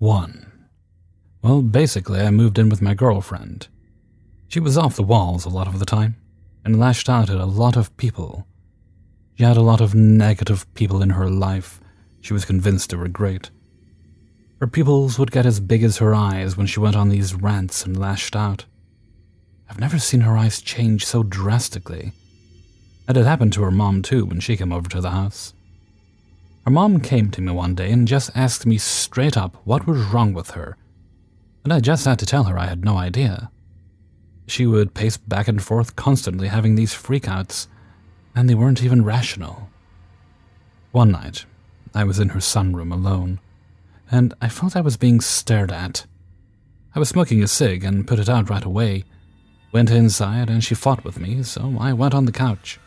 1. Well, basically, I moved in with my girlfriend. She was off the walls a lot of the time, and lashed out at a lot of people. She had a lot of negative people in her life. She was convinced they were great. Her pupils would get as big as her eyes when she went on these rants and lashed out. I've never seen her eyes change so drastically. And it happened to her mom too when she came over to the house. Her mom came to me one day and just asked me straight up what was wrong with her, and I just had to tell her I had no idea. She would pace back and forth constantly having these freakouts, and they weren't even rational. One night, I was in her sunroom alone, and I felt I was being stared at. I was smoking a cig and put it out right away, went inside and she fought with me, so I went on the couch.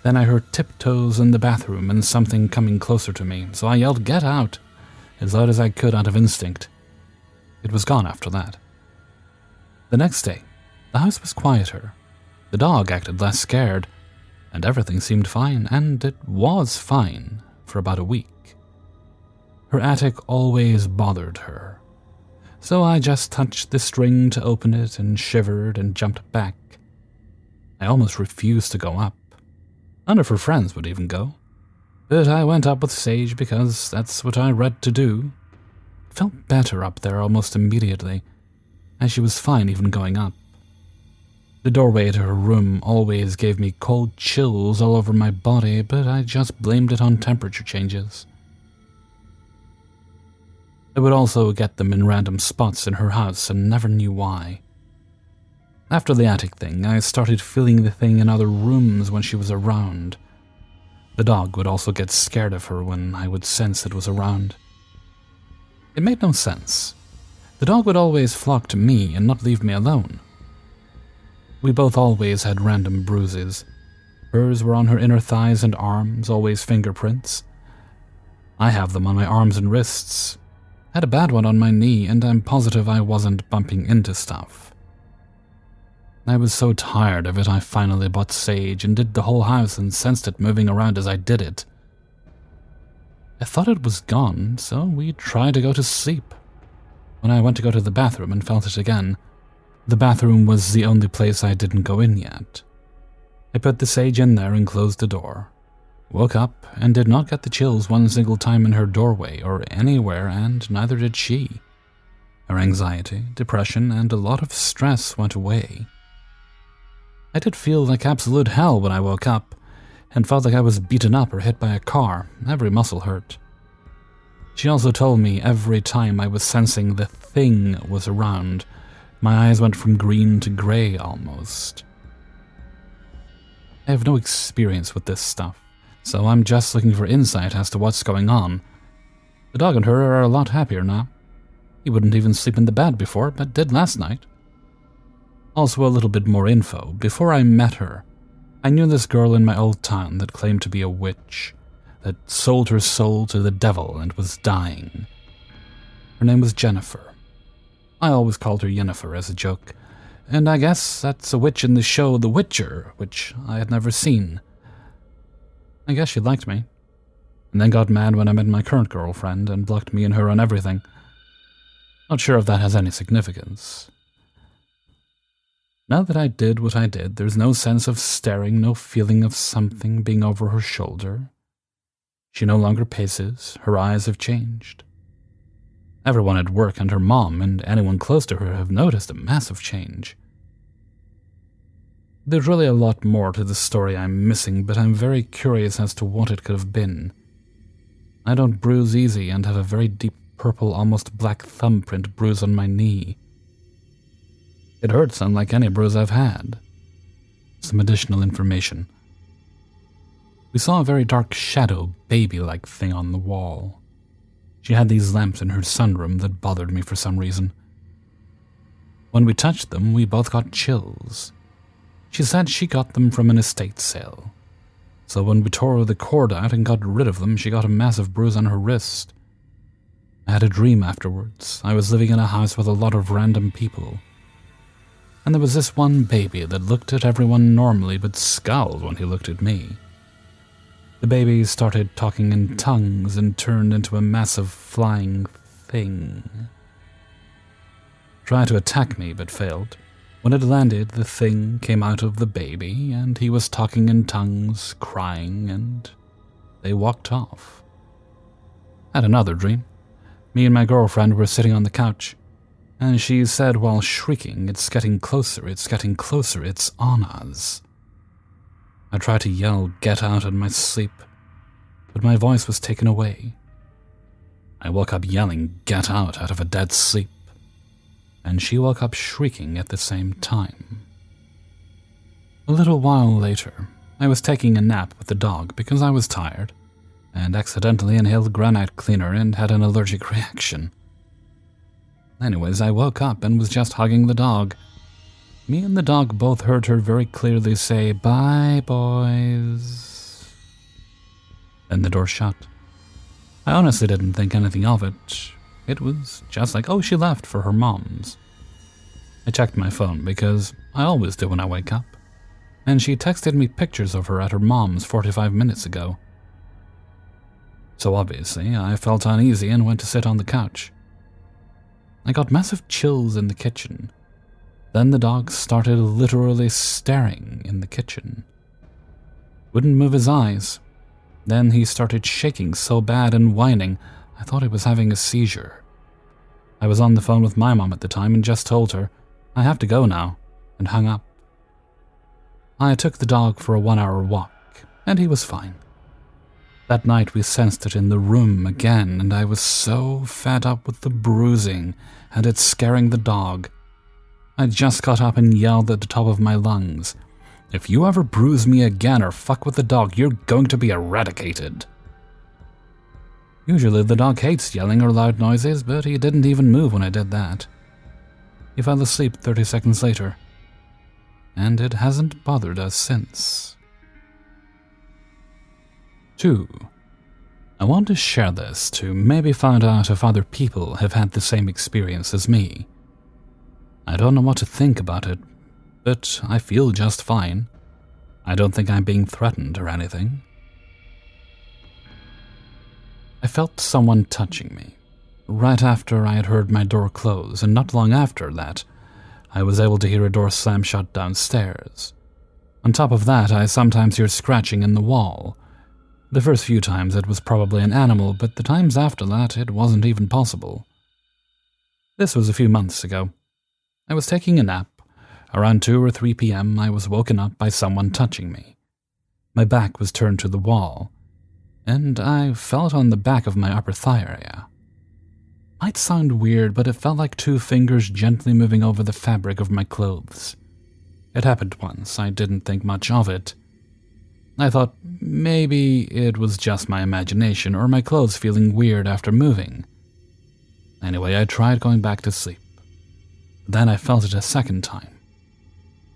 Then I heard tiptoes in the bathroom and something coming closer to me, so I yelled, "Get out!" as loud as I could out of instinct. It was gone after that. The next day, the house was quieter. The dog acted less scared, and everything seemed fine, and it was fine for about a week. Her attic always bothered her, so I just touched the string to open it and shivered and jumped back. I almost refused to go up. None of her friends would even go, but I went up with Sage because that's what I read to do. I felt better up there almost immediately, and she was fine even going up. The doorway to her room always gave me cold chills all over my body, but I just blamed it on temperature changes. I would also get them in random spots in her house and never knew why. After the attic thing, I started feeling the thing in other rooms when she was around. The dog would also get scared of her when I would sense it was around. It made no sense. The dog would always flock to me and not leave me alone. We both always had random bruises. Hers were on her inner thighs and arms, always fingerprints. I have them on my arms and wrists. I had a bad one on my knee, and I'm positive I wasn't bumping into stuff. I was so tired of it I finally bought Sage and did the whole house and sensed it moving around as I did it. I thought it was gone, so we tried to go to sleep. When I went to go to the bathroom and felt it again, the bathroom was the only place I didn't go in yet. I put the Sage in there and closed the door. Woke up and did not get the chills one single time in her doorway or anywhere, and neither did she. Her anxiety, depression, and a lot of stress went away. I did feel like absolute hell when I woke up, and felt like I was beaten up or hit by a car. Every muscle hurt. She also told me every time I was sensing the thing was around, my eyes went from green to gray almost. I have no experience with this stuff, so I'm just looking for insight as to what's going on. The dog and her are a lot happier now. He wouldn't even sleep in the bed before, but did last night. Also a little bit more info. Before I met her, I knew this girl in my old town that claimed to be a witch, that sold her soul to the devil and was dying. Her name was Jennifer. I always called her Yennefer as a joke, and I guess that's a witch in the show The Witcher, which I had never seen. I guess she liked me, and then got mad when I met my current girlfriend and blocked me and her on everything. Not sure if that has any significance. Now that I did what I did, there's no sense of staring, no feeling of something being over her shoulder. She no longer paces, her eyes have changed. Everyone at work and her mom and anyone close to her have noticed a massive change. There's really a lot more to the story I'm missing, but I'm very curious as to what it could have been. I don't bruise easy and have a very deep purple, almost black thumbprint bruise on my knee. It hurts unlike any bruise I've had. Some additional information. We saw a very dark shadow, baby-like thing on the wall. She had these lamps in her sunroom that bothered me for some reason. When we touched them, we both got chills. She said she got them from an estate sale. So when we tore the cord out and got rid of them, she got a massive bruise on her wrist. I had a dream afterwards. I was living in a house with a lot of random people. And there was this one baby that looked at everyone normally but scowled when he looked at me. The baby started talking in tongues and turned into a massive flying thing. Tried to attack me but failed. When it landed, the thing came out of the baby, and he was talking in tongues, crying, and they walked off. Had another dream. Me and my girlfriend were sitting on the couch, and she said while shrieking, "It's getting closer, it's getting closer, it's on us." I tried to yell, "Get out," in my sleep, but my voice was taken away. I woke up yelling, "Get out of a dead sleep," and she woke up shrieking at the same time. A little while later, I was taking a nap with the dog because I was tired, and accidentally inhaled granite cleaner and had an allergic reaction. Anyways, I woke up and was just hugging the dog. Me and the dog both heard her very clearly say, "Bye, boys." Then the door shut. I honestly didn't think anything of it. It was just like, oh, she left for her mom's. I checked my phone because I always do when I wake up, and she texted me pictures of her at her mom's 45 minutes ago. So obviously, I felt uneasy and went to sit on the couch. I got massive chills in the kitchen. Then the dog started literally staring in the kitchen. Wouldn't move his eyes. Then he started shaking so bad and whining, I thought he was having a seizure. I was on the phone with my mom at the time and just told her, "I have to go now," and hung up. I took the dog for a 1-hour walk, and he was fine. That night we sensed it in the room again, and I was so fed up with the bruising and it scaring the dog. I just got up and yelled at the top of my lungs, "If you ever bruise me again or fuck with the dog, you're going to be eradicated." Usually the dog hates yelling or loud noises, but he didn't even move when I did that. He fell asleep 30 seconds later, and it hasn't bothered us since. 2. I want to share this to maybe find out if other people have had the same experience as me. I don't know what to think about it, but I feel just fine. I don't think I'm being threatened or anything. I felt someone touching me, right after I had heard my door close, and not long after that, I was able to hear a door slam shut downstairs. On top of that, I sometimes hear scratching in the wall. The first few times it was probably an animal, but the times after that it wasn't even possible. This was a few months ago. I was taking a nap. Around 2 or 3 p.m. I was woken up by someone touching me. My back was turned to the wall, and I felt on the back of my upper thigh area. Might sound weird, but it felt like 2 fingers gently moving over the fabric of my clothes. It happened once. I didn't think much of it. I thought maybe it was just my imagination or my clothes feeling weird after moving. Anyway, I tried going back to sleep. Then I felt it a second time.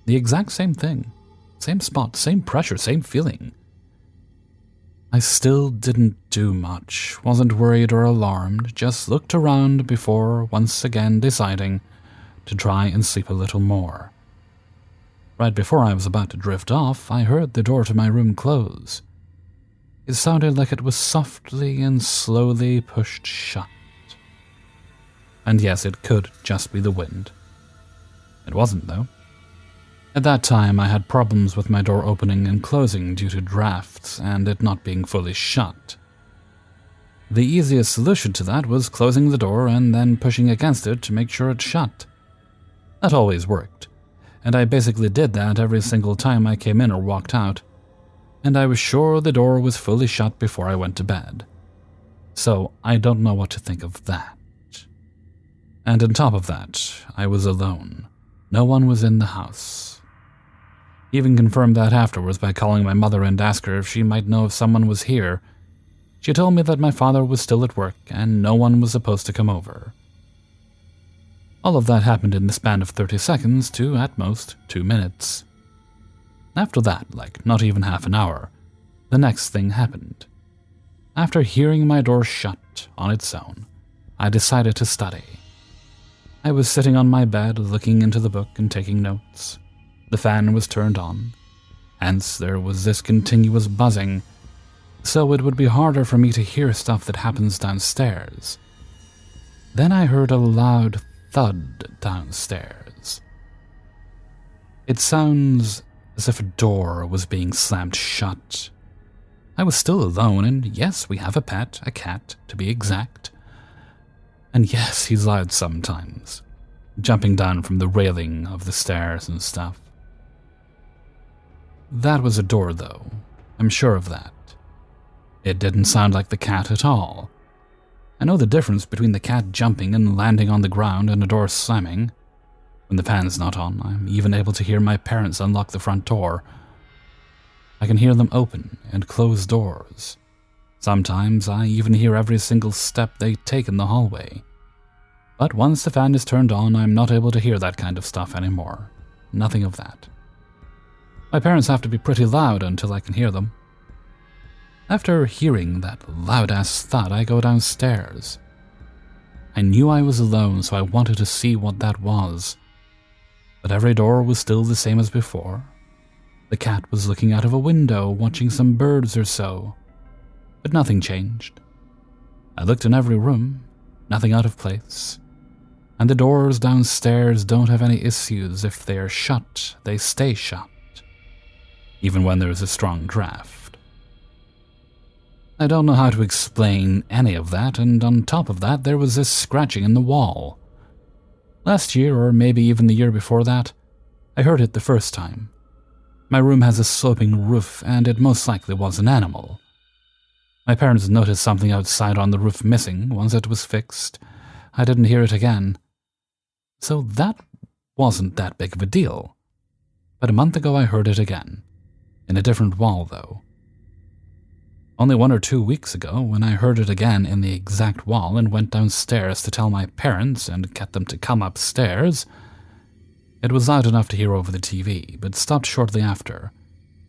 The exact same thing. Same spot, same pressure, same feeling. I still didn't do much, wasn't worried or alarmed, just looked around before once again deciding to try and sleep a little more. Right before I was about to drift off, I heard the door to my room close. It sounded like it was softly and slowly pushed shut. And yes, it could just be the wind. It wasn't, though. At that time, I had problems with my door opening and closing due to drafts and it not being fully shut. The easiest solution to that was closing the door and then pushing against it to make sure it shut. That always worked, and I basically did that every single time I came in or walked out, and I was sure the door was fully shut before I went to bed. So I don't know what to think of that. And on top of that, I was alone. No one was in the house. Even confirmed that afterwards by calling my mother and asked her if she might know if someone was here. She told me that my father was still at work and no one was supposed to come over. All of that happened in the span of 30 seconds to, at most, 2 minutes. After that, like not even half an hour, the next thing happened. After hearing my door shut on its own, I decided to study. I was sitting on my bed looking into the book and taking notes. The fan was turned on, hence there was this continuous buzzing, so it would be harder for me to hear stuff that happens downstairs. Then I heard a loud thud downstairs. It sounds as if a door was being slammed shut. I was still alone, and yes, we have a pet, a cat, to be exact. And yes, he's loud sometimes, jumping down from the railing of the stairs and stuff. That was a door, though. I'm sure of that. It didn't sound like the cat at all. I know the difference between the cat jumping and landing on the ground and a door slamming. When the fan's not on, I'm even able to hear my parents unlock the front door. I can hear them open and close doors. Sometimes I even hear every single step they take in the hallway. But once the fan is turned on, I'm not able to hear that kind of stuff anymore. Nothing of that. My parents have to be pretty loud until I can hear them. After hearing that loud-ass thud, I go downstairs. I knew I was alone, so I wanted to see what that was. But every door was still the same as before. The cat was looking out of a window, watching some birds or so. But nothing changed. I looked in every room, nothing out of place. And the doors downstairs don't have any issues. If they are shut, they stay shut. Even when there's a strong draft. I don't know how to explain any of that, and on top of that, there was this scratching in the wall. Last year, or maybe even the year before that, I heard it the first time. My room has a sloping roof, and it most likely was an animal. My parents noticed something outside on the roof missing. Once it was fixed, I didn't hear it again. So that wasn't that big of a deal. But a month ago I heard it again. In a different wall, though. Only 1 or 2 weeks ago, when I heard it again in the exact wall and went downstairs to tell my parents and get them to come upstairs, it was loud enough to hear over the TV, but stopped shortly after,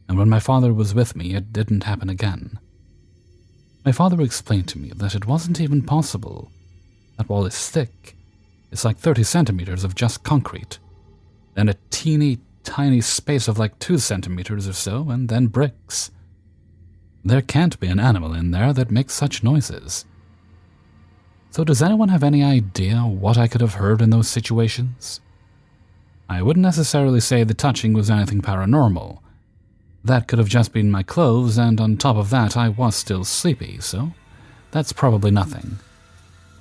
and when my father was with me, it didn't happen again. My father explained to me that it wasn't even possible. That wall is thick. It's like 30 centimeters of just concrete, then a teeny tiny space of like 2 centimeters or so, and then bricks. There can't be an animal in there that makes such noises. So does anyone have any idea what I could have heard in those situations? I wouldn't necessarily say the touching was anything paranormal. That could have just been my clothes, and on top of that I was still sleepy, so that's probably nothing.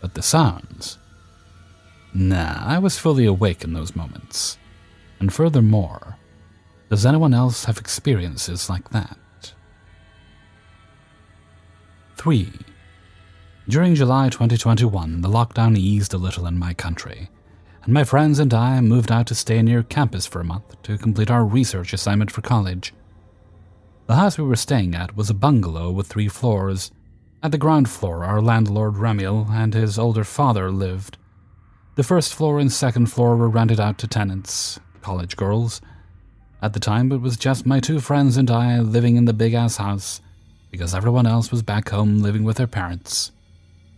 But the sounds? Nah, I was fully awake in those moments. And furthermore, does anyone else have experiences like that? 3. During July 2021, the lockdown eased a little in my country, and my friends and I moved out to stay near campus for a month to complete our research assignment for college. The house we were staying at was a bungalow with 3 floors. At the ground floor, our landlord Remiel and his older father lived. The first floor and second floor were rented out to tenants, college girls. At the time, it was just my 2 friends and I living in the big-ass house, because everyone else was back home living with their parents,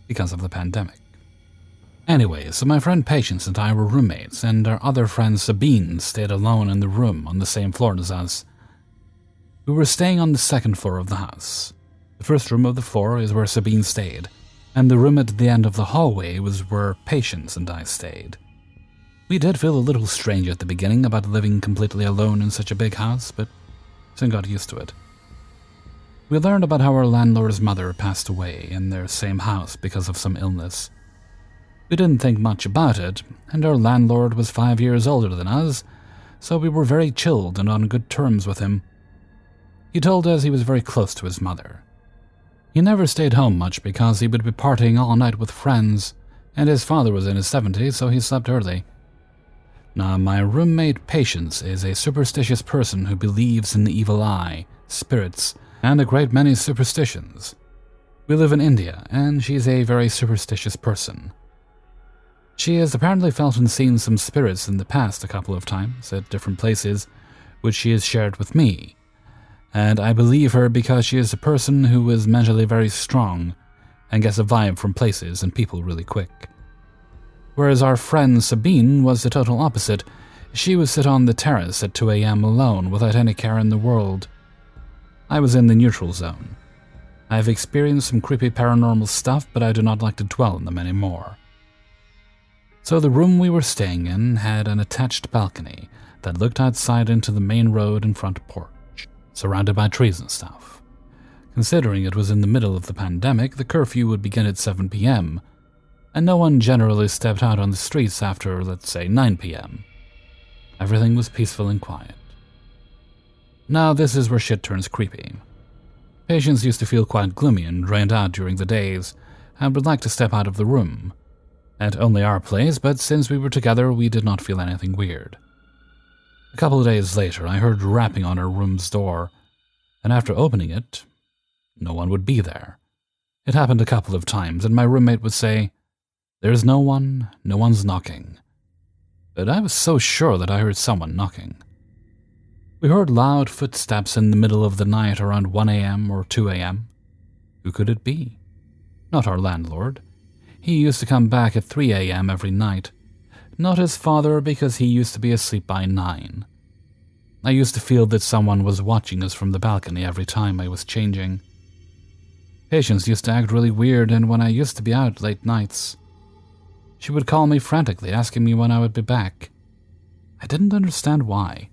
because of the pandemic. Anyway, so my friend Patience and I were roommates, and our other friend Sabine stayed alone in the room on the same floor as us. We were staying on the second floor of the house. The first room of the floor is where Sabine stayed, and the room at the end of the hallway was where Patience and I stayed. We did feel a little strange at the beginning about living completely alone in such a big house, but soon got used to it. We learned about how our landlord's mother passed away in their same house because of some illness. We didn't think much about it, and our landlord was 5 years older than us, so we were very chilled and on good terms with him. He told us he was very close to his mother. He never stayed home much because he would be partying all night with friends, and his father was in his 70s, so he slept early. Now, my roommate Patience is a superstitious person who believes in the evil eye, spirits, and a great many superstitions. We live in India, and she's a very superstitious person. She has apparently felt and seen some spirits in the past a couple of times at different places, which she has shared with me, and I believe her because she is a person who is mentally very strong and gets a vibe from places and people really quick. Whereas our friend Sabine was the total opposite. She would sit on the terrace at 2 a.m. alone without any care in the world. I was in the neutral zone. I have experienced some creepy paranormal stuff, but I do not like to dwell on them anymore. So the room we were staying in had an attached balcony that looked outside into the main road and front porch, surrounded by trees and stuff. Considering it was in the middle of the pandemic, the curfew would begin at 7 p.m., and no one generally stepped out on the streets after, let's say, 9 p.m. Everything was peaceful and quiet. Now this is where shit turns creepy. Patients used to feel quite gloomy and drained out during the days, and would like to step out of the room. At only our place, but since we were together, we did not feel anything weird. A couple of days later, I heard rapping on our room's door, and after opening it, no one would be there. It happened a couple of times, and my roommate would say, "There's no one's knocking." But I was so sure that I heard someone knocking. We heard loud footsteps in the middle of the night around 1 a.m. or 2 a.m. Who could it be? Not our landlord. He used to come back at 3 a.m. every night. Not his father, because he used to be asleep by 9. I used to feel that someone was watching us from the balcony every time I was changing. Patience used to act really weird, and when I used to be out late nights, she would call me frantically, asking me when I would be back. I didn't understand why.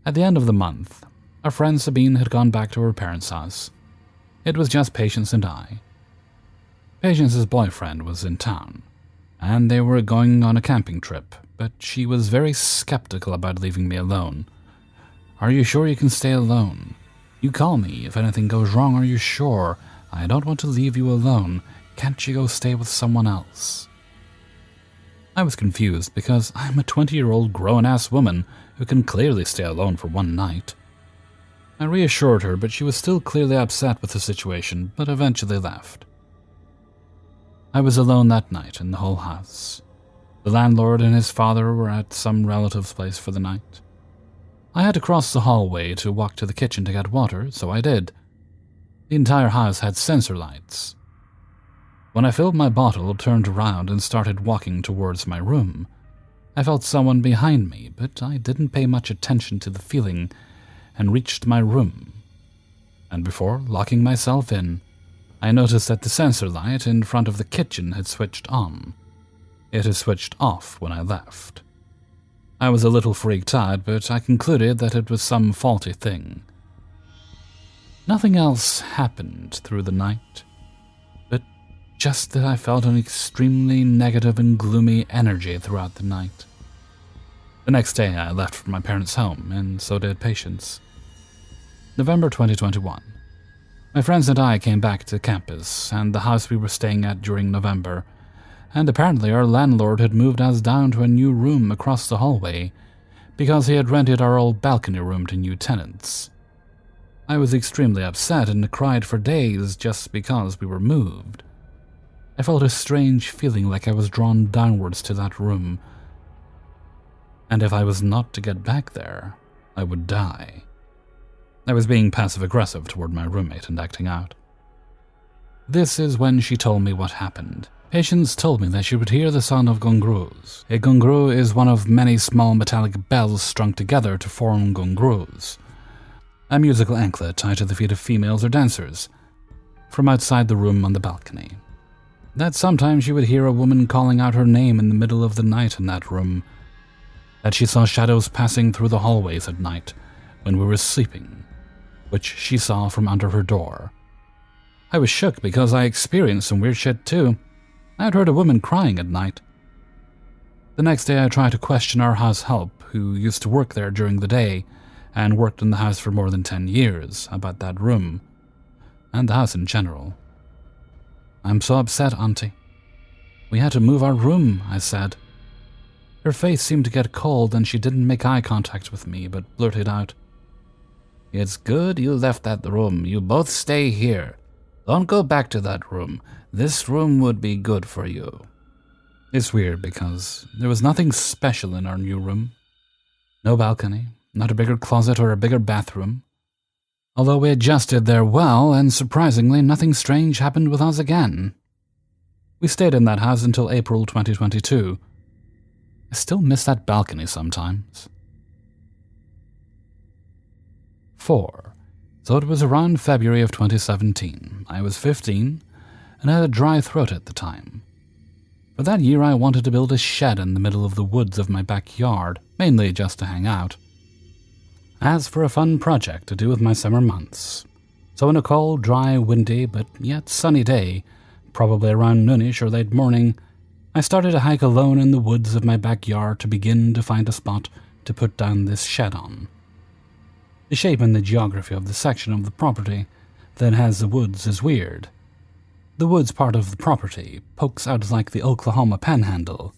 At the end of the month, our friend Sabine had gone back to her parents' house. It was just Patience and I. Patience's boyfriend was in town, and they were going on a camping trip, but she was very skeptical about leaving me alone. "Are you sure you can stay alone? You call me if anything goes wrong, are you sure? I don't want to leave you alone. Can't you go stay with someone else?" I was confused because I'm a 20-year-old grown-ass woman who can clearly stay alone for one night. I reassured her, but she was still clearly upset with the situation, but eventually left. I was alone that night in the whole house. The landlord and his father were at some relative's place for the night. I had to cross the hallway to walk to the kitchen to get water, so I did. The entire house had sensor lights. When I filled my bottle, turned around, and started walking towards my room, I felt someone behind me, but I didn't pay much attention to the feeling and reached my room. And before locking myself in, I noticed that the sensor light in front of the kitchen had switched on. It had switched off when I left. I was a little freaked out, but I concluded that it was some faulty thing. Nothing else happened through the night, but just that I felt an extremely negative and gloomy energy throughout the night. The next day I left for my parents' home, and so did Patience. November 2021. My friends and I came back to campus and the house we were staying at during November, and apparently our landlord had moved us down to a new room across the hallway because he had rented our old balcony room to new tenants. I was extremely upset and cried for days just because we were moved. I felt a strange feeling like I was drawn downwards to that room, and if I was not to get back there, I would die. I was being passive-aggressive toward my roommate and acting out. This is when she told me what happened. Patience told me that she would hear the sound of gongrous. A gongrous is one of many small metallic bells strung together to form gongrous, a musical anklet tied to the feet of females or dancers, from outside the room on the balcony. That sometimes she would hear a woman calling out her name in the middle of the night in that room, that she saw shadows passing through the hallways at night when we were sleeping, which she saw from under her door. I was shook because I experienced some weird shit too. I had heard a woman crying at night. The next day I tried to question our house help, who used to work there during the day and worked in the house for more than 10 years, about that room, and the house in general. "I'm so upset, Auntie. We had to move our room," I said. Her face seemed to get cold and she didn't make eye contact with me, but blurted out, "It's good you left that room. You both stay here. Don't go back to that room. This room would be good for you." It's weird because there was nothing special in our new room. No balcony, not a bigger closet or a bigger bathroom. Although we adjusted there well, and surprisingly, nothing strange happened with us again. We stayed in that house until April 2022. I still miss that balcony sometimes. 4. So it was around February of 2017. I was 15 and had a dry throat at the time. But that year I wanted to build a shed in the middle of the woods of my backyard, mainly just to hang out. As for a fun project to do with my summer months. So on a cold, dry, windy, but yet sunny day, probably around noonish or late morning, I started to hike alone in the woods of my backyard to begin to find a spot to put down this shed on. The shape and the geography of the section of the property that has the woods is weird. The woods part of the property pokes out like the Oklahoma Panhandle,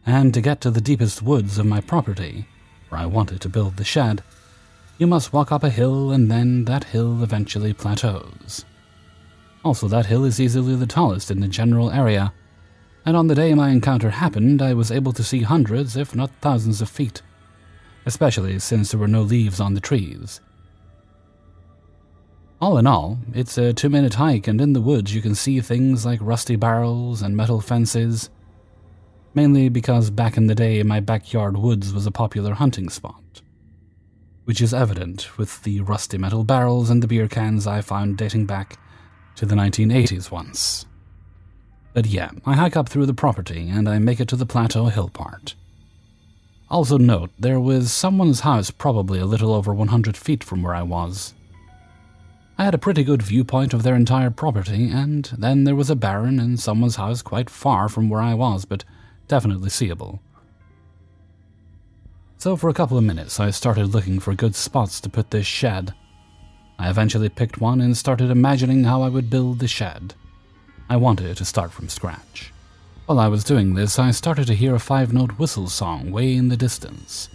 and to get to the deepest woods of my property, where I wanted to build the shed, you must walk up a hill and then that hill eventually plateaus. Also, that hill is easily the tallest in the general area, and on the day my encounter happened, I was able to see hundreds, if not thousands of feet, especially since there were no leaves on the trees. All in all, it's a 2-minute hike, and in the woods you can see things like rusty barrels and metal fences, mainly because back in the day my backyard woods was a popular hunting spot, which is evident with the rusty metal barrels and the beer cans I found dating back to the 1980s once. But yeah, I hike up through the property and I make it to the plateau hill part. Also note, there was someone's house probably a little over 100 feet from where I was. I had a pretty good viewpoint of their entire property, and then there was a barren and someone's house quite far from where I was, but definitely seeable. So for a couple of minutes I started looking for good spots to put this shed. I eventually picked one and started imagining how I would build the shed. I wanted to start from scratch. While I was doing this, I started to hear a 5-note whistle song way in the distance.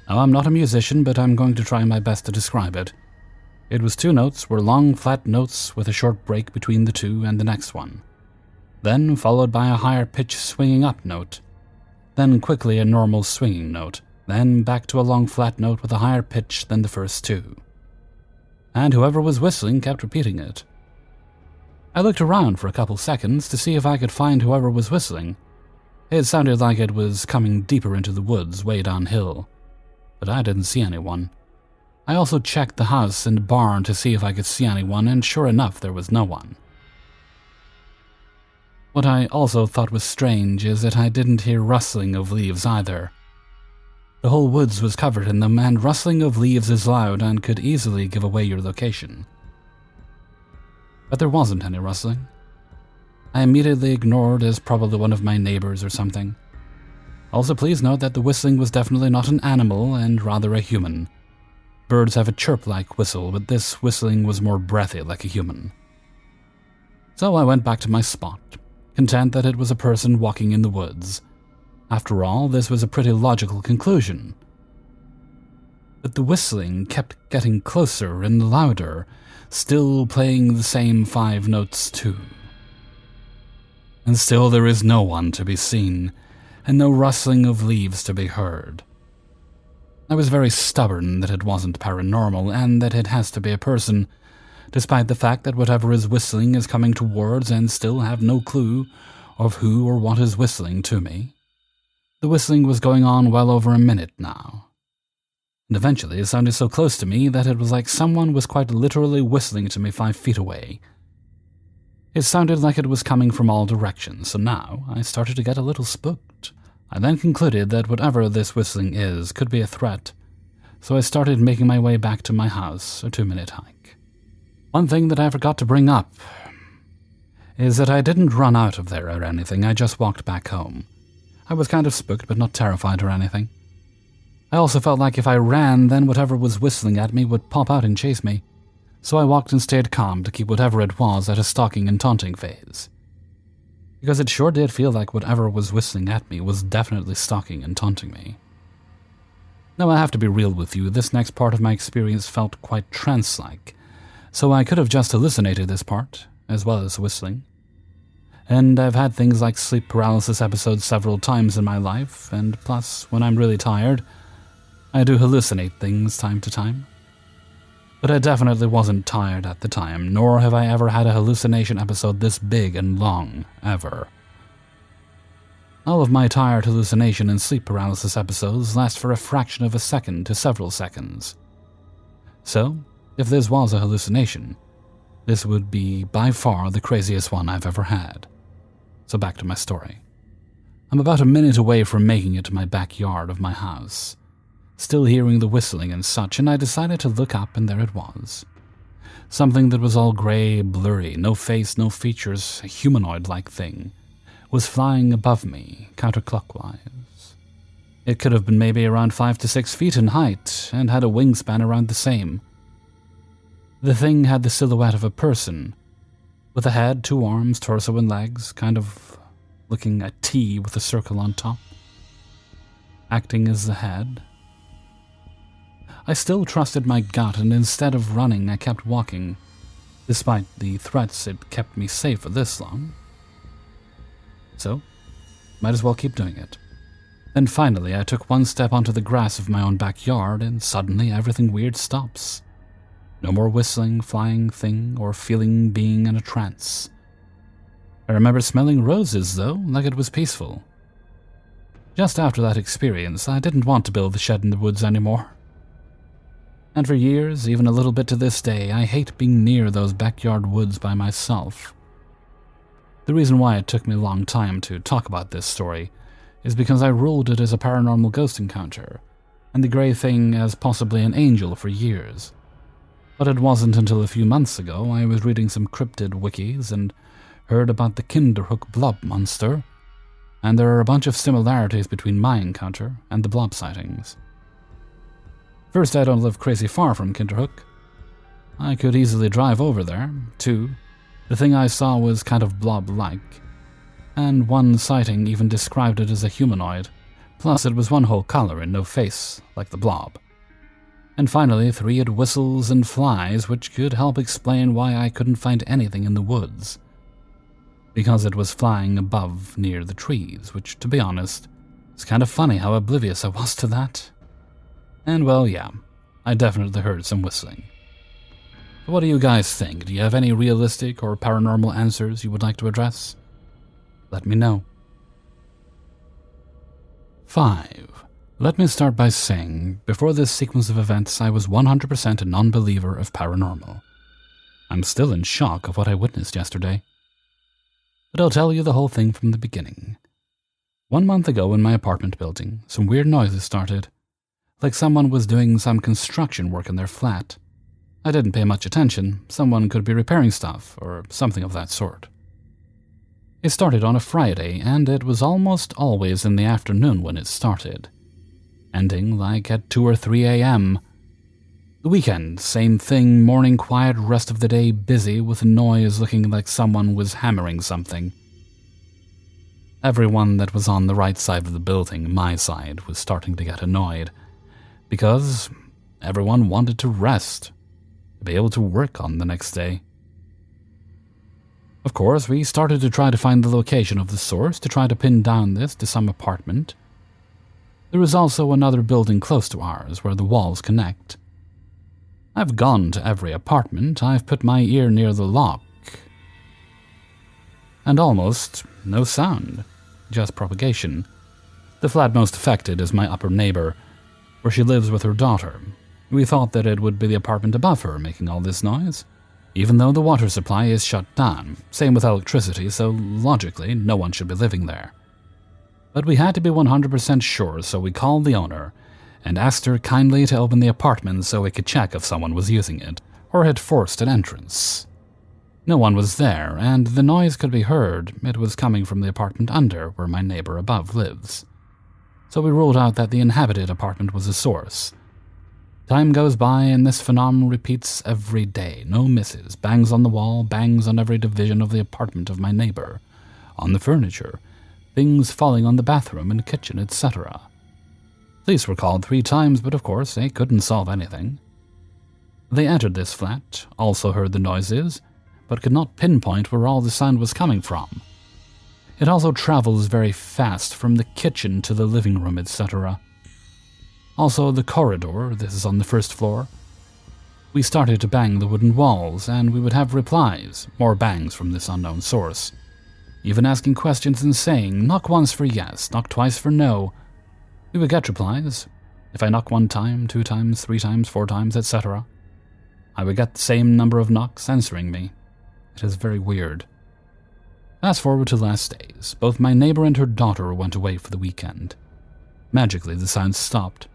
Now, I'm not a musician, but I'm going to try my best to describe it. It was 2 notes, were long flat notes with a short break between the 2 and the next one. Then followed by a higher pitch swinging up note. Then quickly a normal swinging note. Then back to a long flat note with a higher pitch than the first 2. And whoever was whistling kept repeating it. I looked around for a couple seconds to see if I could find whoever was whistling. It sounded like it was coming deeper into the woods way downhill, but I didn't see anyone. I also checked the house and barn to see if I could see anyone, and sure enough, there was no one. What I also thought was strange is that I didn't hear rustling of leaves either. The whole woods was covered in them, and rustling of leaves is loud and could easily give away your location. But there wasn't any rustling. I immediately ignored as probably one of my neighbors or something. Also, please note that the whistling was definitely not an animal and rather a human. Birds have a chirp-like whistle, but this whistling was more breathy like a human. So I went back to my spot, content that it was a person walking in the woods. After all, this was a pretty logical conclusion. But the whistling kept getting closer and louder, still playing the same 5 notes too. And still there is no one to be seen, and no rustling of leaves to be heard. I was very stubborn that it wasn't paranormal, and that it has to be a person, despite the fact that whatever is whistling is coming towards and still have no clue of who or what is whistling to me. The whistling was going on well over a minute now. And eventually it sounded so close to me that it was like someone was quite literally whistling to me 5 feet away. It sounded like it was coming from all directions, so now I started to get a little spooked. I then concluded that whatever this whistling is could be a threat, so I started making my way back to my house, a 2-minute hike. One thing that I forgot to bring up is that I didn't run out of there or anything, I just walked back home. I was kind of spooked, but not terrified or anything. I also felt like if I ran, then whatever was whistling at me would pop out and chase me, so I walked and stayed calm to keep whatever it was at a stalking and taunting phase. Because it sure did feel like whatever was whistling at me was definitely stalking and taunting me. Now I have to be real with you, this next part of my experience felt quite trance-like, so I could have just hallucinated this part, as well as whistling. And I've had things like sleep paralysis episodes several times in my life, and plus, when I'm really tired, I do hallucinate things time to time. But I definitely wasn't tired at the time, nor have I ever had a hallucination episode this big and long, ever. All of my tired hallucination and sleep paralysis episodes last for a fraction of a second to several seconds. So, if this was a hallucination, this would be by far the craziest one I've ever had. So back to my story. I'm about a minute away from making it to my backyard of my house, still hearing the whistling and such, and I decided to look up, and there it was. Something that was all grey, blurry, no face, no features, a humanoid-like thing, was flying above me, counterclockwise. It could have been maybe around 5 to 6 feet in height, and had a wingspan around the same. The thing had the silhouette of a person, with a head, 2 arms, torso and legs, kind of looking a T with a circle on top, acting as the head. I still trusted my gut, and instead of running, I kept walking, despite the threats it kept me safe for this long. So, might as well keep doing it. Then finally, I took 1 step onto the grass of my own backyard, and suddenly everything weird stops. No more whistling, flying thing, or feeling being in a trance. I remember smelling roses, though, like it was peaceful. Just after that experience, I didn't want to build the shed in the woods anymore. And for years, even a little bit to this day, I hate being near those backyard woods by myself. The reason why it took me a long time to talk about this story is because I ruled it as a paranormal ghost encounter, and the grey thing as possibly an angel for years. But it wasn't until a few months ago I was reading some cryptid wikis and heard about the Kinderhook blob monster, and there are a bunch of similarities between my encounter and the blob sightings. First, I don't live crazy far from Kinderhook. I could easily drive over there. 2, the thing I saw was kind of blob-like, and 1 sighting even described it as a humanoid, plus it was 1 whole color and no face, like the blob. And finally, 3 had whistles and flies, which could help explain why I couldn't find anything in the woods. Because it was flying above near the trees, which, to be honest, is kind of funny how oblivious I was to that. And well, yeah, I definitely heard some whistling. What do you guys think? Do you have any realistic or paranormal answers you would like to address? Let me know. 5. Let me start by saying, before this sequence of events, I was 100% a non-believer of paranormal. I'm still in shock of what I witnessed yesterday. But I'll tell you the whole thing from the beginning. 1 month ago in my apartment building, some weird noises started, like someone was doing some construction work in their flat. I didn't pay much attention. Someone could be repairing stuff, or something of that sort. It started on a Friday, and it was almost always in the afternoon when it started, ending like at 2 or 3 a.m. The weekend, same thing, morning quiet, rest of the day busy with noise looking like someone was hammering something. Everyone that was on the right side of the building, my side, was starting to get annoyed, because everyone wanted to rest, to be able to work on the next day. Of course, we started to try to find the location of the source, to try to pin down this to some apartment. There is also another building close to ours where the walls connect. I've gone to every apartment, I've put my ear near the lock, and almost no sound, just propagation. The flat most affected is my upper neighbor, where she lives with her daughter. We thought that it would be the apartment above her making all this noise, even though the water supply is shut down, same with electricity, so logically no one should be living there. But we had to be 100% sure, so we called the owner and asked her kindly to open the apartment so we could check if someone was using it, or had forced an entrance. No one was there, and the noise could be heard. It was coming from the apartment under, where my neighbor above lives. So we ruled out that the inhabited apartment was the source. Time goes by, and this phenomenon repeats every day. No misses. Bangs on the wall, bangs on every division of the apartment of my neighbor, on the furniture, things falling on the bathroom and kitchen, etc. Police were called 3 times, but of course they couldn't solve anything. They entered this flat, also heard the noises, but could not pinpoint where all the sound was coming from. It also travels very fast from the kitchen to the living room, etc. Also the corridor, this is on the 1st floor. We started to bang the wooden walls, and we would have replies, more bangs from this unknown source. Even asking questions and saying, knock once for yes, knock twice for no. We would get replies. If I knock 1 time, 2 times, 3 times, 4 times, etc., I would get the same number of knocks answering me. It is very weird. Fast forward to last days. Both my neighbor and her daughter went away for the weekend. Magically, the sounds stopped.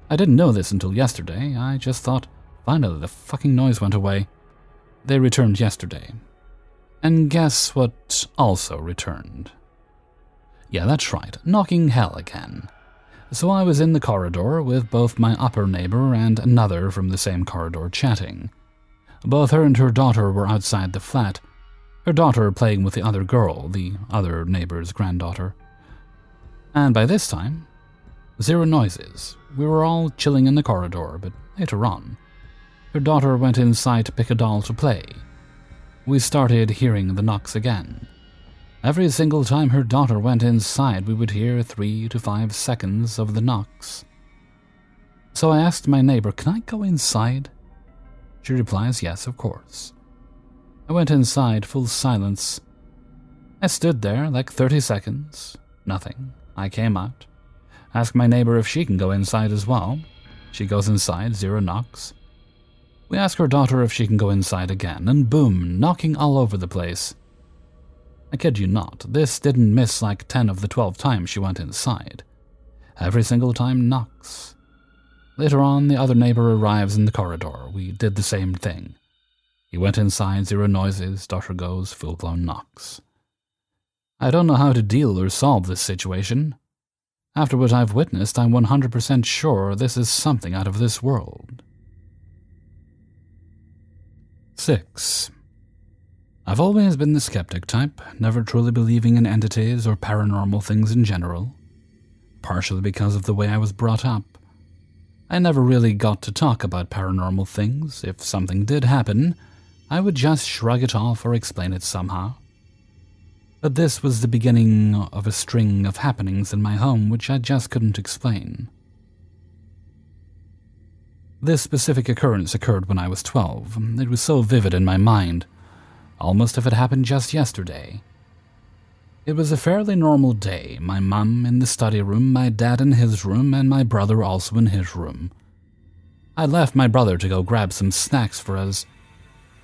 I didn't know this until yesterday. I just thought, finally, the fucking noise went away. They returned yesterday. And guess what also returned? Yeah, that's right, knocking hell again. So I was in the corridor with both my upper neighbor and another from the same corridor chatting. Both her and her daughter were outside the flat, her daughter playing with the other girl, the other neighbor's granddaughter. And by this time, zero noises. We were all chilling in the corridor, but later on, her daughter went inside to pick a doll to play. We started hearing the knocks again. Every single time her daughter went inside, we would hear 3 to 5 seconds of the knocks. So I asked my neighbor, "Can I go inside?" She replies, "Yes, of course." I went inside, full silence. I stood there like 30 seconds. Nothing. I came out. Asked my neighbor if she can go inside as well. She goes inside, 0 knocks. We ask her daughter if she can go inside again, and boom, knocking all over the place. I kid you not, this didn't miss like 10 of the 12 times she went inside. Every single time knocks. Later on, the other neighbor arrives in the corridor. We did the same thing. He went inside, 0 noises, daughter goes, full-blown knocks. I don't know how to deal or solve this situation. After what I've witnessed, I'm 100% sure this is something out of this world. 6. I've always been the skeptic type, never truly believing in entities or paranormal things in general, partially because of the way I was brought up. I never really got to talk about paranormal things. If something did happen, I would just shrug it off or explain it somehow. But this was the beginning of a string of happenings in my home which I just couldn't explain. This specific occurrence occurred when I was 12. It was so vivid in my mind, almost if it happened just yesterday. It was a fairly normal day, my mum in the study room, my dad in his room, and my brother also in his room. I left my brother to go grab some snacks for us.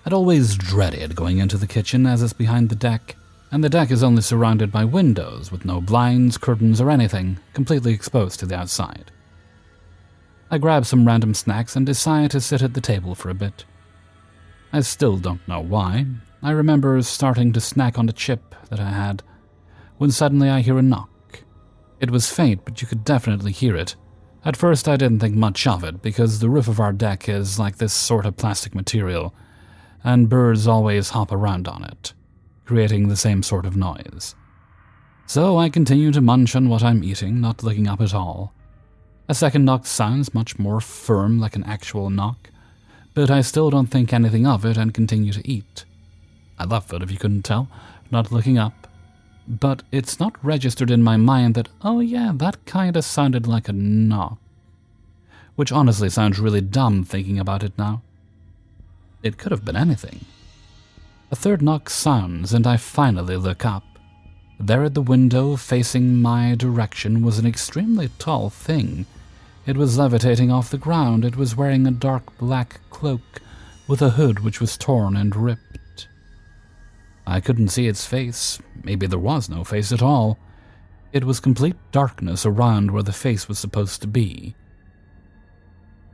I'd always dreaded going into the kitchen as it's behind the deck, and the deck is only surrounded by windows with no blinds, curtains, or anything, completely exposed to the outside. I grabbed some random snacks and decided to sit at the table for a bit. I still don't know why. I remember starting to snack on the chip that I had, when suddenly I hear a knock. It was faint, but you could definitely hear it. At first I didn't think much of it, because the roof of our deck is like this sort of plastic material, and birds always hop around on it, creating the same sort of noise. So I continue to munch on what I'm eating, not looking up at all. A second knock sounds much more firm, like an actual knock, but I still don't think anything of it and continue to eat. I love it, if you couldn't tell, not looking up. But it's not registered in my mind that, oh yeah, that kinda sounded like a knock. Which honestly sounds really dumb thinking about it now. It could have been anything. A third knock sounds, and I finally look up. There at the window, facing my direction, was an extremely tall thing. It was levitating off the ground. It was wearing a dark black cloak with a hood which was torn and ripped. I couldn't see its face. Maybe there was no face at all. It was complete darkness around where the face was supposed to be.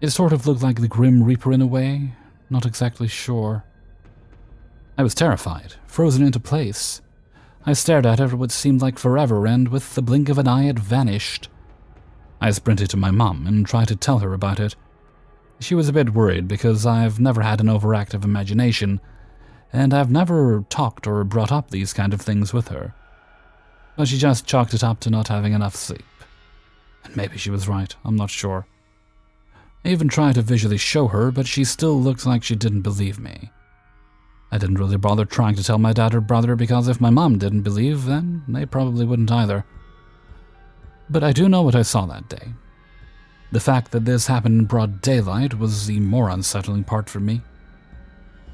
It sort of looked like the Grim Reaper in a way. Not exactly sure. I was terrified, frozen into place. I stared at it for what seemed like forever, and with the blink of an eye it vanished. I sprinted to my mum and tried to tell her about it. She was a bit worried because I've never had an overactive imagination, and I've never talked or brought up these kind of things with her. But she just chalked it up to not having enough sleep. And maybe she was right, I'm not sure. I even tried to visually show her, but she still looked like she didn't believe me. I didn't really bother trying to tell my dad or brother because if my mom didn't believe, then they probably wouldn't either. But I do know what I saw that day. The fact that this happened in broad daylight was the more unsettling part for me.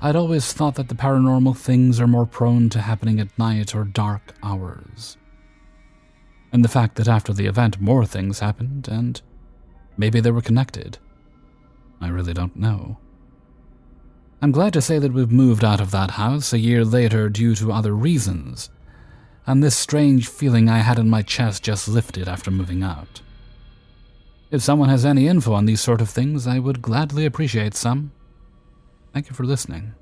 I'd always thought that the paranormal things are more prone to happening at night or dark hours. And the fact that after the event more things happened, and maybe they were connected. I really don't know. I'm glad to say that we've moved out of that house a year later due to other reasons, and this strange feeling I had in my chest just lifted after moving out. If someone has any info on these sort of things, I would gladly appreciate some. Thank you for listening.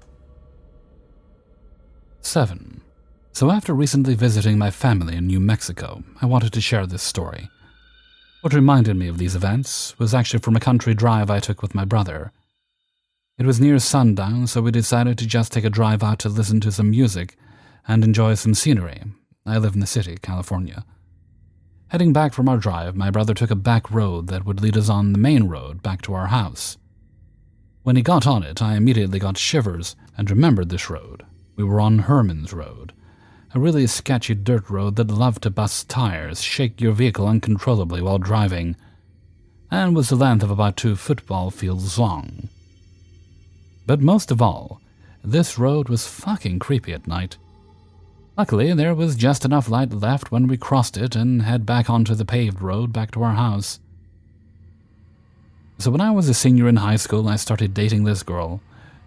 7. So after recently visiting my family in New Mexico, I wanted to share this story. What reminded me of these events was actually from a country drive I took with my brother. It was near sundown, so we decided to just take a drive out to listen to some music and enjoy some scenery. I live in the city, California. Heading back from our drive, my brother took a back road that would lead us on the main road back to our house. When he got on it, I immediately got shivers and remembered this road. We were on Herman's Road, a really sketchy dirt road that loved to bust tires, shake your vehicle uncontrollably while driving, and was the length of about 2 football fields long. But most of all, this road was fucking creepy at night. Luckily, there was just enough light left when we crossed it and head back onto the paved road back to our house. So when I was a senior in high school, I started dating this girl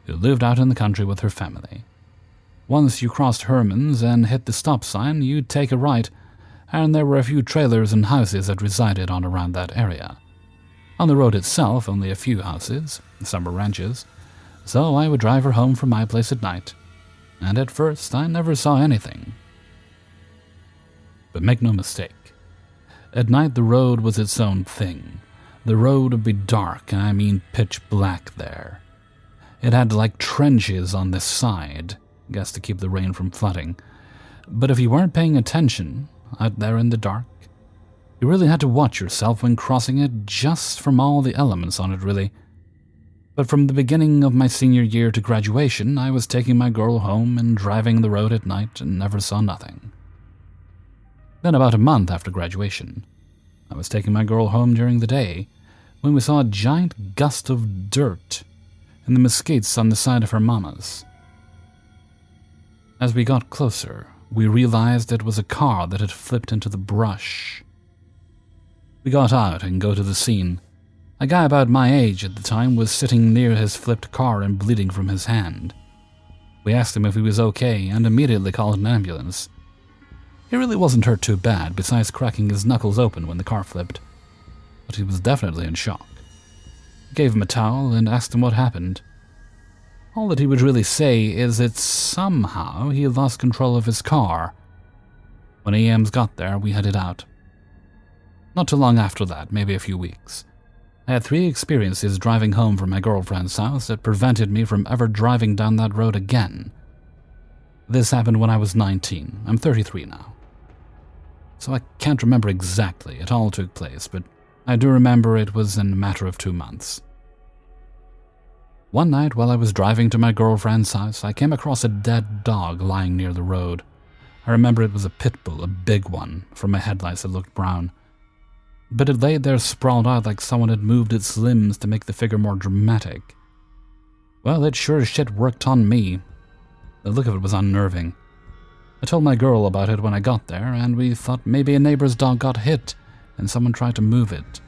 who lived out in the country with her family. Once you crossed Herman's and hit the stop sign, you'd take a right, and there were a few trailers and houses that resided on around that area. On the road itself, only a few houses, some were ranches, so I would drive her home from my place at night, and at first I never saw anything. But make no mistake, at night the road was its own thing. The road would be dark, and I mean pitch black there. It had like trenches on this side, guess to keep the rain from flooding. But if you weren't paying attention, out there in the dark, you really had to watch yourself when crossing it just from all the elements on it, really. But from the beginning of my senior year to graduation, I was taking my girl home and driving the road at night and never saw nothing. Then about a month after graduation, I was taking my girl home during the day when we saw a giant gust of dirt in the mesquites on the side of her mama's. As we got closer, we realized it was a car that had flipped into the brush. We got out and go to the scene. A guy about my age at the time was sitting near his flipped car and bleeding from his hand. We asked him if he was okay and immediately called an ambulance. He really wasn't hurt too bad, besides cracking his knuckles open when the car flipped, but he was definitely in shock. I gave him a towel and asked him what happened. All that he would really say is that somehow he lost control of his car. When EMs got there, we headed out. Not too long after that, maybe a few weeks, I had 3 experiences driving home from my girlfriend's house that prevented me from ever driving down that road again. This happened when I was 19. I'm 33 now. So I can't remember exactly. It all took place, but I do remember it was in a matter of 2 months. One night while I was driving to my girlfriend's house, I came across a dead dog lying near the road. I remember it was a pit bull, a big one, from my headlights that looked brown. But it lay there sprawled out like someone had moved its limbs to make the figure more dramatic. Well, it sure as shit worked on me. The look of it was unnerving. I told my girl about it when I got there, and we thought maybe a neighbor's dog got hit and someone tried to move it.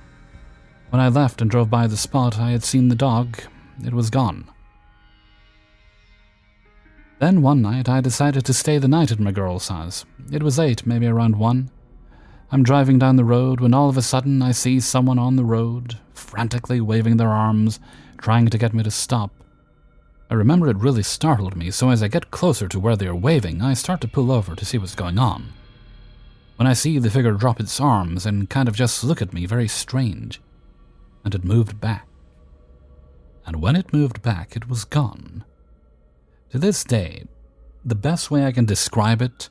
When I left and drove by the spot, I had seen the dog. It was gone. Then one night, I decided to stay the night at my girl's house. It was 8, maybe around 1. I'm driving down the road when all of a sudden I see someone on the road, frantically waving their arms, trying to get me to stop. I remember it really startled me, so as I get closer to where they are waving, I start to pull over to see what's going on. When I see the figure drop its arms and kind of just look at me, very strange, and it moved back. And when it moved back, it was gone. To this day, the best way I can describe it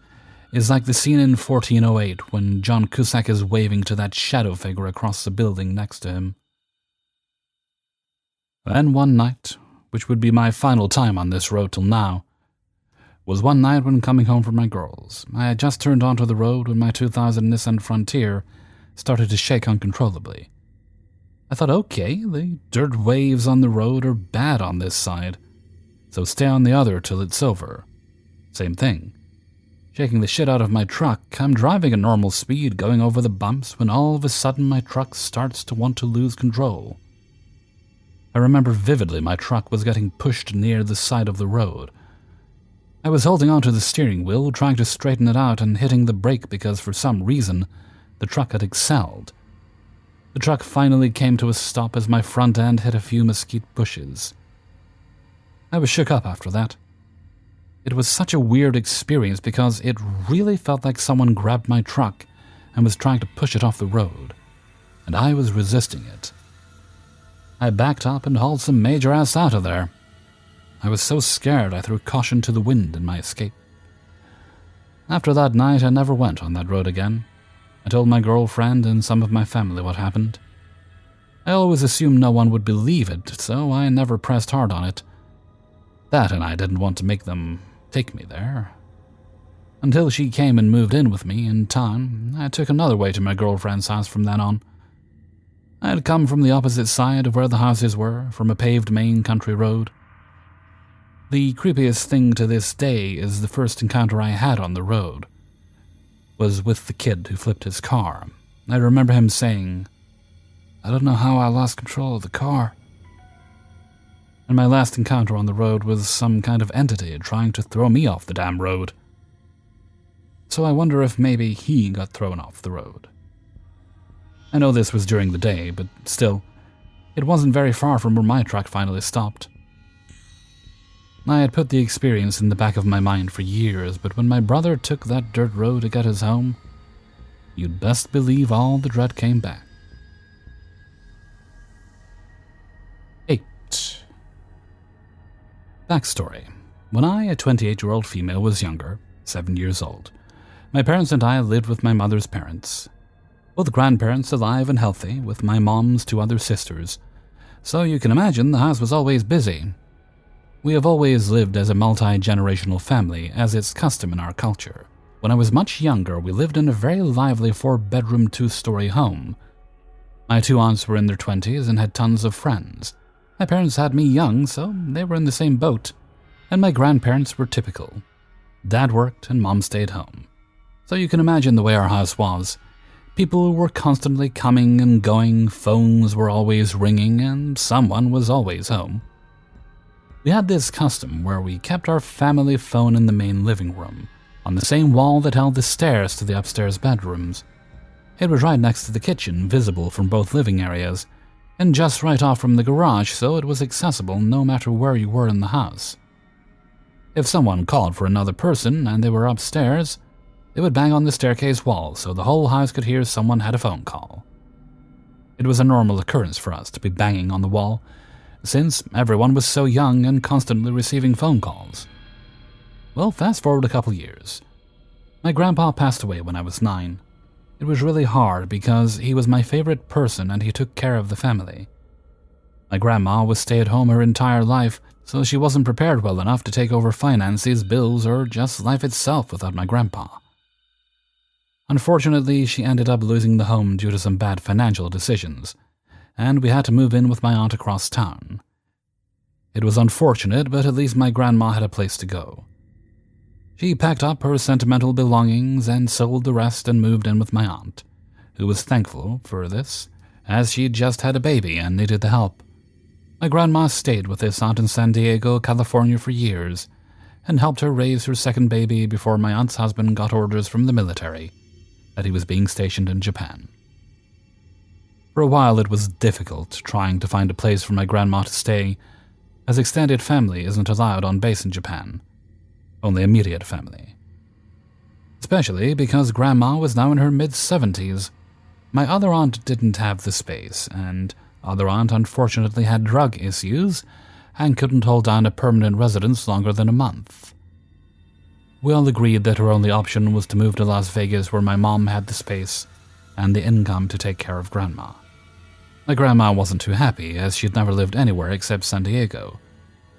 is like the scene in 1408 when John Cusack is waving to that shadow figure across the building next to him. Then one night, which would be my final time on this road till now, was one night when coming home from my girls. I had just turned onto the road when my 2000 Nissan Frontier started to shake uncontrollably. I thought, okay, the dirt waves on the road are bad on this side, so stay on the other till it's over. Same thing. Shaking the shit out of my truck, I'm driving at normal speed, going over the bumps, when all of a sudden my truck starts to want to lose control. I remember vividly my truck was getting pushed near the side of the road. I was holding onto the steering wheel, trying to straighten it out and hitting the brake because for some reason the truck had excelled. The truck finally came to a stop as my front end hit a few mesquite bushes. I was shook up after that. It was such a weird experience because it really felt like someone grabbed my truck and was trying to push it off the road, and I was resisting it. I backed up and hauled some major ass out of there. I was so scared I threw caution to the wind in my escape. After that night, I never went on that road again. I told my girlfriend and some of my family what happened. I always assumed no one would believe it, so I never pressed hard on it. That and I didn't want to make them take me there. Until she came and moved in with me in time, I took another way to my girlfriend's house from then on. I had come from the opposite side of where the houses were, from a paved main country road. The creepiest thing to this day is the first encounter I had on the road was with the kid who flipped his car. I remember him saying, "I don't know how I lost control of the car." And my last encounter on the road was some kind of entity trying to throw me off the damn road. So I wonder if maybe he got thrown off the road. I know this was during the day, but still, it wasn't very far from where my truck finally stopped. I had put the experience in the back of my mind for years, but when my brother took that dirt road to get us home, you'd best believe all the dread came back. 8. Backstory. When I, a 28-year-old female, was younger, 7 years old, my parents and I lived with my mother's parents. Both grandparents alive and healthy, with my mom's 2 other sisters, so you can imagine the house was always busy. We have always lived as a multi-generational family, as it's custom in our culture. When I was much younger, we lived in a very lively 4-bedroom, 2-story home. My 2 aunts were in their 20s and had tons of friends. My parents had me young, so they were in the same boat. And my grandparents were typical. Dad worked and Mom stayed home. So you can imagine the way our house was. People were constantly coming and going, phones were always ringing, and someone was always home. We had this custom where we kept our family phone in the main living room, on the same wall that held the stairs to the upstairs bedrooms. It was right next to the kitchen, visible from both living areas, and just right off from the garage, so it was accessible no matter where you were in the house. If someone called for another person and they were upstairs, they would bang on the staircase wall so the whole house could hear someone had a phone call. It was a normal occurrence for us to be banging on the wall, since everyone was so young and constantly receiving phone calls. Well, fast forward a couple years. My grandpa passed away when I was 9. It was really hard because he was my favorite person and he took care of the family. My grandma was stay-at-home her entire life, so she wasn't prepared well enough to take over finances, bills, or just life itself without my grandpa. Unfortunately, she ended up losing the home due to some bad financial decisions, and we had to move in with my aunt across town. It was unfortunate, but at least my grandma had a place to go. She packed up her sentimental belongings and sold the rest and moved in with my aunt, who was thankful for this, as she'd just had a baby and needed the help. My grandma stayed with this aunt in San Diego, California for years, and helped her raise her second baby before my aunt's husband got orders from the military that he was being stationed in Japan. For a while it was difficult trying to find a place for my grandma to stay, as extended family isn't allowed on base in Japan, only immediate family. Especially because grandma was now in her mid-70s. My other aunt didn't have the space, and other aunt unfortunately had drug issues and couldn't hold down a permanent residence longer than a month. We all agreed that her only option was to move to Las Vegas where my mom had the space and the income to take care of grandma. My grandma wasn't too happy, as she'd never lived anywhere except San Diego,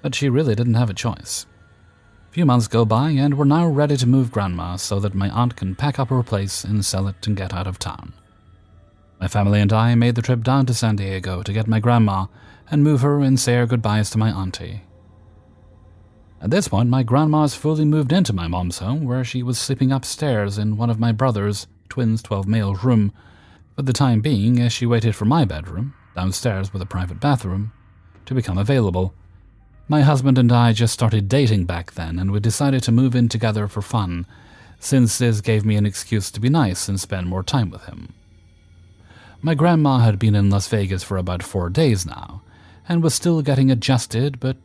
but she really didn't have a choice. A few months go by, and we're now ready to move grandma so that my aunt can pack up her place and sell it and get out of town. My family and I made the trip down to San Diego to get my grandma and move her and say our goodbyes to my auntie. At this point, my grandma's fully moved into my mom's home, where she was sleeping upstairs in one of my brother's, twins 12 male room, for the time being as she waited for my bedroom, downstairs with a private bathroom, to become available. My husband and I just started dating back then, and we decided to move in together for fun, since this gave me an excuse to be nice and spend more time with him. My grandma had been in Las Vegas for about 4 days now, and was still getting adjusted, but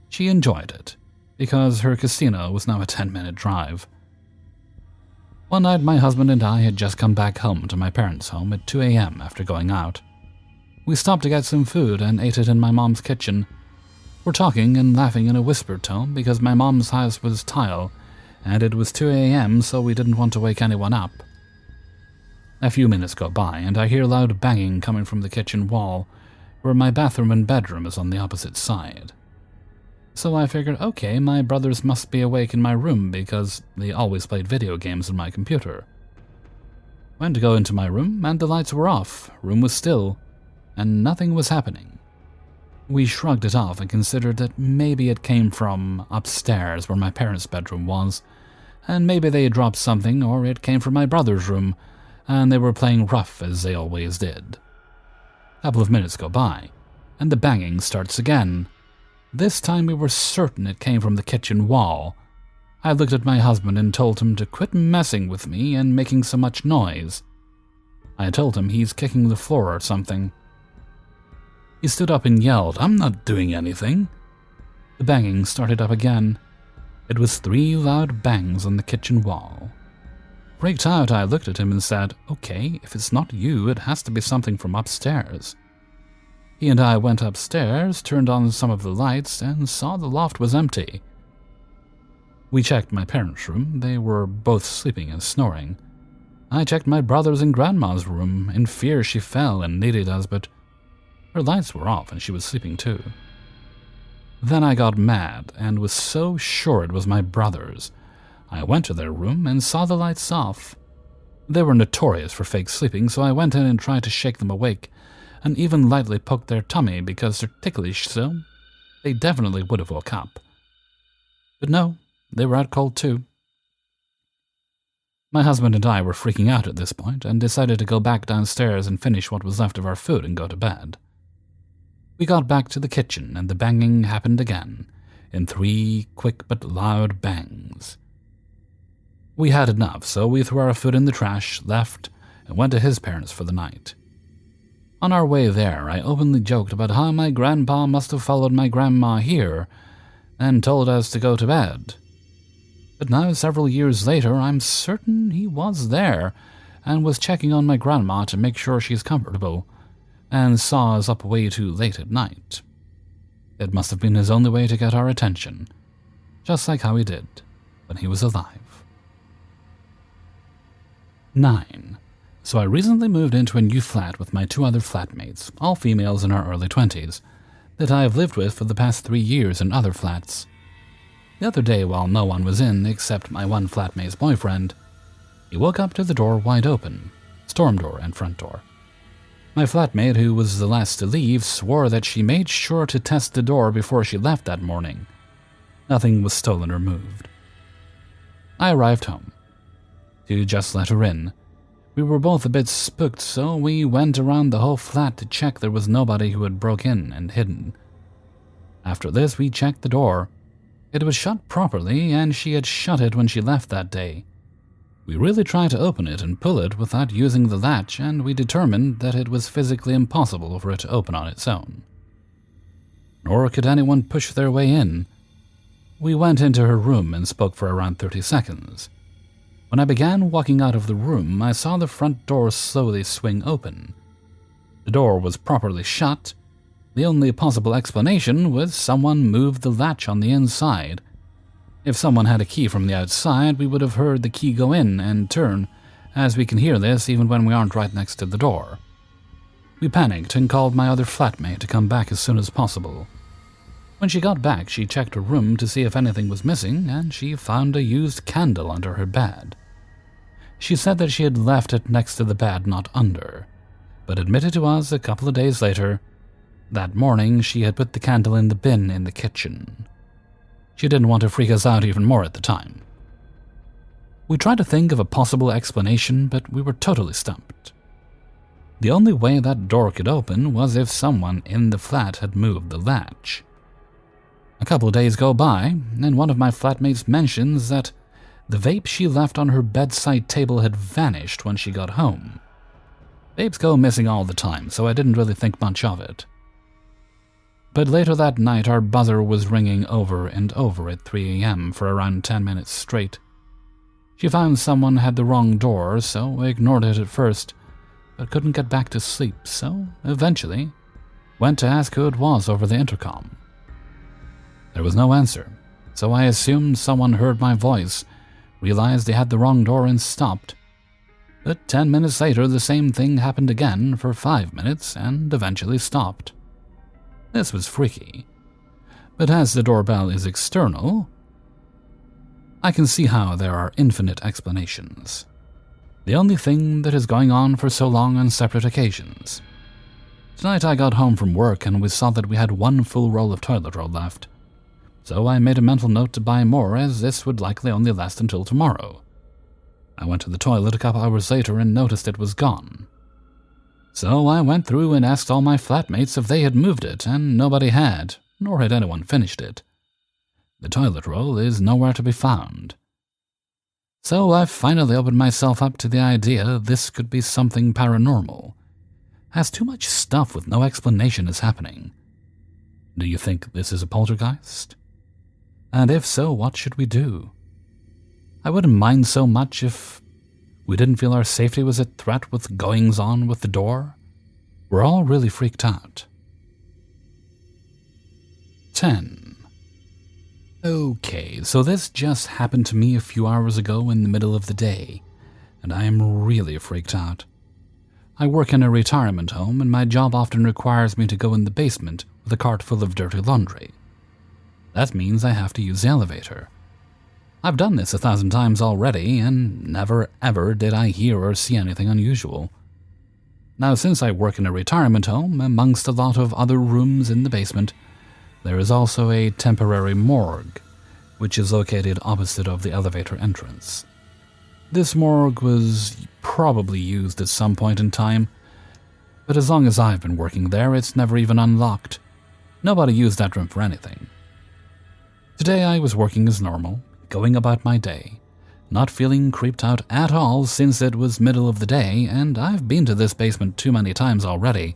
she enjoyed it, because her casino was now a 10-minute drive. One night my husband and I had just come back home to my parents' home at 2 a.m. after going out. We stopped to get some food and ate it in my mom's kitchen. We're talking and laughing in a whispered tone because my mom's house was tile, and it was 2 a.m. so we didn't want to wake anyone up. A few minutes go by, and I hear loud banging coming from the kitchen wall, where my bathroom and bedroom is on the opposite side. So I figured, okay, my brothers must be awake in my room because they always played video games on my computer. Went to go into my room, and the lights were off, room was still, and nothing was happening. We shrugged it off and considered that maybe it came from upstairs where my parents' bedroom was, and maybe they had dropped something, or it came from my brother's room, and they were playing rough as they always did. A couple of minutes go by, and the banging starts again. This time we were certain it came from the kitchen wall. I looked at my husband and told him to quit messing with me and making so much noise. I told him he's kicking the floor or something. He stood up and yelled, "I'm not doing anything." The banging started up again. It was 3 loud bangs on the kitchen wall. Freaked out, I looked at him and said, "Okay, if it's not you, it has to be something from upstairs." He and I went upstairs, turned on some of the lights, and saw the loft was empty. We checked my parents' room. They were both sleeping and snoring. I checked my brother's and grandma's room, in fear she fell and needed us, but her lights were off and she was sleeping too. Then I got mad and was so sure it was my brother's. I went to their room and saw the lights off. They were notorious for fake sleeping, so I went in and tried to shake them awake, and even lightly poked their tummy because they're ticklish, so they definitely would have woke up. But no, they were out cold too. My husband and I were freaking out at this point and decided to go back downstairs and finish what was left of our food and go to bed. We got back to the kitchen and the banging happened again, in 3 quick but loud bangs. We had enough, so we threw our food in the trash, left, and went to his parents for the night. On our way there, I openly joked about how my grandpa must have followed my grandma here and told us to go to bed. But now, several years later, I'm certain he was there and was checking on my grandma to make sure she's comfortable, and saw us up way too late at night. It must have been his only way to get our attention, just like how he did when he was alive. 9. So I recently moved into a new flat with my 2 other flatmates, all females in our early 20s, that I have lived with for the past 3 years in other flats. The other day, while no one was in except my one flatmate's boyfriend, he woke up to the door wide open, storm door and front door. My flatmate, who was the last to leave, swore that she made sure to test the door before she left that morning. Nothing was stolen or moved. I arrived home to just let her in. We were both a bit spooked, so we went around the whole flat to check there was nobody who had broke in and hidden. After this, we checked the door. It was shut properly, and she had shut it when she left that day. We really tried to open it and pull it without using the latch, and we determined that it was physically impossible for it to open on its own. Nor could anyone push their way in. We went into her room and spoke for around 30 seconds. When I began walking out of the room, I saw the front door slowly swing open. The door was properly shut. The only possible explanation was someone moved the latch on the inside. If someone had a key from the outside, we would have heard the key go in and turn, as we can hear this even when we aren't right next to the door. We panicked and called my other flatmate to come back as soon as possible. When she got back, she checked her room to see if anything was missing, and she found a used candle under her bed. She said that she had left it next to the bed, not under, but admitted to us a couple of days later that morning she had put the candle in the bin in the kitchen. She didn't want to freak us out even more at the time. We tried to think of a possible explanation, but we were totally stumped. The only way that door could open was if someone in the flat had moved the latch. A couple days go by, and one of my flatmates mentions that the vape she left on her bedside table had vanished when she got home. Vapes go missing all the time, so I didn't really think much of it. But later that night, our buzzer was ringing over and over at 3 a.m. for around 10 minutes straight. She found someone had the wrong door, so I ignored it at first, but couldn't get back to sleep, so eventually went to ask who it was over the intercom. There was no answer, so I assumed someone heard my voice, realized they had the wrong door and stopped. But 10 minutes later, the same thing happened again for 5 minutes and eventually stopped. This was freaky. But as the doorbell is external, I can see how there are infinite explanations. The only thing that is going on for so long on separate occasions. Tonight I got home from work and we saw that we had 1 full roll of toilet roll left. So I made a mental note to buy more, as this would likely only last until tomorrow. I went to the toilet a couple hours later and noticed it was gone. So I went through and asked all my flatmates if they had moved it, and nobody had, nor had anyone finished it. The toilet roll is nowhere to be found. So I finally opened myself up to the idea this could be something paranormal, as too much stuff with no explanation is happening. Do you think this is a poltergeist? And if so, what should we do? I wouldn't mind so much if we didn't feel our safety was at threat with goings-on with the door. We're all really freaked out. 10. Okay, so this just happened to me a few hours ago in the middle of the day, and I am really freaked out. I work in a retirement home, and my job often requires me to go in the basement with a cart full of dirty laundry. That means I have to use the elevator. I've done this 1,000 times already, and never ever did I hear or see anything unusual. Now, since I work in a retirement home, amongst a lot of other rooms in the basement, there is also a temporary morgue, which is located opposite of the elevator entrance. This morgue was probably used at some point in time, but as long as I've been working there, it's never even unlocked. Nobody used that room for anything. Today I was working as normal, going about my day, not feeling creeped out at all since it was middle of the day, and I've been to this basement too many times already,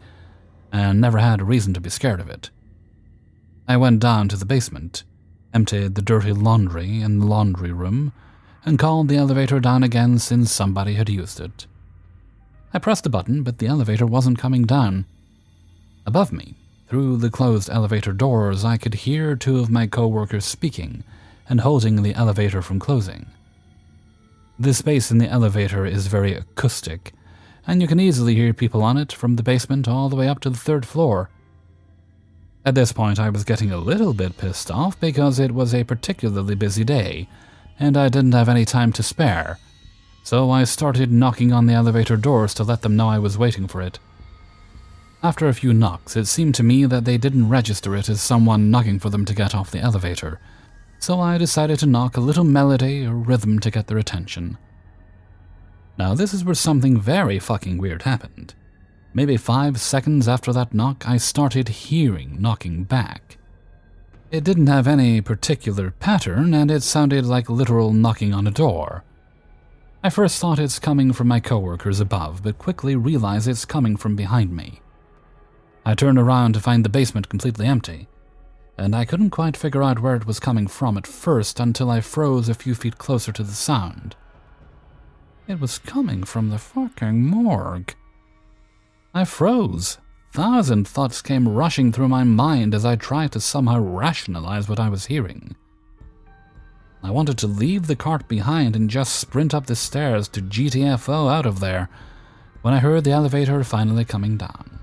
and never had a reason to be scared of it. I went down to the basement, emptied the dirty laundry in the laundry room, and called the elevator down again since somebody had used it. I pressed the button, but the elevator wasn't coming down. Above me, through the closed elevator doors, I could hear 2 of my co-workers speaking and holding the elevator from closing. The space in the elevator is very acoustic, and you can easily hear people on it from the basement all the way up to the 3rd floor. At this point, I was getting a little bit pissed off because it was a particularly busy day, and I didn't have any time to spare, so I started knocking on the elevator doors to let them know I was waiting for it. After a few knocks, it seemed to me that they didn't register it as someone knocking for them to get off the elevator, so I decided to knock a little melody or rhythm to get their attention. Now, this is where something very fucking weird happened. Maybe 5 seconds after that knock, I started hearing knocking back. It didn't have any particular pattern, and it sounded like literal knocking on a door. I first thought it's coming from my coworkers above, but quickly realized it's coming from behind me. I turned around to find the basement completely empty, and I couldn't quite figure out where it was coming from at first until I froze a few feet closer to the sound. It was coming from the fucking morgue. I froze. 1,000 thoughts came rushing through my mind as I tried to somehow rationalize what I was hearing. I wanted to leave the cart behind and just sprint up the stairs to GTFO out of there when I heard the elevator finally coming down.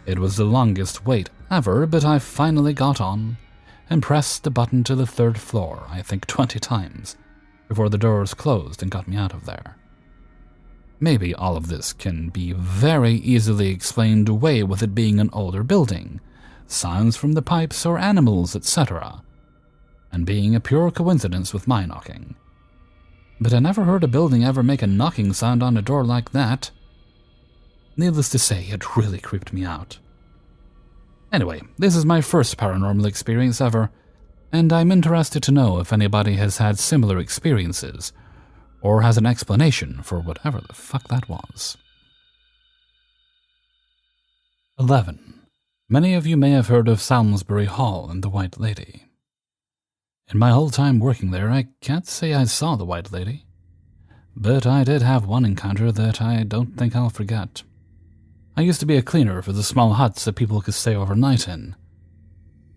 It was the longest wait ever, but I finally got on and pressed the button to the 3rd floor, I think 20 times, before the doors closed and got me out of there. Maybe all of this can be very easily explained away with it being an older building, sounds from the pipes or animals, etc., and being a pure coincidence with my knocking. But I never heard a building ever make a knocking sound on a door like that. Needless to say, it really creeped me out. Anyway, this is my first paranormal experience ever, and I'm interested to know if anybody has had similar experiences, or has an explanation for whatever the fuck that was. 11. Many of you may have heard of Salisbury Hall and the White Lady. In my whole time working there, I can't say I saw the White Lady, but I did have one encounter that I don't think I'll forget. I used to be a cleaner for the small huts that people could stay overnight in.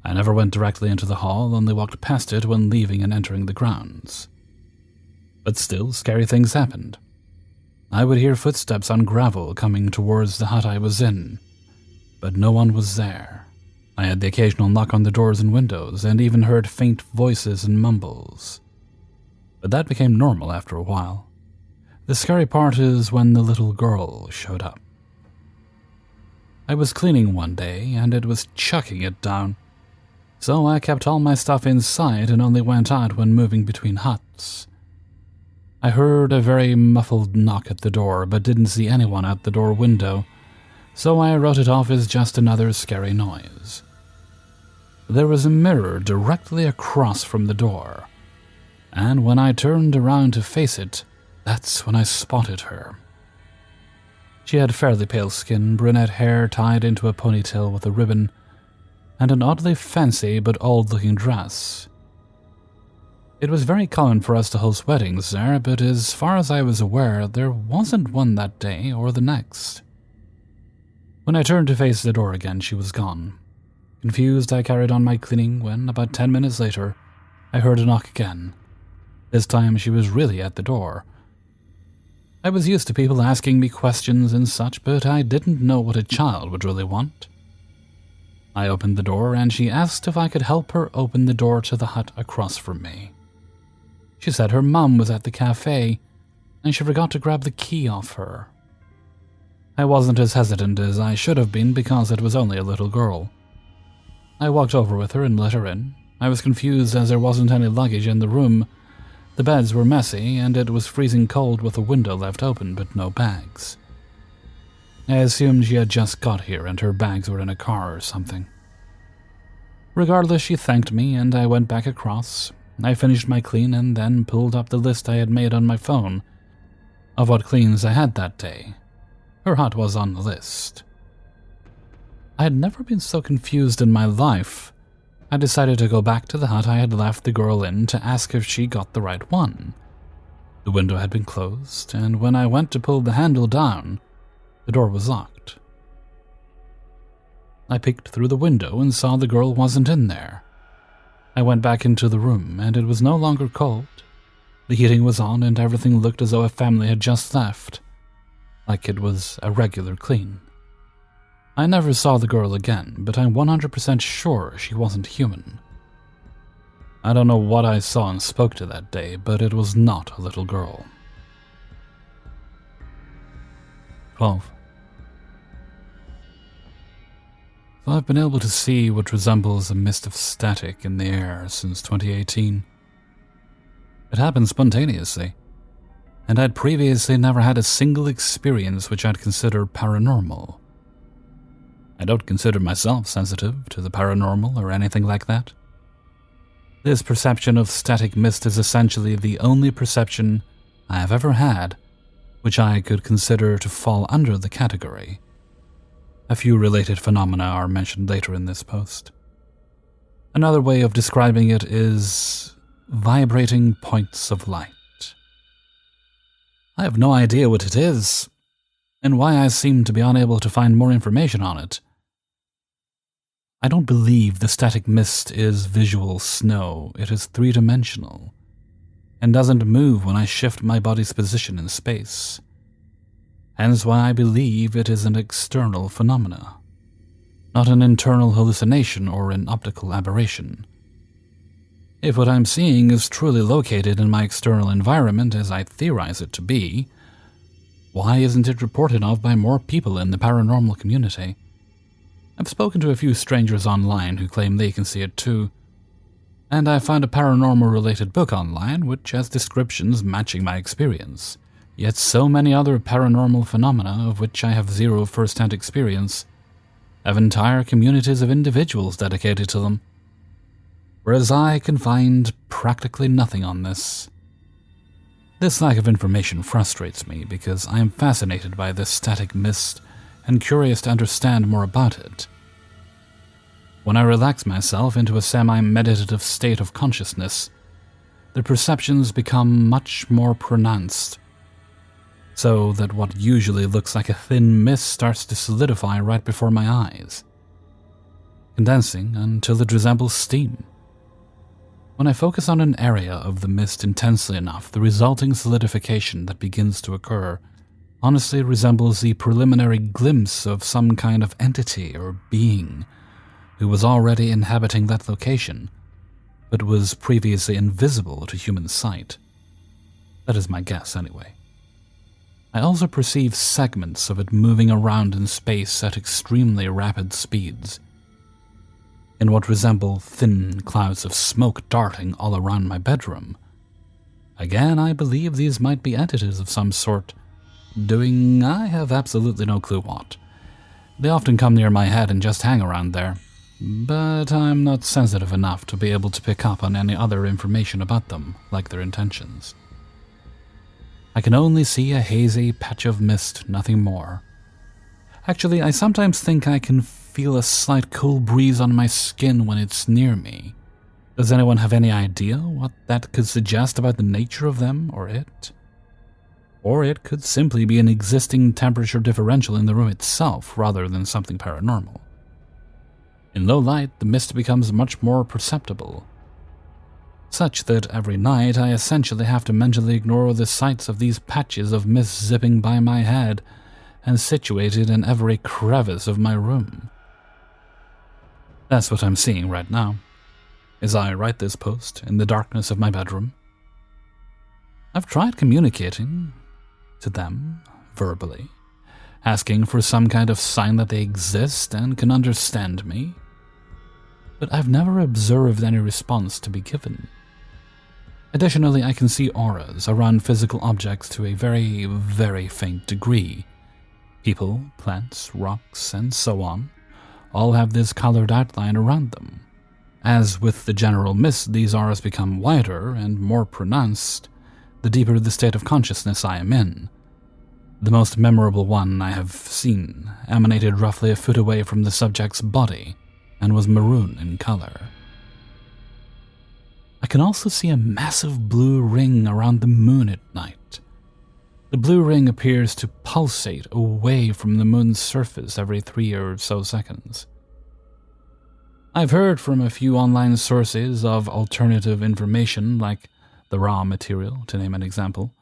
I never went directly into the hall, only walked past it when leaving and entering the grounds. But still, scary things happened. I would hear footsteps on gravel coming towards the hut I was in, but no one was there. I had the occasional knock on the doors and windows, and even heard faint voices and mumbles. But that became normal after a while. The scary part is when the little girl showed up. I was cleaning one day, and it was chucking it down, so I kept all my stuff inside and only went out when moving between huts. I heard a very muffled knock at the door, but didn't see anyone at the door window, so I wrote it off as just another scary noise. There was a mirror directly across from the door, and when I turned around to face it, that's when I spotted her. She had fairly pale skin, brunette hair tied into a ponytail with a ribbon, and an oddly fancy but old-looking dress. It was very common for us to host weddings there, but as far as I was aware, there wasn't one that day or the next. When I turned to face the door again, she was gone. Confused, I carried on my cleaning when, about 10 minutes later, I heard a knock again. This time she was really at the door. I was used to people asking me questions and such, but I didn't know what a child would really want. I opened the door, and she asked if I could help her open the door to the hut across from me. She said her mum was at the cafe, and she forgot to grab the key off her. I wasn't as hesitant as I should have been because it was only a little girl. I walked over with her and let her in. I was confused as there wasn't any luggage in the room. The beds were messy, and it was freezing cold with a window left open but no bags. I assumed she had just got here and her bags were in a car or something. Regardless, she thanked me and I went back across. I finished my clean and then pulled up the list I had made on my phone of what cleans I had that day. Her hut was on the list. I had never been so confused in my life. I decided to go back to the hut I had left the girl in to ask if she got the right one. The window had been closed, and when I went to pull the handle down, the door was locked. I peeked through the window and saw the girl wasn't in there. I went back into the room, and it was no longer cold. The heating was on, and everything looked as though a family had just left, like it was a regular clean. I never saw the girl again, but I'm 100% sure she wasn't human. I don't know what I saw and spoke to that day, but it was not a little girl. 12. So I've been able to see what resembles a mist of static in the air since 2018. It happened spontaneously, and I'd previously never had a single experience which I'd consider paranormal. I don't consider myself sensitive to the paranormal or anything like that. This perception of static mist is essentially the only perception I have ever had which I could consider to fall under the category. A few related phenomena are mentioned later in this post. Another way of describing it is vibrating points of light. I have no idea what it is, and why I seem to be unable to find more information on it. I don't believe the static mist is visual snow. It is three-dimensional, and doesn't move when I shift my body's position in space. Hence why I believe it is an external phenomena, not an internal hallucination or an optical aberration. If what I'm seeing is truly located in my external environment as I theorize it to be, why isn't it reported of by more people in the paranormal community? I've spoken to a few strangers online who claim they can see it too, and I found a paranormal-related book online which has descriptions matching my experience. Yet so many other paranormal phenomena of which I have zero first-hand experience have entire communities of individuals dedicated to them, whereas I can find practically nothing on this. This lack of information frustrates me because I am fascinated by this static mist and curious to understand more about it. When I relax myself into a semi-meditative state of consciousness, the perceptions become much more pronounced, so that what usually looks like a thin mist starts to solidify right before my eyes, condensing until it resembles steam. When I focus on an area of the mist intensely enough, the resulting solidification that begins to occur honestly resembles the preliminary glimpse of some kind of entity or being who was already inhabiting that location, but was previously invisible to human sight. That is my guess, anyway. I also perceive segments of it moving around in space at extremely rapid speeds, in what resemble thin clouds of smoke darting all around my bedroom. Again, I believe these might be entities of some sort, doing I have absolutely no clue what. They often come near my head and just hang around there, but I'm not sensitive enough to be able to pick up on any other information about them, like their intentions. I can only see a hazy patch of mist, nothing more. Actually, I sometimes think I can feel a slight cool breeze on my skin when it's near me. Does anyone have any idea what that could suggest about the nature of them or it? Or it could simply be an existing temperature differential in the room itself rather than something paranormal. In low light, the mist becomes much more perceptible, such that every night I essentially have to mentally ignore the sights of these patches of mist zipping by my head and situated in every crevice of my room. That's what I'm seeing right now, as I write this post in the darkness of my bedroom. I've tried communicating to them verbally, asking for some kind of sign that they exist and can understand me, but I've never observed any response to be given. Additionally, I can see auras around physical objects to a very, very faint degree. People, plants, rocks, and so on all have this colored outline around them. As with the general mist, these auras become wider and more pronounced the deeper the state of consciousness I am in. The most memorable one I have seen emanated roughly a foot away from the subject's body and was maroon in color. I can also see a massive blue ring around the moon at night. The blue ring appears to pulsate away from the moon's surface every 3 or so seconds. I've heard from a few online sources of alternative information, like the raw material, to name an example,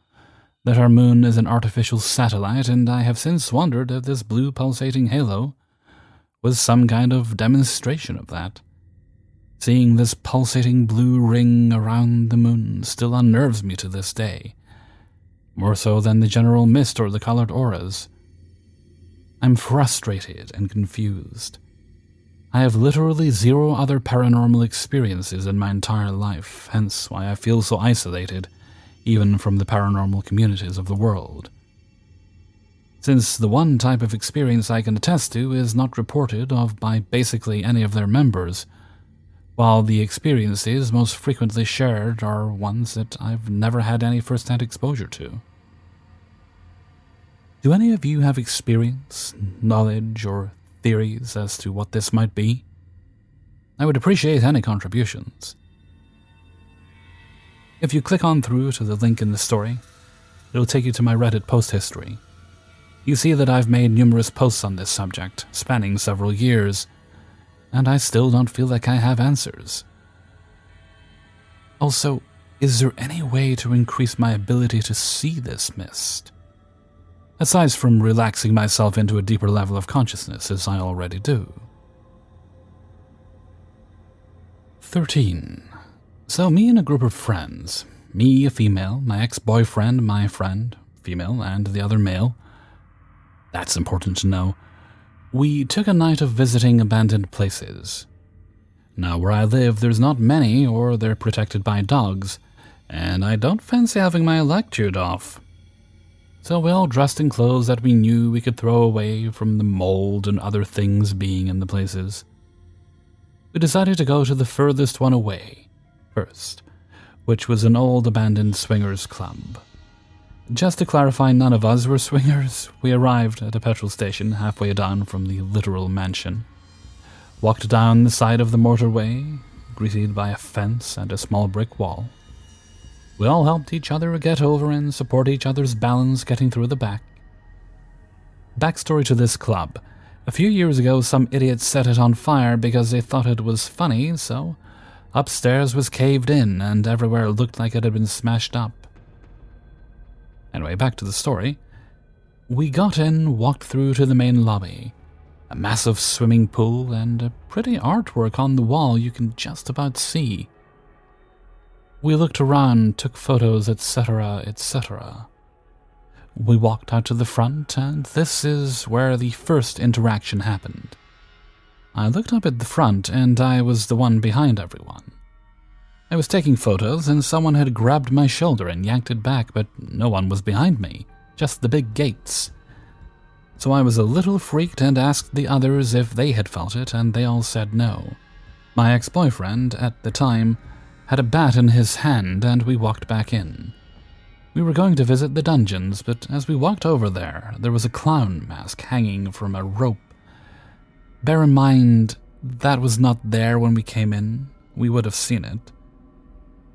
that our moon is an artificial satellite, and I have since wondered if this blue pulsating halo was some kind of demonstration of that. Seeing this pulsating blue ring around the moon still unnerves me to this day, more so than the general mist or the colored auras. I'm frustrated and confused. I have literally zero other paranormal experiences in my entire life, hence why I feel so isolated, even from the paranormal communities of the world. Since the one type of experience I can attest to is not reported of by basically any of their members, while the experiences most frequently shared are ones that I've never had any first-hand exposure to. Do any of you have experience, knowledge, or theories as to what this might be? I would appreciate any contributions. If you click on through to the link in the story, it'll take you to my Reddit post history. You see that I've made numerous posts on this subject, spanning several years, and I still don't feel like I have answers. Also, is there any way to increase my ability to see this mist? Aside from relaxing myself into a deeper level of consciousness, as I already do. 13. So me and a group of friends, me a female, my ex-boyfriend, my friend, female, and the other male, that's important to know, we took a night of visiting abandoned places. Now where I live there's not many, or they're protected by dogs, and I don't fancy having my luck chewed off. So we all dressed in clothes that we knew we could throw away from the mold and other things being in the places. We decided to go to the furthest one away first, which was an old abandoned swingers club. Just to clarify, none of us were swingers. We arrived at a petrol station halfway down from the literal mansion, walked down the side of the motorway, greeted by a fence and a small brick wall. We all helped each other get over and support each other's balance getting through the back. Backstory to this club. A few years ago, some idiots set it on fire because they thought it was funny, so upstairs was caved in and everywhere looked like it had been smashed up. Anyway, back to the story. We got in, walked through to the main lobby. A massive swimming pool and a pretty artwork on the wall you can just about see. We looked around, took photos, etc., etc. We walked out to the front, and this is where the first interaction happened. I looked up at the front, and I was the one behind everyone. I was taking photos, and someone had grabbed my shoulder and yanked it back, but no one was behind me, just the big gates. So I was a little freaked and asked the others if they had felt it, and they all said no. My ex-boyfriend, at the time, had a bat in his hand, and we walked back in. We were going to visit the dungeons, but as we walked over there was a clown mask hanging from a rope. Bear in mind, that was not there when we came in. We would have seen it.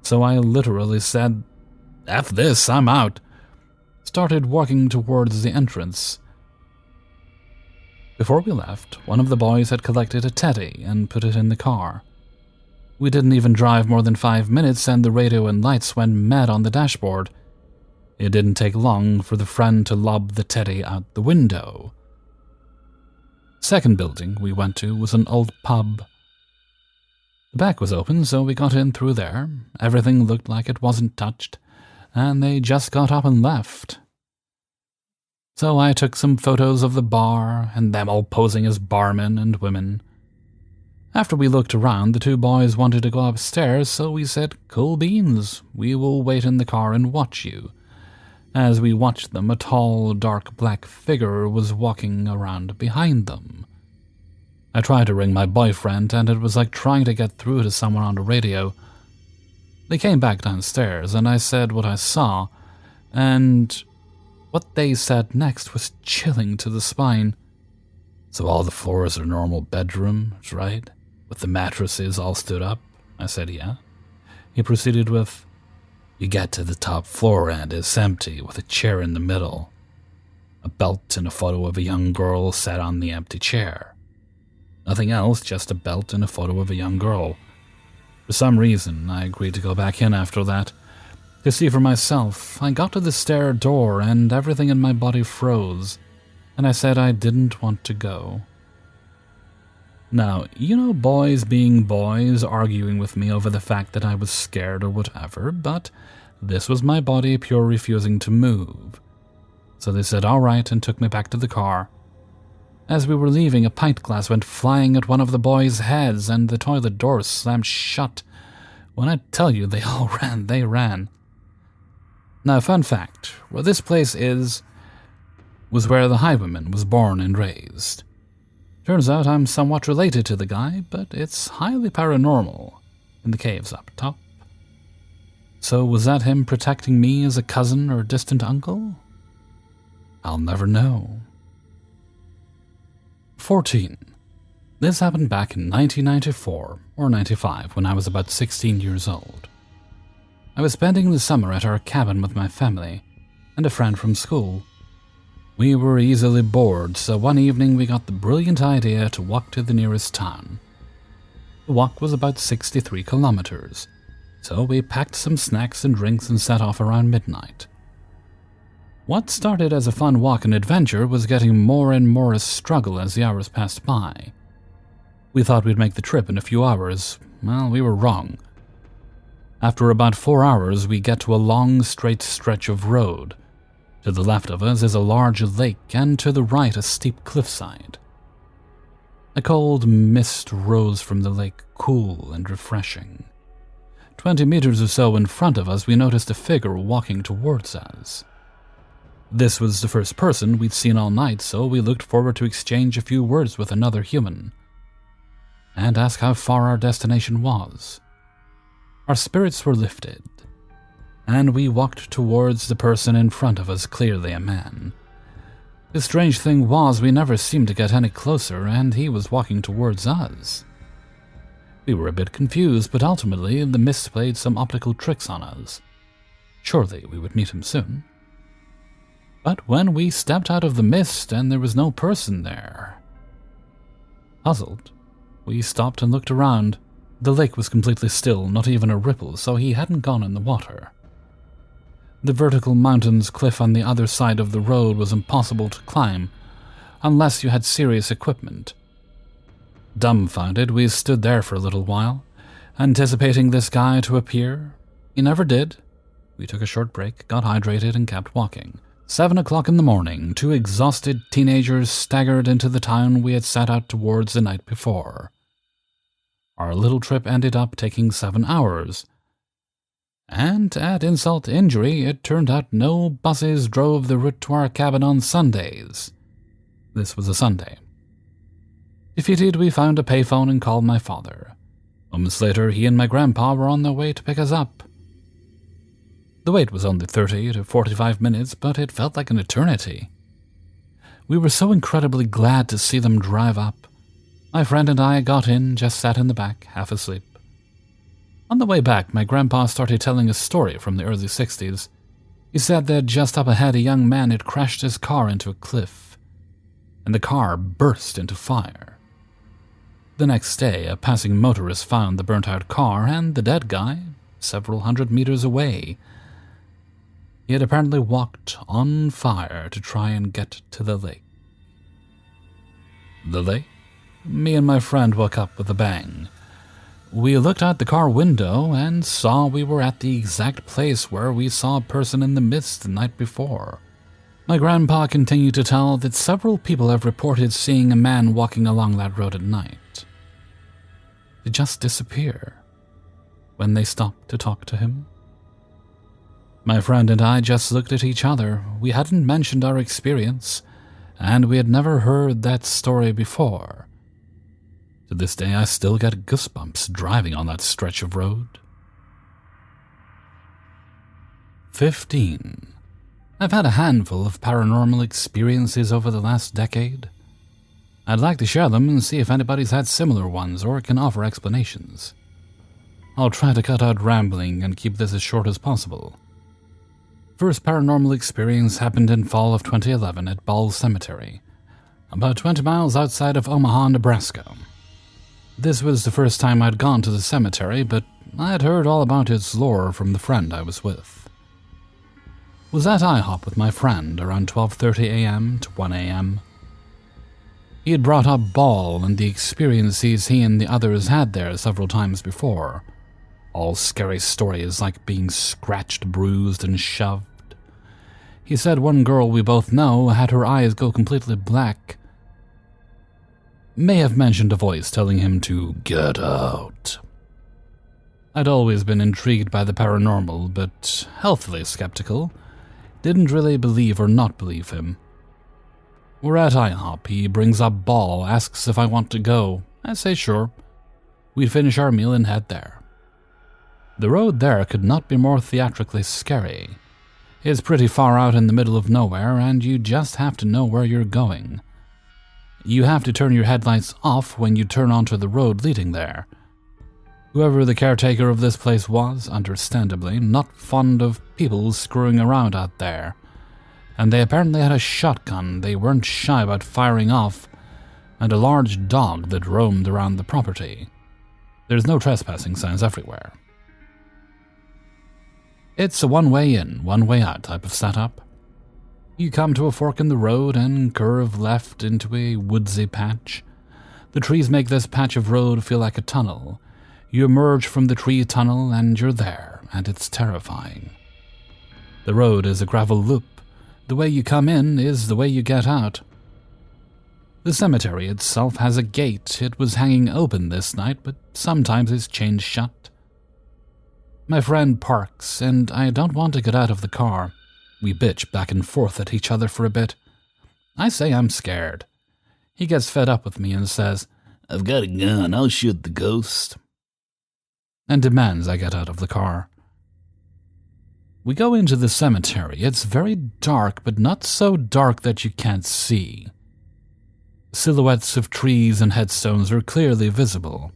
So I literally said, "F this, I'm out." Started walking towards the entrance. Before we left, one of the boys had collected a teddy and put it in the car. We didn't even drive more than 5 minutes and the radio and lights went mad on the dashboard. It didn't take long for the friend to lob the teddy out the window. Second building we went to was an old pub. The back was open, so we got in through there. Everything looked like it wasn't touched, and they just got up and left. So I took some photos of the bar, and them all posing as barmen and women. After we looked around, the two boys wanted to go upstairs, so we said, "Cool beans, we will wait in the car and watch you." As we watched them, a tall, dark black figure was walking around behind them. I tried to ring my boyfriend, and it was like trying to get through to someone on the radio. They came back downstairs, and I said what I saw, and what they said next was chilling to the spine. "So all the floors are normal bedrooms, right? With the mattresses all stood up?" I said, "Yeah." He proceeded with, "You get to the top floor and it's empty with a chair in the middle. A belt and a photo of a young girl sat on the empty chair. Nothing else, just a belt and a photo of a young girl." For some reason, I agreed to go back in after that, to see for myself. I got to the stair door and everything in my body froze, and I said I didn't want to go. Now, you know, boys being boys, arguing with me over the fact that I was scared or whatever, but this was my body pure refusing to move. So they said all right and took me back to the car. As we were leaving, a pint glass went flying at one of the boys' heads and the toilet door slammed shut. When I tell you they all ran, they ran. Now, fun fact, where this place was where the highwayman was born and raised. Turns out I'm somewhat related to the guy, but it's highly paranormal in the caves up top. So was that him protecting me as a cousin or distant uncle? I'll never know. 14. This happened back in 1994 or 95 when I was about 16 years old. I was spending the summer at our cabin with my family and a friend from school. We were easily bored, so one evening we got the brilliant idea to walk to the nearest town. The walk was about 63 kilometers, so we packed some snacks and drinks and set off around midnight. What started as a fun walk and adventure was getting more and more a struggle as the hours passed by. We thought we'd make the trip in a few hours. Well, we were wrong. After about 4 hours, we get to a long, straight stretch of road. To the left of us is a large lake, and to the right a steep cliffside. A cold mist rose from the lake, cool and refreshing. 20 meters or so in front of us, we noticed a figure walking towards us. This was the first person we'd seen all night, so we looked forward to exchange a few words with another human and ask how far our destination was. Our spirits were lifted, and we walked towards the person in front of us, clearly a man. The strange thing was we never seemed to get any closer, and he was walking towards us. We were a bit confused, but ultimately the mist played some optical tricks on us. Surely we would meet him soon. But when we stepped out of the mist and there was no person there, puzzled, we stopped and looked around. The lake was completely still, not even a ripple, so he hadn't gone in the water. The vertical mountain's cliff on the other side of the road was impossible to climb, unless you had serious equipment. Dumbfounded, we stood there for a little while, anticipating this guy to appear. He never did. We took a short break, got hydrated, and kept walking. 7 o'clock in the morning, 2 exhausted teenagers staggered into the town we had set out towards the night before. Our little trip ended up taking 7 hours. And to add insult to injury, it turned out no buses drove the route to our cabin on Sundays. This was a Sunday. Defeated, we found a payphone and called my father. Moments later, he and my grandpa were on their way to pick us up. The wait was only 30 to 45 minutes, but it felt like an eternity. We were so incredibly glad to see them drive up. My friend and I got in, just sat in the back, half asleep. On the way back, my grandpa started telling a story from the early 60s. He said that just up ahead a young man had crashed his car into a cliff, and the car burst into fire. The next day, a passing motorist found the burnt-out car and the dead guy several hundred meters away. He had apparently walked on fire to try and get to the lake. The lake? Me and my friend woke up with a bang. We looked out the car window and saw we were at the exact place where we saw a person in the mist the night before. My grandpa continued to tell that several people have reported seeing a man walking along that road at night. To just disappear when they stopped to talk to him. My friend and I just looked at each other. We hadn't mentioned our experience, and we had never heard that story before. To this day, I still get goosebumps driving on that stretch of road. 15. I've had a handful of paranormal experiences over the last decade. I'd like to share them and see if anybody's had similar ones or can offer explanations. I'll try to cut out rambling and keep this as short as possible. First paranormal experience happened in fall of 2011 at Ball Cemetery, about 20 miles outside of Omaha, Nebraska. This was the first time I'd gone to the cemetery, but I had heard all about its lore from the friend I was with. Was at IHOP with my friend around 12:30 a.m. to 1 a.m. He had brought up Ball and the experiences he and the others had there several times before. All scary stories like being scratched, bruised, and shoved. He said one girl we both know had her eyes go completely black. May have mentioned a voice telling him to get out. I'd always been intrigued by the paranormal, but healthily skeptical. Didn't really believe or not believe him. We're at IHOP. He brings up Ball, asks if I want to go. I say sure. We'd finish our meal and head there. The road there could not be more theatrically scary. It's pretty far out in the middle of nowhere, and you just have to know where you're going. You have to turn your headlights off when you turn onto the road leading there. Whoever the caretaker of this place was, understandably, not fond of people screwing around out there. And they apparently had a shotgun they weren't shy about firing off, and a large dog that roamed around the property. There's no trespassing signs everywhere. It's a one-way in, one-way out type of setup. You come to a fork in the road and curve left into a woodsy patch. The trees make this patch of road feel like a tunnel. You emerge from the tree tunnel and you're there, and it's terrifying. The road is a gravel loop. The way you come in is the way you get out. The cemetery itself has a gate. It was hanging open this night, but sometimes it's chained shut. My friend parks, and I don't want to get out of the car. We bitch back and forth at each other for a bit. I say I'm scared. He gets fed up with me and says, "I've got a gun, I'll shoot the ghost," and demands I get out of the car. We go into the cemetery. It's very dark, but not so dark that you can't see. Silhouettes of trees and headstones are clearly visible.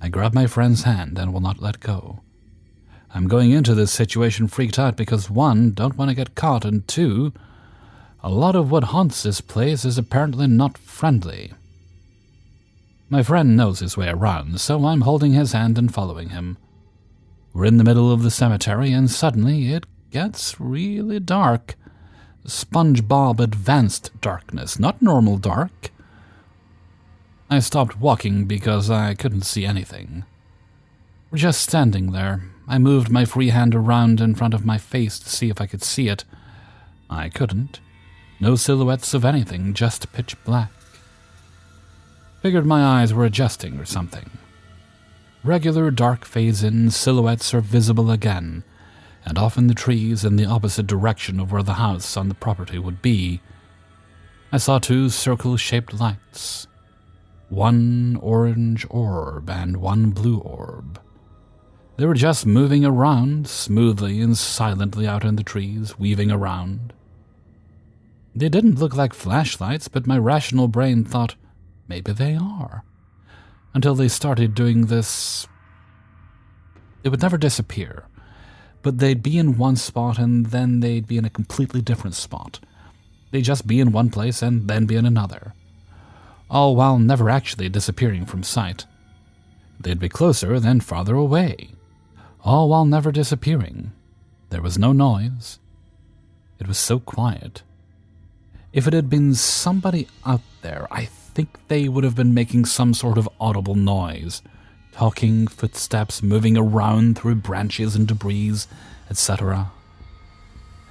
I grab my friend's hand and will not let go. I'm going into this situation freaked out because 1, don't want to get caught, and 2, a lot of what haunts this place is apparently not friendly. My friend knows his way around, so I'm holding his hand and following him. We're in the middle of the cemetery, and suddenly it gets really dark. SpongeBob advanced darkness, not normal dark. I stopped walking because I couldn't see anything. We're just standing there. I moved my free hand around in front of my face to see if I could see it. I couldn't. No silhouettes of anything, just pitch black. Figured my eyes were adjusting or something. Regular dark fades in, silhouettes are visible again, and off in the trees in the opposite direction of where the house on the property would be, I saw 2 circle-shaped lights. 1 orange orb and 1 blue orb. They were just moving around, smoothly and silently out in the trees, weaving around. They didn't look like flashlights, but my rational brain thought, maybe they are. Until they started doing this. They would never disappear, but they'd be in one spot and then they'd be in a completely different spot. They'd just be in one place and then be in another, all while never actually disappearing from sight. They'd be closer, then farther away, all while never disappearing. There was no noise. It was so quiet. If it had been somebody out there, I think they would have been making some sort of audible noise, talking, footsteps moving around through branches and debris, etc.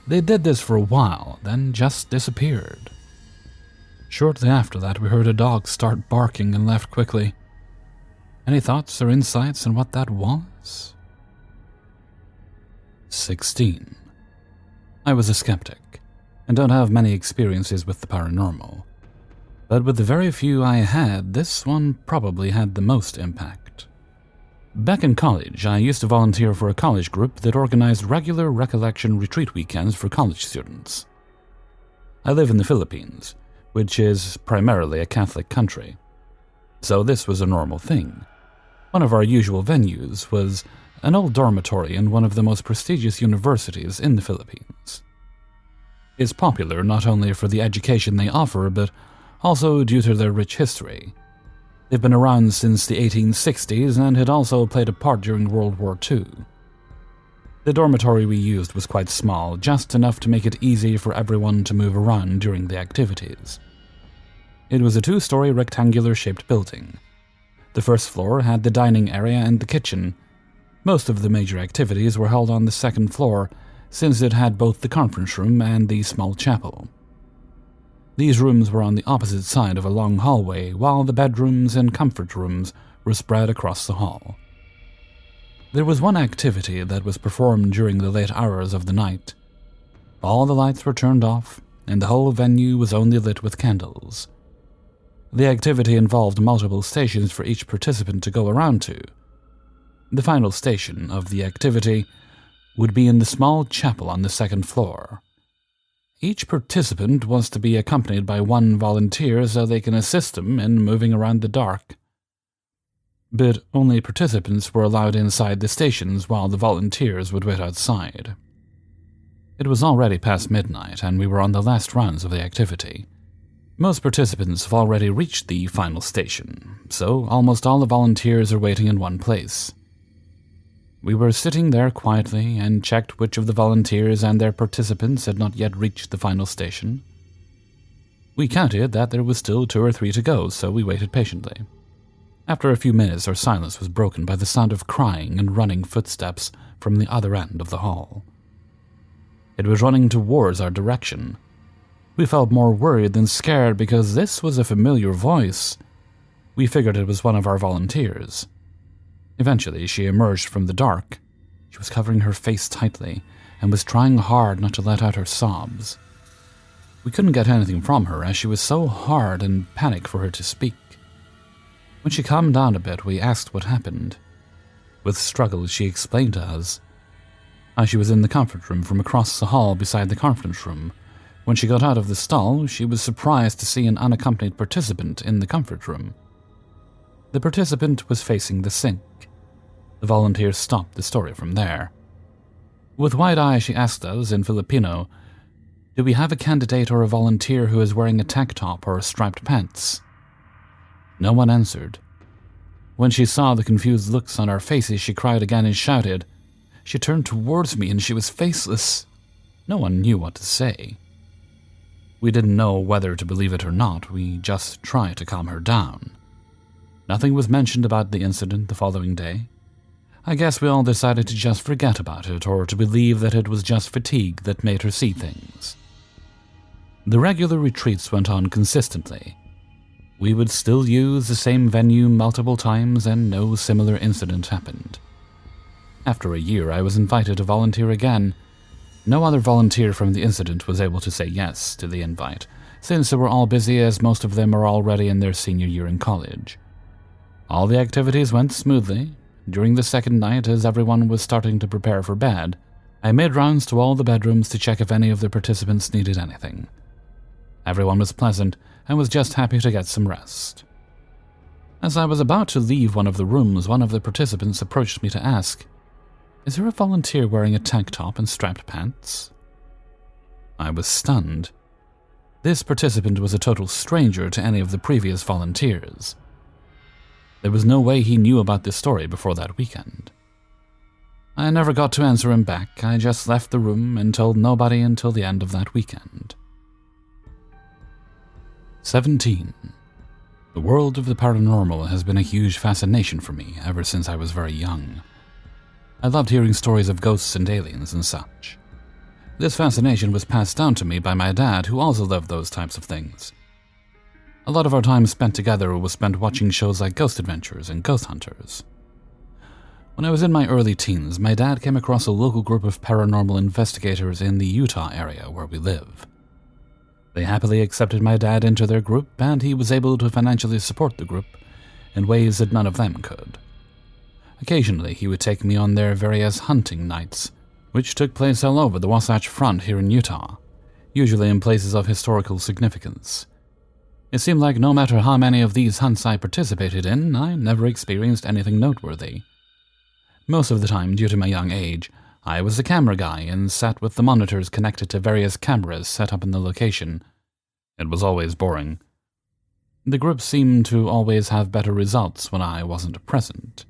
They did this for a while, then just disappeared. Shortly after that, we heard a dog start barking and left quickly. Any thoughts or insights on what that was? 16. I was a skeptic, and don't have many experiences with the paranormal. But with the very few I had, this one probably had the most impact. Back in college, I used to volunteer for a college group that organized regular recollection retreat weekends for college students. I live in the Philippines, which is primarily a Catholic country, so this was a normal thing. One of our usual venues was an old dormitory in one of the most prestigious universities in the Philippines. It's popular not only for the education they offer, but also due to their rich history. They've been around since the 1860s and had also played a part during World War II. The dormitory we used was quite small, just enough to make it easy for everyone to move around during the activities. It was a 2-story rectangular-shaped building. The first floor had the dining area and the kitchen. Most of the major activities were held on the second floor, since it had both the conference room and the small chapel. These rooms were on the opposite side of a long hallway, while the bedrooms and comfort rooms were spread across the hall. There was one activity that was performed during the late hours of the night. All the lights were turned off, and the whole venue was only lit with candles. The activity involved multiple stations for each participant to go around to. The final station of the activity would be in the small chapel on the second floor. Each participant was to be accompanied by 1 volunteer so they can assist them in moving around the dark. But only participants were allowed inside the stations while the volunteers would wait outside. It was already past midnight and we were on the last rounds of the activity. Most participants have already reached the final station, so almost all the volunteers are waiting in one place. We were sitting there quietly and checked which of the volunteers and their participants had not yet reached the final station. We counted that there was still 2 or 3 to go, so we waited patiently. After a few minutes, our silence was broken by the sound of crying and running footsteps from the other end of the hall. It was running towards our direction. We felt more worried than scared because this was a familiar voice. We figured it was one of our volunteers. Eventually, she emerged from the dark. She was covering her face tightly, and was trying hard not to let out her sobs. We couldn't get anything from her as she was so hard and panic for her to speak. When she calmed down a bit, we asked what happened. With struggles, she explained to us how she was in the comfort room from across the hall beside the conference room. When she got out of the stall, she was surprised to see an unaccompanied participant in the comfort room. The participant was facing the sink. The volunteer stopped the story from there. With wide eyes, she asked us in Filipino, "Do we have a candidate or a volunteer who is wearing a tank top or striped pants?" No one answered. When she saw the confused looks on our faces, she cried again and shouted. She turned towards me and she was faceless. No one knew what to say. We didn't know whether to believe it or not. We just tried to calm her down. Nothing was mentioned about the incident the following day. I guess we all decided to just forget about it or to believe that it was just fatigue that made her see things. The regular retreats went on consistently. We would still use the same venue multiple times and no similar incident happened. After a year, I was invited to volunteer again. No other volunteer from the incident was able to say yes to the invite, since they were all busy as most of them are already in their senior year in college. All the activities went smoothly. During the second night, as everyone was starting to prepare for bed, I made rounds to all the bedrooms to check if any of the participants needed anything. Everyone was pleasant and was just happy to get some rest. As I was about to leave one of the rooms, one of the participants approached me to ask, "Is there a volunteer wearing a tank top and strapped pants?" I was stunned. This participant was a total stranger to any of the previous volunteers. There was no way he knew about this story before that weekend. I never got to answer him back. I just left the room and told nobody until the end of that weekend. 17. The world of the paranormal has been a huge fascination for me ever since I was very young. I loved hearing stories of ghosts and aliens and such. This fascination was passed down to me by my dad, who also loved those types of things. A lot of our time spent together was spent watching shows like Ghost Adventures and Ghost Hunters. When I was in my early teens, my dad came across a local group of paranormal investigators in the Utah area where we live. They happily accepted my dad into their group, and he was able to financially support the group in ways that none of them could. Occasionally, he would take me on their various hunting nights, which took place all over the Wasatch Front here in Utah, usually in places of historical significance. It seemed like no matter how many of these hunts I participated in, I never experienced anything noteworthy. Most of the time, due to my young age, I was the camera guy and sat with the monitors connected to various cameras set up in the location. It was always boring. The group seemed to always have better results when I wasn't present.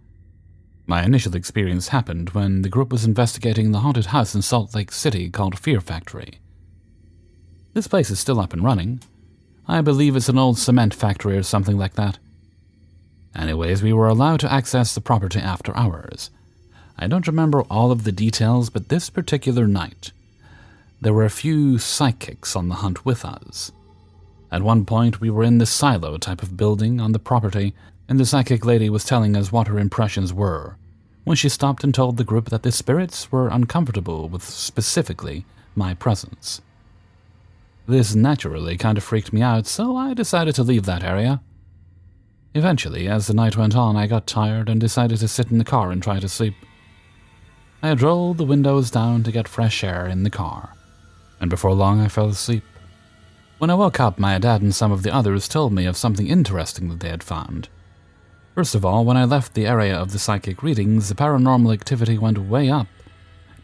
My initial experience happened when the group was investigating the haunted house in Salt Lake City called Fear Factory. This place is still up and running. I believe it's an old cement factory or something like that. Anyways, we were allowed to access the property after hours. I don't remember all of the details, but this particular night, there were a few psychics on the hunt with us. At one point, we were in this silo type of building on the property, and the psychic lady was telling us what her impressions were, when she stopped and told the group that the spirits were uncomfortable with specifically my presence. This naturally kind of freaked me out, so I decided to leave that area. Eventually, as the night went on, I got tired and decided to sit in the car and try to sleep. I had rolled the windows down to get fresh air in the car, and before long I fell asleep. When I woke up, my dad and some of the others told me of something interesting that they had found. First of all, when I left the area of the psychic readings, the paranormal activity went way up,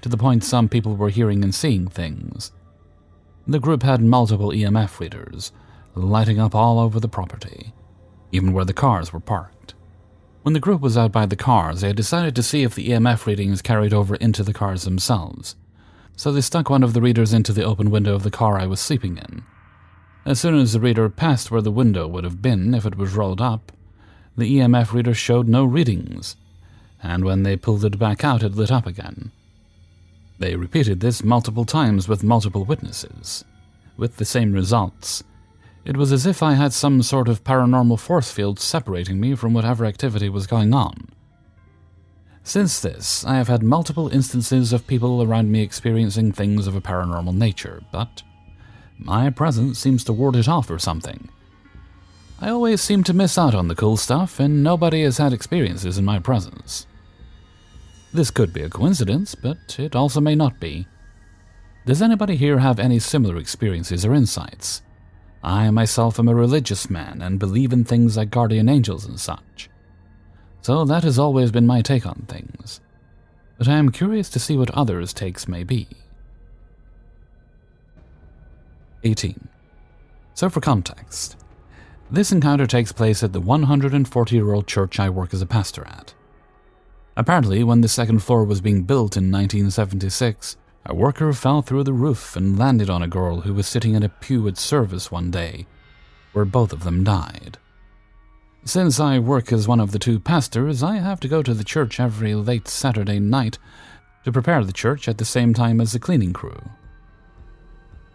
to the point some people were hearing and seeing things. The group had multiple EMF readers, lighting up all over the property, even where the cars were parked. When the group was out by the cars, they decided to see if the EMF readings carried over into the cars themselves, so they stuck one of the readers into the open window of the car I was sleeping in. As soon as the reader passed where the window would have been if it was rolled up, the EMF reader showed no readings, and when they pulled it back out, it lit up again. They repeated this multiple times with multiple witnesses, with the same results. It was as if I had some sort of paranormal force field separating me from whatever activity was going on. Since this, I have had multiple instances of people around me experiencing things of a paranormal nature, but my presence seems to ward it off or something. I always seem to miss out on the cool stuff, and nobody has had experiences in my presence. This could be a coincidence, but it also may not be. Does anybody here have any similar experiences or insights? I myself am a religious man and believe in things like guardian angels and such. So that has always been my take on things. But I am curious to see what others' takes may be. 18. So for context, this encounter takes place at the 140-year-old church I work as a pastor at. Apparently, when the second floor was being built in 1976, a worker fell through the roof and landed on a girl who was sitting in a pew at service one day, where both of them died. Since I work as one of the two pastors, I have to go to the church every late Saturday night to prepare the church at the same time as the cleaning crew.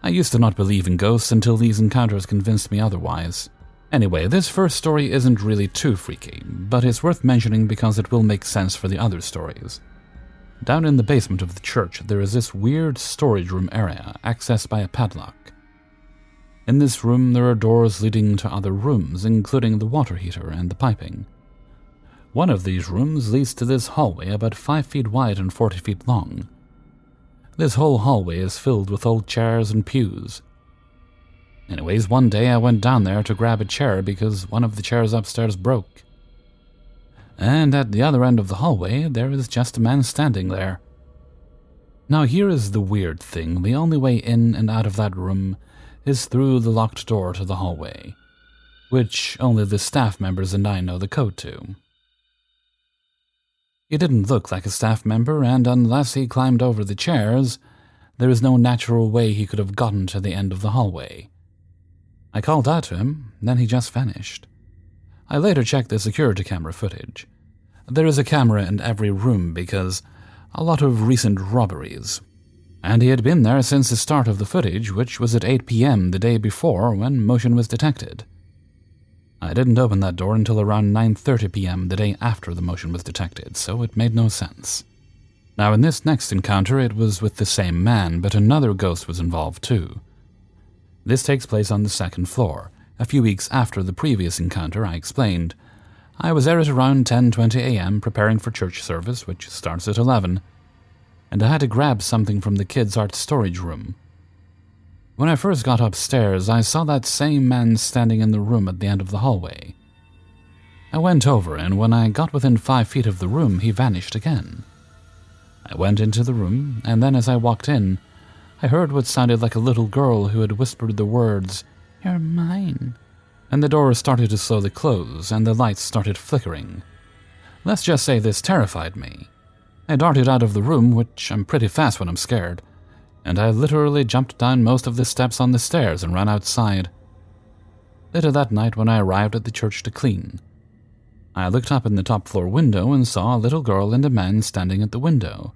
I used to not believe in ghosts until these encounters convinced me otherwise. Anyway, this first story isn't really too freaky, but it's worth mentioning because it will make sense for the other stories. Down in the basement of the church, there is this weird storage room area accessed by a padlock. In this room, there are doors leading to other rooms, including the water heater and the piping. One of these rooms leads to this hallway about 5 feet wide and 40 feet long. This whole hallway is filled with old chairs and pews. Anyways, one day I went down there to grab a chair because one of the chairs upstairs broke. And at the other end of the hallway, there is just a man standing there. Now here is the weird thing. The only way in and out of that room is through the locked door to the hallway, which only the staff members and I know the code to. He didn't look like a staff member, and unless he climbed over the chairs, there is no natural way he could have gotten to the end of the hallway. I called out to him, then he just vanished. I later checked the security camera footage. There is a camera in every room because a lot of recent robberies, and he had been there since the start of the footage, which was at 8 p.m. the day before when motion was detected. I didn't open that door until around 9:30 p.m. the day after the motion was detected, so it made no sense. Now in this next encounter, it was with the same man, but another ghost was involved too. This takes place on the second floor, a few weeks after the previous encounter I explained. I was there at around 10:20 a.m. preparing for church service, which starts at 11, and I had to grab something from the kids' art storage room. When I first got upstairs, I saw that same man standing in the room at the end of the hallway. I went over, and when I got within 5 feet of the room, he vanished again. I went into the room, and then as I walked in, I heard what sounded like a little girl who had whispered the words, "You're mine," and the door started to slowly close, and the lights started flickering. Let's just say this terrified me. I darted out of the room, which I'm pretty fast when I'm scared, and I literally jumped down most of the steps on the stairs and ran outside. Later that night, when I arrived at the church to clean, I looked up in the top floor window and saw a little girl and a man standing at the window.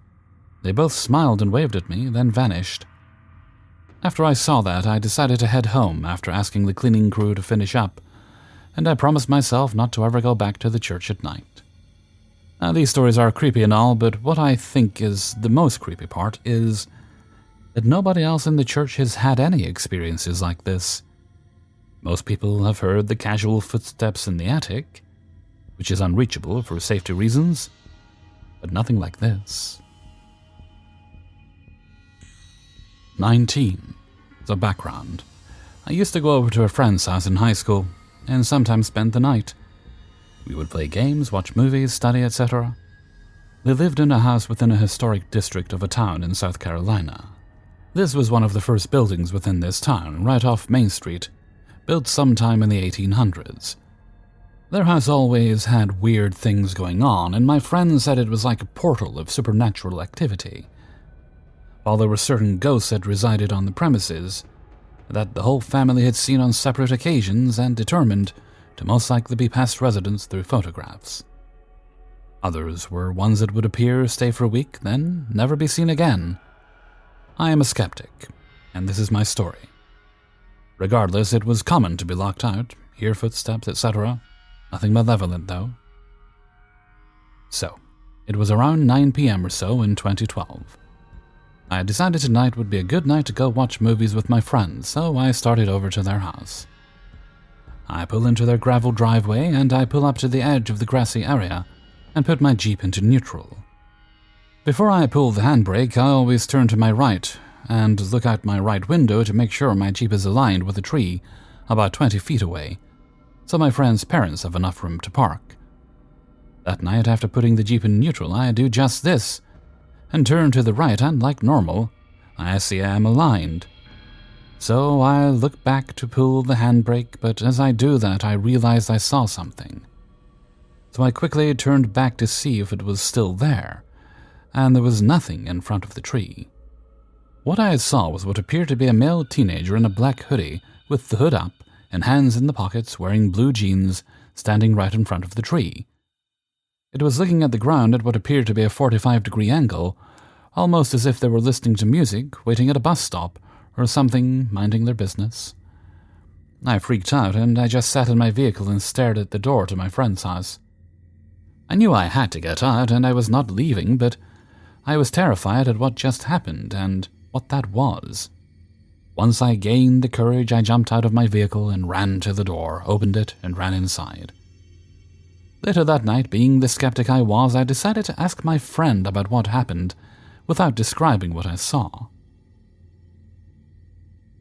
They both smiled and waved at me, then vanished. After I saw that, I decided to head home after asking the cleaning crew to finish up, and I promised myself not to ever go back to the church at night. Now, these stories are creepy and all, but what I think is the most creepy part is that nobody else in the church has had any experiences like this. Most people have heard the casual footsteps in the attic, which is unreachable for safety reasons, but nothing like this. 19. So background. I used to go over to a friend's house in high school, and sometimes spend the night. We would play games, watch movies, study, etc. They lived in a house within a historic district of a town in South Carolina. This was one of the first buildings within this town, right off Main Street, built sometime in the 1800s. Their house always had weird things going on, and my friend said it was like a portal of supernatural activity. While there were certain ghosts that resided on the premises, that the whole family had seen on separate occasions and determined to most likely be past residents through photographs. Others were ones that would appear, stay for a week, then never be seen again. I am a skeptic, and this is my story. Regardless, it was common to be locked out, hear footsteps, etc. Nothing malevolent, though. So, It was around 9 p.m. or so in 2012. I decided tonight would be a good night to go watch movies with my friends, so I started over to their house. I pull into their gravel driveway and I pull up to the edge of the grassy area and put my Jeep into neutral. Before I pull the handbrake, I always turn to my right and look out my right window to make sure my Jeep is aligned with a tree about 20 feet away, so my friend's parents have enough room to park. That night, after putting the Jeep in neutral, I do just this, and turn to the right, and like normal, I see I am aligned. So I look back to pull the handbrake, but as I do that, I realized I saw something. So I quickly turned back to see if it was still there, and there was nothing in front of the tree. What I saw was what appeared to be a male teenager in a black hoodie, with the hood up and hands in the pockets, wearing blue jeans, standing right in front of the tree. It was looking at the ground at what appeared to be a 45-degree angle, almost as if they were listening to music, waiting at a bus stop, or something, minding their business. I freaked out, and I just sat in my vehicle and stared at the door to my friend's house. I knew I had to get out, and I was not leaving, but I was terrified at what just happened, and what that was. Once I gained the courage, I jumped out of my vehicle and ran to the door, opened it, and ran inside. Later that night, being the skeptic I was, I decided to ask my friend about what happened, without describing what I saw.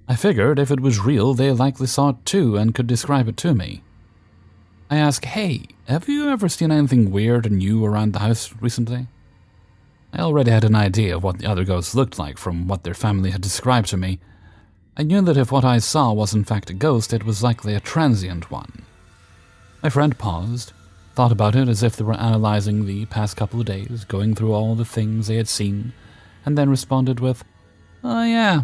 I figured if it was real, they likely saw it too and could describe it to me. I asked, "Hey, have you ever seen anything weird and new around the house recently?" I already had an idea of what the other ghosts looked like from what their family had described to me. I knew that if what I saw was in fact a ghost, it was likely a transient one. My friend paused, thought about it as if they were analyzing the past couple of days, going through all the things they had seen, and then responded with, "Oh yeah,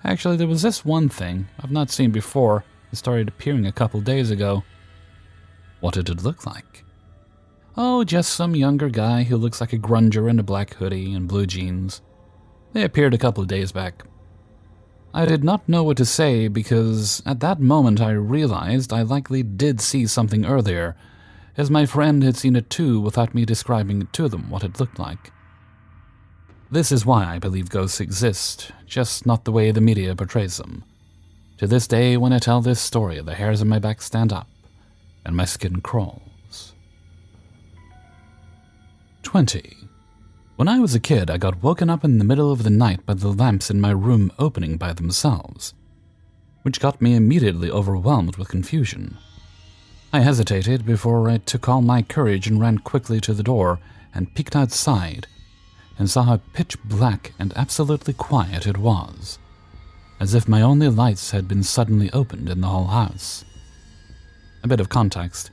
actually there was this one thing I've not seen before. It started appearing a couple days ago." What did it look like? "Oh, just some younger guy who looks like a grunger in a black hoodie and blue jeans. They appeared a couple of days back." I did not know what to say because at that moment I realized I likely did see something earlier, as my friend had seen it too without me describing it to them what it looked like. This is why I believe ghosts exist, just not the way the media portrays them. To this day, when I tell this story, the hairs on my back stand up, and my skin crawls. 20. When I was a kid, I got woken up in the middle of the night by the lamps in my room opening by themselves, which got me immediately overwhelmed with confusion. I hesitated before I took all my courage and ran quickly to the door and peeked outside, and saw how pitch black and absolutely quiet it was, as if my only lights had been suddenly opened in the whole house. A bit of context.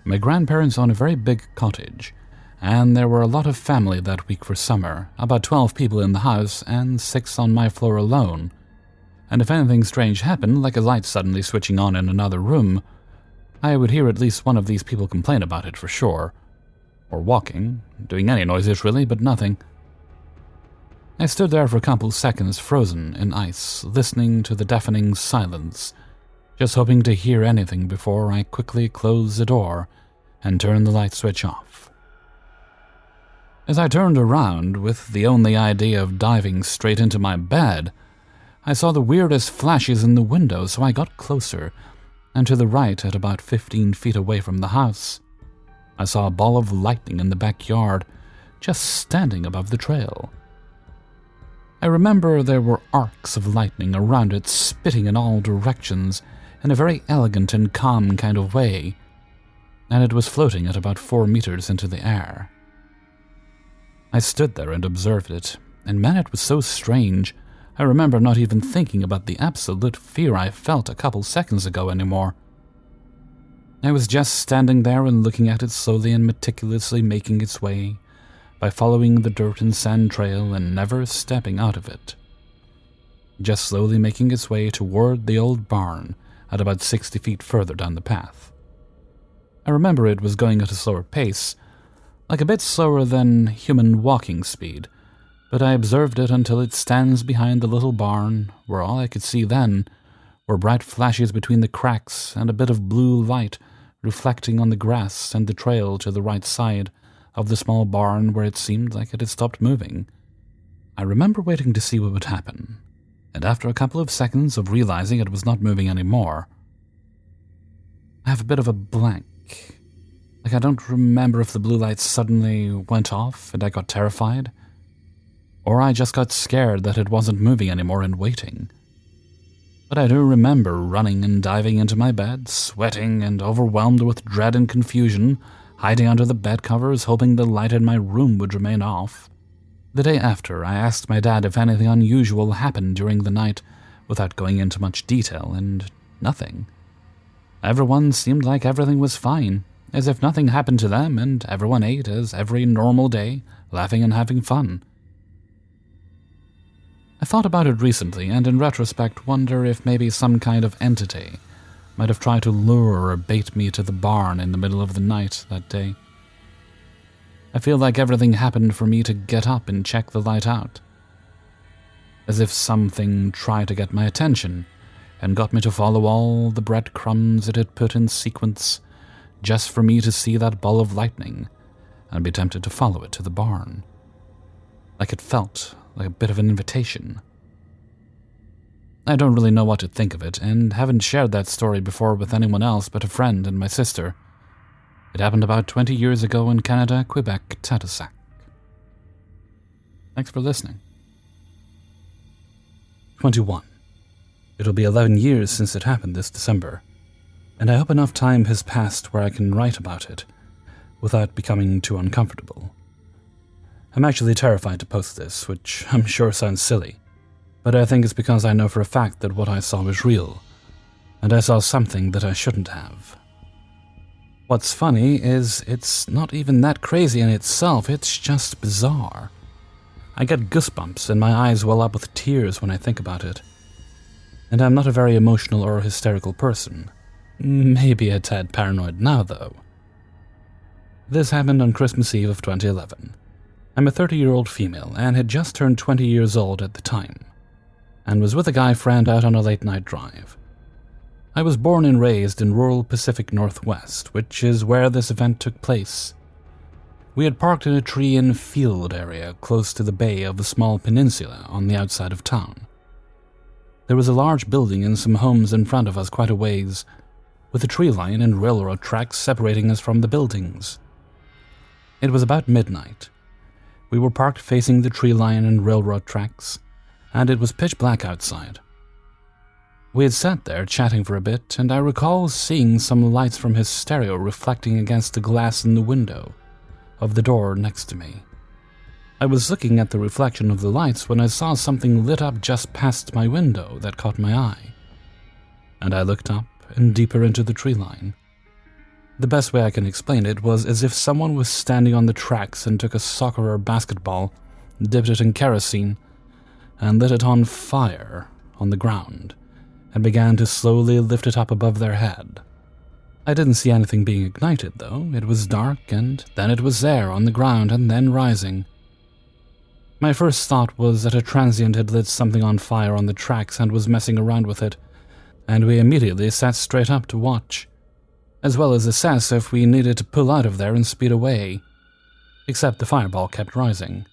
My grandparents own a very big cottage, and there were a lot of family that week for summer, about 12 people in the house and 6 on my floor alone, and if anything strange happened, like a light suddenly switching on in another room, I would hear at least one of these people complain about it for sure, or walking, doing any noises really, but nothing. I stood there for a couple seconds frozen in ice, listening to the deafening silence, just hoping to hear anything before I quickly closed the door and turned the light switch off. As I turned around, with the only idea of diving straight into my bed, I saw the weirdest flashes in the window, so I got closer, and to the right at about 15 feet away from the house, I saw a ball of lightning in the backyard, just standing above the trail. I remember there were arcs of lightning around it, spitting in all directions in a very elegant and calm kind of way, and it was floating at about 4 meters into the air. I stood there and observed it, and man, it was so strange. I remember not even thinking about the absolute fear I felt a couple seconds ago anymore. I was just standing there and looking at it slowly and meticulously making its way, by following the dirt and sand trail and never stepping out of it. Just slowly making its way toward the old barn at about 60 feet further down the path. I remember it was going at a slower pace, like a bit slower than human walking speed, but I observed it until it stands behind the little barn, where all I could see then were bright flashes between the cracks and a bit of blue light reflecting on the grass and the trail to the right side of the small barn where it seemed like it had stopped moving. I remember waiting to see what would happen, and after a couple of seconds of realizing it was not moving anymore, I have a bit of a blank. Like, I don't remember if the blue light suddenly went off and I got terrified, or I just got scared that it wasn't moving anymore and waiting. But I do remember running and diving into my bed, sweating and overwhelmed with dread and confusion, hiding under the bed covers, hoping the light in my room would remain off. The day after, I asked my dad if anything unusual happened during the night, without going into much detail, and nothing. Everyone seemed like everything was fine, as if nothing happened to them, and everyone ate as every normal day, laughing and having fun. I thought about it recently, and in retrospect wonder if maybe some kind of entity might have tried to lure or bait me to the barn in the middle of the night that day. I feel like everything happened for me to get up and check the light out, as if something tried to get my attention and got me to follow all the breadcrumbs it had put in sequence just for me to see that ball of lightning and be tempted to follow it to the barn. Like it felt like a bit of an invitation. I don't really know what to think of it, and haven't shared that story before with anyone else but a friend and my sister. It happened about 20 years ago in Canada, Quebec, Tadoussac. Thanks for listening. 21. It'll be 11 years since it happened this December, and I hope enough time has passed where I can write about it without becoming too uncomfortable. I'm actually terrified to post this, which I'm sure sounds silly, but I think it's because I know for a fact that what I saw was real, and I saw something that I shouldn't have. What's funny is it's not even that crazy in itself, it's just bizarre. I get goosebumps and my eyes well up with tears when I think about it. And I'm not a very emotional or hysterical person. Maybe a tad paranoid now, though. This happened on Christmas Eve of 2011. I'm a 30-year-old female and had just turned 20 years old at the time, and was with a guy friend out on a late-night drive. I was born and raised in rural Pacific Northwest, which is where this event took place. We had parked in a tree and field area close to the bay of a small peninsula on the outside of town. There was a large building and some homes in front of us quite a ways, with a tree line and railroad tracks separating us from the buildings. It was about midnight. We were parked facing the tree line and railroad tracks, and it was pitch black outside. We had sat there chatting for a bit, and I recall seeing some lights from his stereo reflecting against the glass in the window of the door next to me. I was looking at the reflection of the lights when I saw something lit up just past my window that caught my eye, and I looked up and deeper into the tree line. The best way I can explain it was as if someone was standing on the tracks and took a soccer or basketball, dipped it in kerosene, and lit it on fire on the ground, and began to slowly lift it up above their head. I didn't see anything being ignited, though. It was dark, and then it was there on the ground and then rising. My first thought was that a transient had lit something on fire on the tracks and was messing around with it, and we immediately sat straight up to watch, as well as assess if we needed to pull out of there and speed away. Except the fireball kept rising.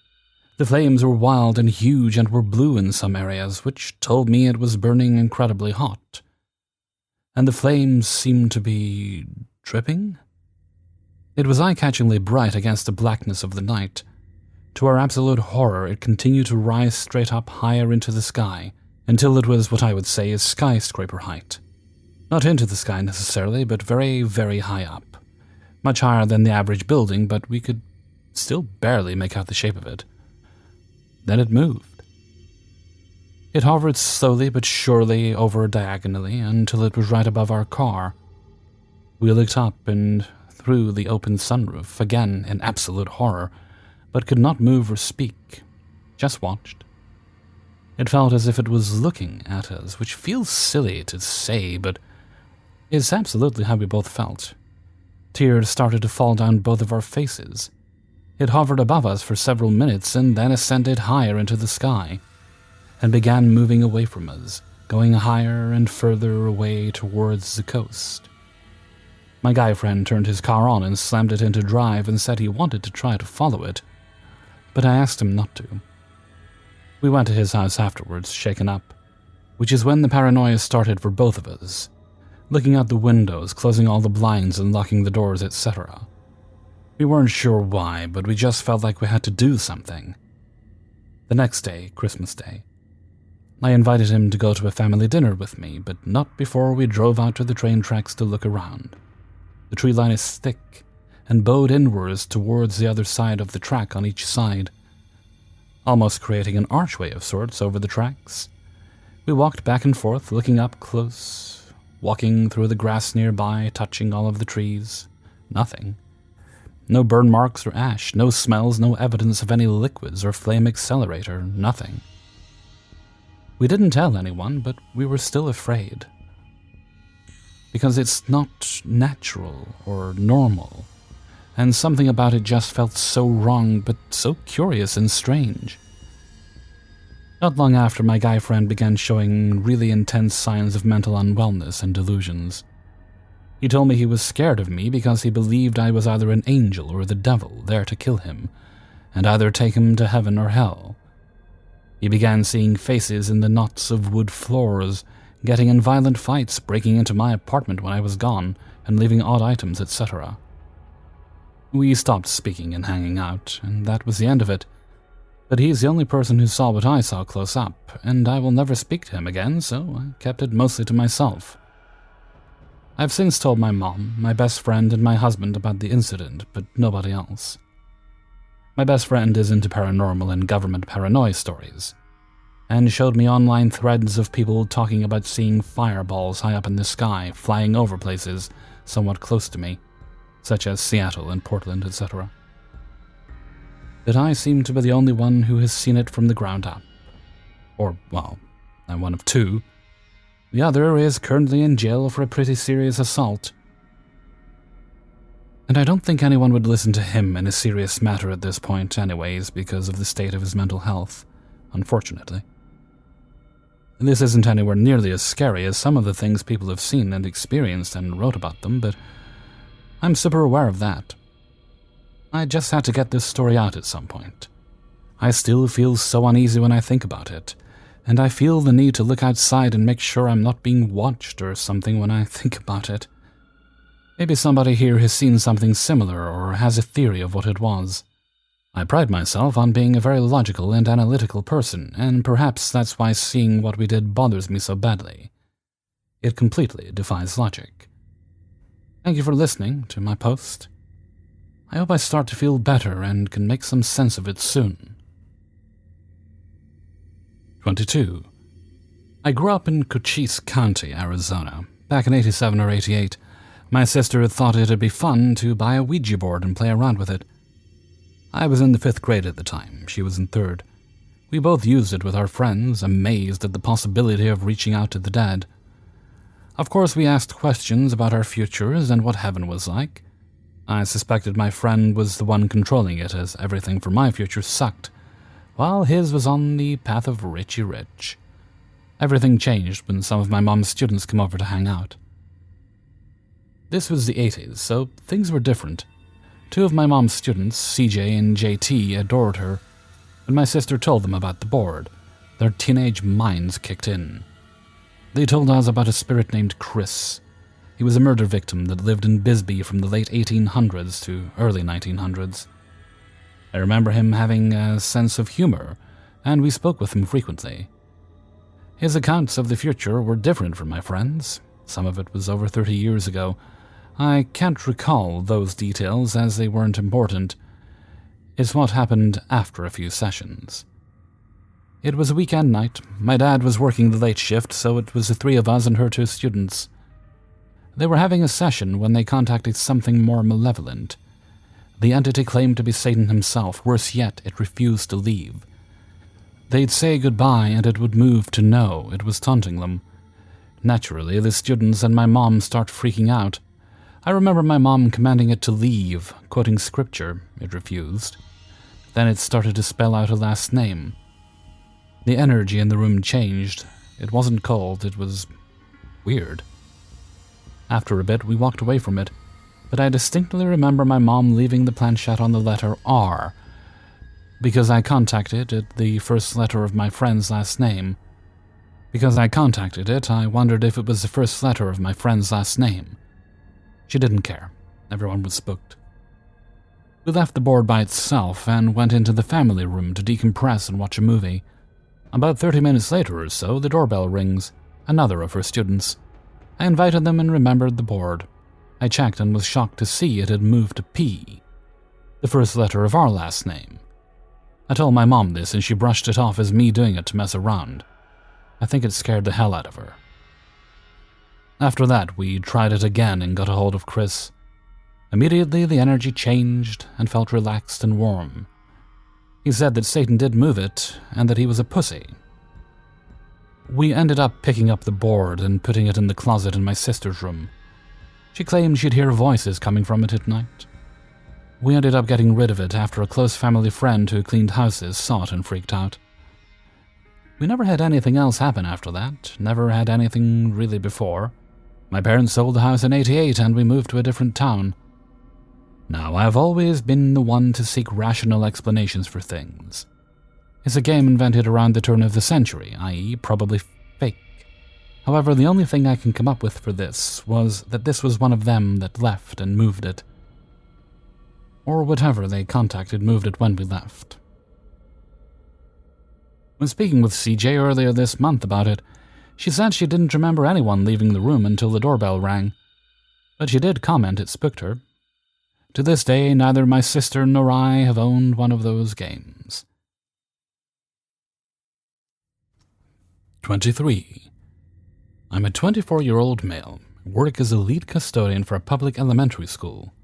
The flames were wild and huge and were blue in some areas, which told me it was burning incredibly hot. And the flames seemed to be dripping? It was eye-catchingly bright against the blackness of the night. To our absolute horror, it continued to rise straight up higher into the sky, until it was what I would say is skyscraper height. Not into the sky necessarily, but very, very high up. Much higher than the average building, but we could still barely make out the shape of it. Then it moved. It hovered slowly but surely over diagonally until it was right above our car. We looked up and through the open sunroof, again in absolute horror, but could not move or speak, just watched. It felt as if it was looking at us, which feels silly to say, but is absolutely how we both felt. Tears started to fall down both of our faces. It hovered above us for several minutes and then ascended higher into the sky, and began moving away from us, going higher and further away towards the coast. My guy friend turned his car on and slammed it into drive and said he wanted to try to follow it, but I asked him not to. We went to his house afterwards, shaken up, which is when the paranoia started for both of us, looking out the windows, closing all the blinds and locking the doors, etc. We weren't sure why, but we just felt like we had to do something. The next day, Christmas Day, I invited him to go to a family dinner with me, but not before we drove out to the train tracks to look around. The tree line is thick and bowed inwards towards the other side of the track on each side, almost creating an archway of sorts over the tracks. We walked back and forth, looking up close, walking through the grass nearby, touching all of the trees. Nothing. No burn marks or ash, no smells, no evidence of any liquids or flame accelerator, nothing. We didn't tell anyone, but we were still afraid. Because it's not natural or normal, and something about it just felt so wrong, but so curious and strange. Not long after, my guy friend began showing really intense signs of mental unwellness and delusions. He told me he was scared of me because he believed I was either an angel or the devil there to kill him, and either take him to heaven or hell. He began seeing faces in the knots of wood floors, getting in violent fights, breaking into my apartment when I was gone, and leaving odd items, etc. We stopped speaking and hanging out, and that was the end of it. But he's the only person who saw what I saw close up, and I will never speak to him again, so I kept it mostly to myself. I've since told my mom, my best friend, and my husband about the incident, but nobody else. My best friend is into paranormal and government paranoia stories, and showed me online threads of people talking about seeing fireballs high up in the sky, flying over places somewhat close to me, such as Seattle and Portland, etc. But I seem to be the only one who has seen it from the ground up. Or, well, I'm one of two. The other is currently in jail for a pretty serious assault. And I don't think anyone would listen to him in a serious matter at this point anyways, because of the state of his mental health, unfortunately. This isn't anywhere nearly as scary as some of the things people have seen and experienced and wrote about them, but I'm super aware of that. I just had to get this story out at some point. I still feel so uneasy when I think about it, and I feel the need to look outside and make sure I'm not being watched or something when I think about it. Maybe somebody here has seen something similar or has a theory of what it was. I pride myself on being a very logical and analytical person, and perhaps that's why seeing what we did bothers me so badly. It completely defies logic. Thank you for listening to my post. I hope I start to feel better and can make some sense of it soon. 22. I grew up in Cochise County, Arizona. Back in 87 or 88, my sister thought it'd be fun to buy a Ouija board and play around with it. I was in the 5th grade at the time, she was in 3rd. We both used it with our friends, amazed at the possibility of reaching out to the dead. Of course, we asked questions about our futures and what heaven was like. I suspected my friend was the one controlling it, as everything for my future sucked, while his was on the path of Richie Rich. Everything changed when some of my mom's students came over to hang out. This was the 80s, so things were different. 2 of my mom's students, CJ and JT, adored her. When my sister told them about the board, their teenage minds kicked in. They told us about a spirit named Chris. He was a murder victim that lived in Bisbee from the late 1800s to early 1900s. I remember him having a sense of humor, and we spoke with him frequently. His accounts of the future were different from my friends'. Some of it was over 30 years ago. I can't recall those details as they weren't important. It's what happened after a few sessions. It was a weekend night. My dad was working the late shift, so it was the 3 of us and her 2 students. They were having a session when they contacted something more malevolent. The entity claimed to be Satan himself. Worse yet, it refused to leave. They'd say goodbye and it would move to no, it was taunting them. Naturally, the students and my mom start freaking out. I remember my mom commanding it to leave, quoting scripture. It refused. Then it started to spell out a last name. The energy in the room changed. It wasn't cold, it was weird. After a bit, we walked away from it. but I distinctly remember my mom leaving the planchette on the letter R, because I contacted it the first letter of my friend's last name. Because I contacted it, I wondered if it was the first letter of my friend's last name. She didn't care. Everyone was spooked. We left the board by itself and went into the family room to decompress and watch a movie. About 30 minutes later or so, the doorbell rings. Another of her students. I invited them and remembered the board. I checked and was shocked to see it had moved to P, the first letter of our last name. I told my mom this and she brushed it off as me doing it to mess around. I think it scared the hell out of her. After that, we tried it again and got a hold of Chris. Immediately, the energy changed and felt relaxed and warm. He said that Satan did move it and that he was a pussy. We ended up picking up the board and putting it in the closet in my sister's room. She claimed she'd hear voices coming from it at night. We ended up getting rid of it after a close family friend who cleaned houses saw it and freaked out. We never had anything else happen after that, never had anything really before. My parents sold the house in '88 and we moved to a different town. Now, I've always been the one to seek rational explanations for things. It's a game invented around the turn of the century, i.e. probably fake. However, the only thing I can come up with for this was that this was one of them that left and moved it. Or whatever they contacted moved it when we left. When speaking with CJ earlier this month about it, she said she didn't remember anyone leaving the room until the doorbell rang, but she did comment it spooked her. To this day, neither my sister nor I have owned one of those games. 23. I'm a 24-year-old male, work as a lead custodian for a public elementary school.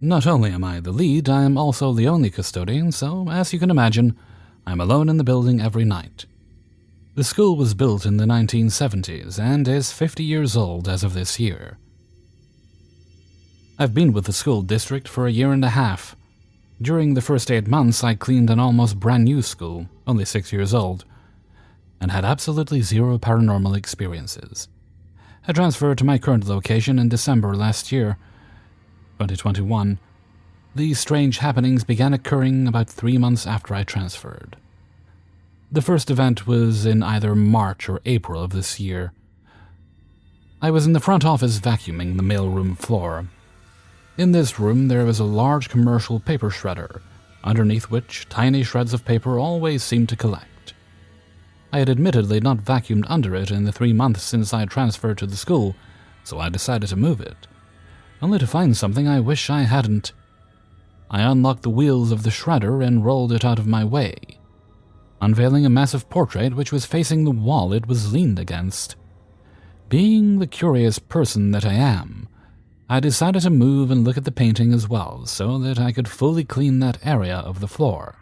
Not only am I the lead, I am also the only custodian, so, as you can imagine, I am alone in the building every night. The school was built in the 1970s and is 50 years old as of this year. I've been with the school district for a year and a half. During the first 8 months, I cleaned an almost brand new school, only 6 years old, and had absolutely zero paranormal experiences. I transferred to my current location in December last year, 2021. These strange happenings began occurring about 3 months after I transferred. The first event was in either March or April of this year. I was in the front office vacuuming the mailroom floor. In this room there was a large commercial paper shredder, underneath which tiny shreds of paper always seemed to collect. I had admittedly not vacuumed under it in the 3 months since I had transferred to the school, so I decided to move it, only to find something I wish I hadn't. I unlocked the wheels of the shredder and rolled it out of my way, unveiling a massive portrait which was facing the wall it was leaned against. Being the curious person that I am, I decided to move and look at the painting as well, so that I could fully clean that area of the floor.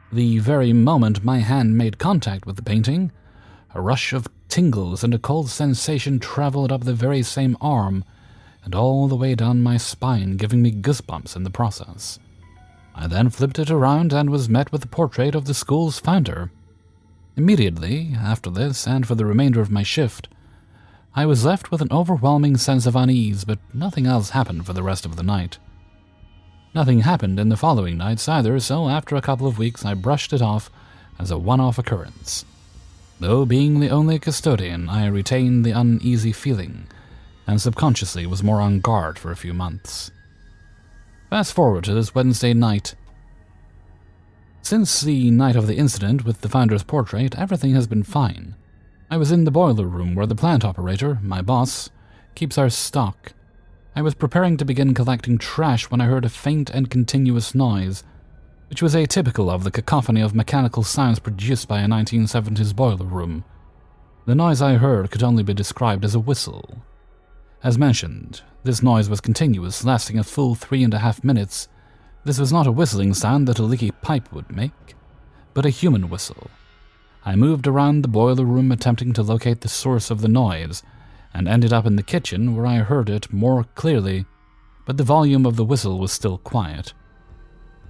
The very moment my hand made contact with the painting, a rush of tingles and a cold sensation traveled up the very same arm and all the way down my spine, giving me goosebumps in the process. I then flipped it around and was met with the portrait of the school's founder. Immediately after this, and for the remainder of my shift, I was left with an overwhelming sense of unease, but nothing else happened for the rest of the night. Nothing happened in the following nights either, so after a couple of weeks I brushed it off as a one-off occurrence. Though being the only custodian, I retained the uneasy feeling, and subconsciously was more on guard for a few months. Fast forward to this Wednesday night. Since the night of the incident with the founder's portrait, everything has been fine. I was in the boiler room where the plant operator, my boss, keeps our stock. I was preparing to begin collecting trash when I heard a faint and continuous noise, which was atypical of the cacophony of mechanical sounds produced by a 1970s boiler room. The noise I heard could only be described as a whistle. As mentioned, this noise was continuous, lasting a full 3.5 minutes. This was not a whistling sound that a leaky pipe would make, but a human whistle. I moved around the boiler room attempting to locate the source of the noise, and ended up in the kitchen where I heard it more clearly, but the volume of the whistle was still quiet.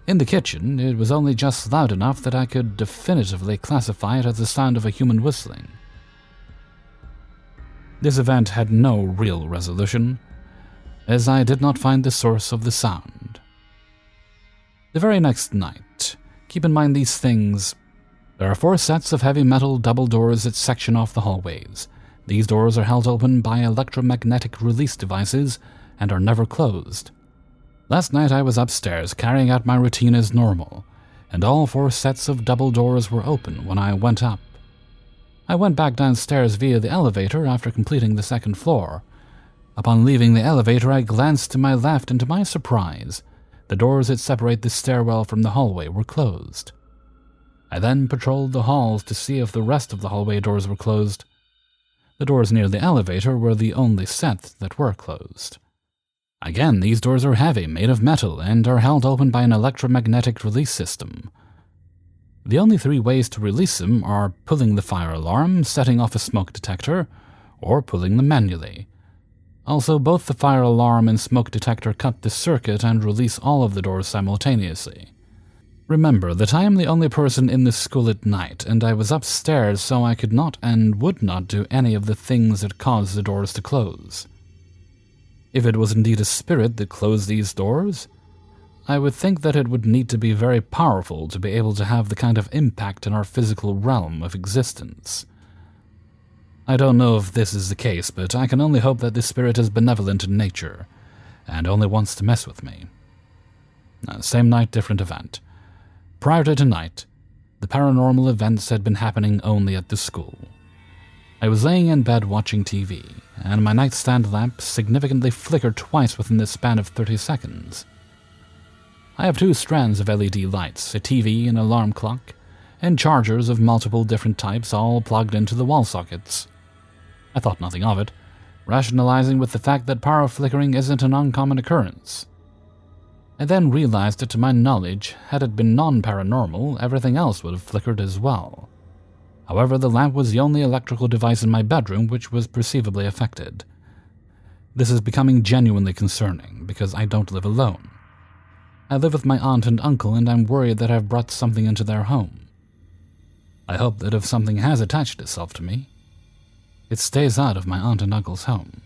In the kitchen, it was only just loud enough that I could definitively classify it as the sound of a human whistling. This event had no real resolution. as I did not find the source of the sound. The very next night, keep in mind these things. There are 4 sets of heavy metal double doors that section off the hallways. These doors are held open by electromagnetic release devices and are never closed. Last night I was upstairs carrying out my routine as normal, and all 4 sets of double doors were open when I went up. I went back downstairs via the elevator after completing the 2nd floor. Upon leaving the elevator, I glanced to my left, and to my surprise, the doors that separate the stairwell from the hallway were closed. I then patrolled the halls to see if the rest of the hallway doors were closed. The doors near the elevator were the only set that were closed. Again, these doors are heavy, made of metal, and are held open by an electromagnetic release system. The only 3 ways to release them are pulling the fire alarm, setting off a smoke detector, or pulling them manually. Also, both the fire alarm and smoke detector cut the circuit and release all of the doors simultaneously. Remember that I am the only person in this school at night, and I was upstairs, so I could not and would not do any of the things that caused the doors to close. If it was indeed a spirit that closed these doors, I would think that it would need to be very powerful to be able to have the kind of impact in our physical realm of existence. I don't know if this is the case, but I can only hope that this spirit is benevolent in nature, and only wants to mess with me. Same night, different event. Prior to tonight, the paranormal events had been happening only at the school. I was laying in bed watching TV, and my nightstand lamp significantly flickered twice within the span of 30 seconds. I have 2 strands of LED lights, a TV, an alarm clock, and chargers of multiple different types all plugged into the wall sockets. I thought nothing of it, rationalizing with the fact that power flickering isn't an uncommon occurrence. I then realized that to my knowledge, had it been non-paranormal, everything else would have flickered as well. However, the lamp was the only electrical device in my bedroom which was perceivably affected. This is becoming genuinely concerning, because I don't live alone. I live with my aunt and uncle, and I'm worried that I've brought something into their home. I hope that if something has attached itself to me, it stays out of my aunt and uncle's home.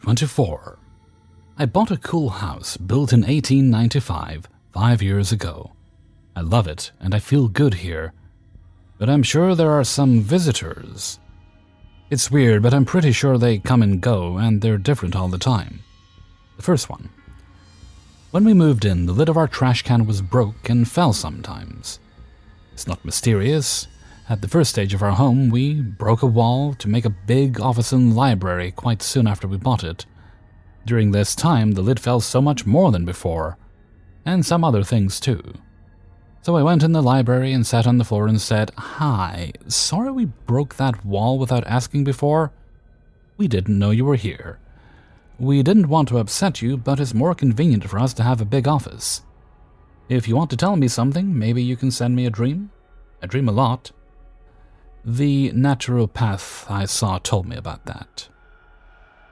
24. I bought a cool house built in 1895, 5 years ago. I love it, and I feel good here. But I'm sure there are some visitors. It's weird, but I'm pretty sure they come and go, and they're different all the time. The first one. When we moved in, the lid of our trash can was broke and fell sometimes. It's not mysterious. At the first stage of our home, we broke a wall to make a big office and library quite soon after we bought it. During this time, the lid fell so much more than before, and some other things too. So I went in the library and sat on the floor and said, "Hi, sorry we broke that wall without asking before. We didn't know you were here. We didn't want to upset you, but it's more convenient for us to have a big office. If you want to tell me something, maybe you can send me a dream. I dream a lot." The naturopath I saw told me about that.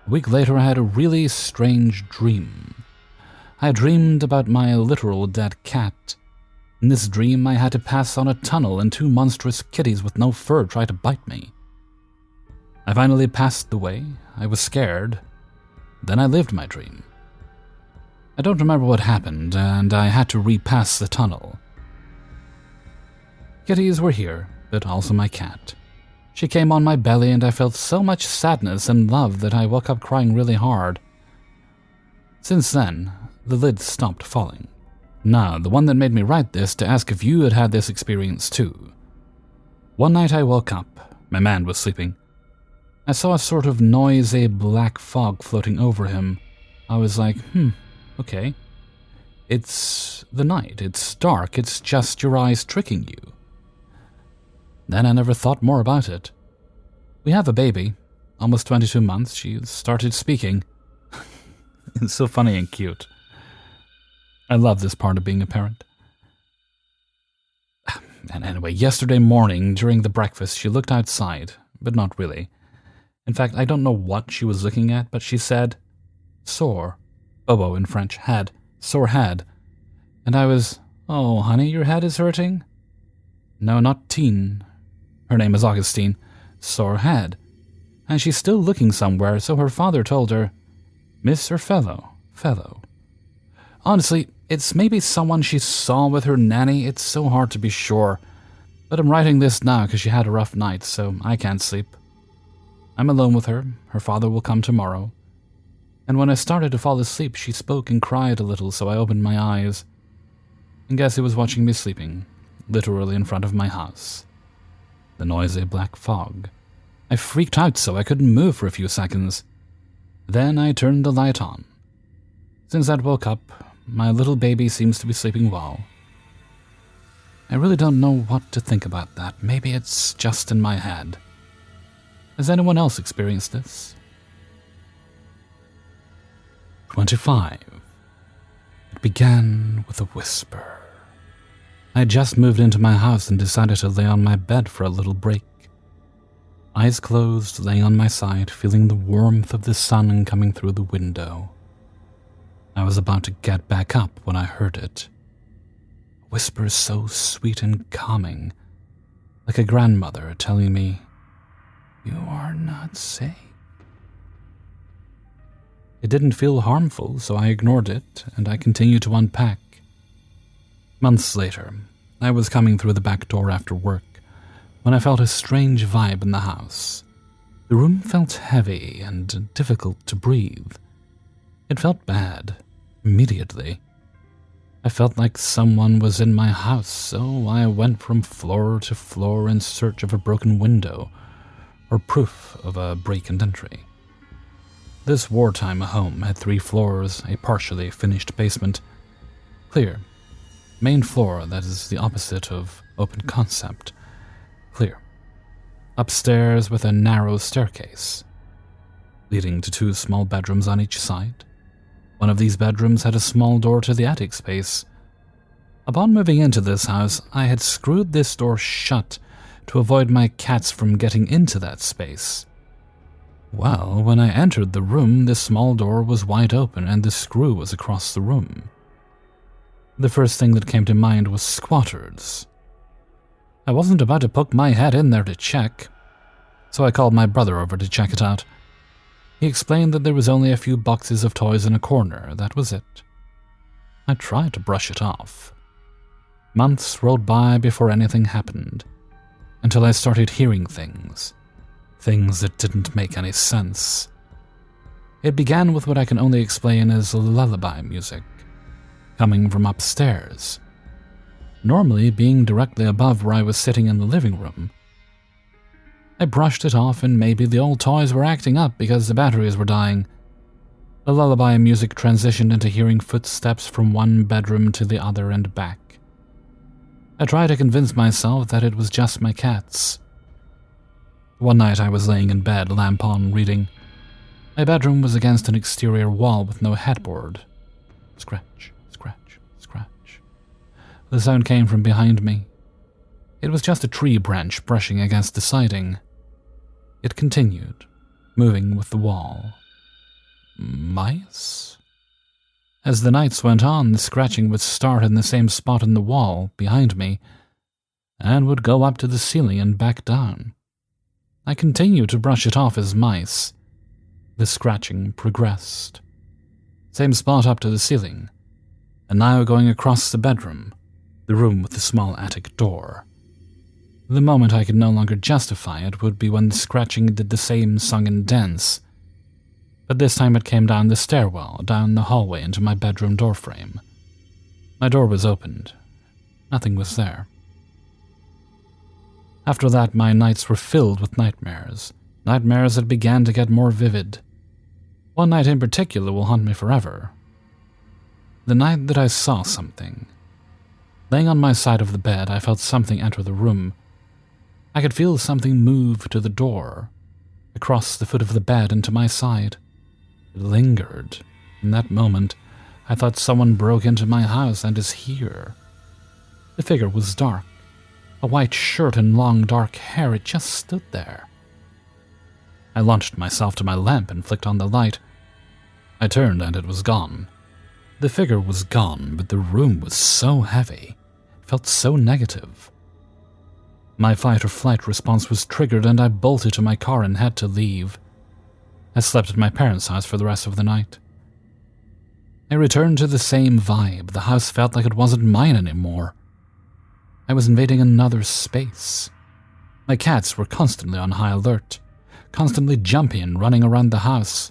A week later, I had a really strange dream. I dreamed about my literal dead cat. In this dream, I had to pass on a tunnel and 2 monstrous kitties with no fur tried to bite me. I finally passed the way. I was scared. Then I lived my dream. I don't remember what happened, and I had to repass the tunnel. Kitties were here, but also my cat. She came on my belly, and I felt so much sadness and love that I woke up crying really hard. Since then, the lid stopped falling. Now, the one that made me write this to ask if you had had this experience too. One night I woke up. My man was sleeping. I saw a sort of noisy black fog floating over him. I was like, okay. It's the night. It's dark. It's just your eyes tricking you. Then I never thought more about it. We have a baby, almost 22 months. She started speaking. It's so funny and cute. I love this part of being a parent. And anyway, yesterday morning, during the breakfast, she looked outside, but not really. In fact, I don't know what she was looking at, but she said, "Sore." Bobo in French, head. Sore head. And I was, "Oh, honey, your head is hurting?" "No, not Teen. Her name is Augustine. Sore head." and she's still looking somewhere, so her father told her, Miss or fellow? Fellow. Honestly, it's maybe someone she saw with her nanny. It's so hard to be sure. But I'm writing this now because she had a rough night, so I can't sleep. I'm alone with her. Her father will come tomorrow. And when I started to fall asleep, she spoke and cried a little, so I opened my eyes. And guess who was watching me sleeping, literally in front of my house? The noisy black fog. I freaked out so I couldn't move for a few seconds. Then I turned the light on. Since I woke up, my little baby seems to be sleeping well. I really don't know what to think about that. Maybe it's just in my head. Has anyone else experienced this? 25. It began with a whisper. I had just moved into my house and decided to lay on my bed for a little break. Eyes closed, laying on my side, feeling the warmth of the sun coming through the window. I was about to get back up when I heard it. A whisper so sweet and calming, like a grandmother telling me, "You are not safe." It didn't feel harmful, so I ignored it, and I continued to unpack. Months later, I was coming through the back door after work when I felt a strange vibe in the house. The room felt heavy and difficult to breathe. It felt bad, immediately. I felt like someone was in my house, so I went from floor to floor in search of a broken window or proof of a break and entry. This wartime home had 3 floors, a partially finished basement. Clear. Main floor that is the opposite of open concept. Clear. Upstairs with a narrow staircase, leading to 2 small bedrooms on each side. One of these bedrooms had a small door to the attic space. Upon moving into this house, I had screwed this door shut to avoid my cats from getting into that space. Well, when I entered the room, the small door was wide open and the screw was across the room. The first thing that came to mind was squatters. I wasn't about to poke my head in there to check, so I called my brother over to check it out. He explained that there was only a few boxes of toys in a corner, that was it. I tried to brush it off. Months rolled by before anything happened, until I started hearing things that didn't make any sense. It began with what I can only explain as lullaby music, coming from upstairs, normally being directly above where I was sitting in the living room. I brushed it off and maybe the old toys were acting up because the batteries were dying. The lullaby music transitioned into hearing footsteps from one bedroom to the other and back. I tried to convince myself that it was just my cats. One night I was laying in bed, lamp on, reading. My bedroom was against an exterior wall with no headboard. Scratch, scratch, scratch. The sound came from behind me. It was just a tree branch brushing against the siding. It continued, moving with the wall. Mice? As the nights went on, the scratching would start in the same spot in the wall, behind me, and would go up to the ceiling and back down. I continued to brush it off as mice. The scratching progressed. Same spot up to the ceiling, and now going across the bedroom, the room with the small attic door. The moment I could no longer justify it would be when the scratching did the same song and dance, but this time it came down the stairwell, down the hallway into my bedroom doorframe. My door was opened. Nothing was there. After that, my nights were filled with nightmares that began to get more vivid. One night in particular will haunt me forever. The night that I saw something. Laying on my side of the bed, I felt something enter the room. I could feel something move to the door, across the foot of the bed and to my side. It lingered. In that moment, I thought someone broke into my house and is here. The figure was dark. A white shirt and long dark hair, it just stood there. I launched myself to my lamp and flicked on the light. I turned and it was gone. The figure was gone, but the room was so heavy. It felt so negative. My fight or flight response was triggered and I bolted to my car and had to leave. I slept at my parents' house for the rest of the night. I returned to the same vibe. The house felt like it wasn't mine anymore. I was invading another space. My cats were constantly on high alert, constantly jumping and running around the house,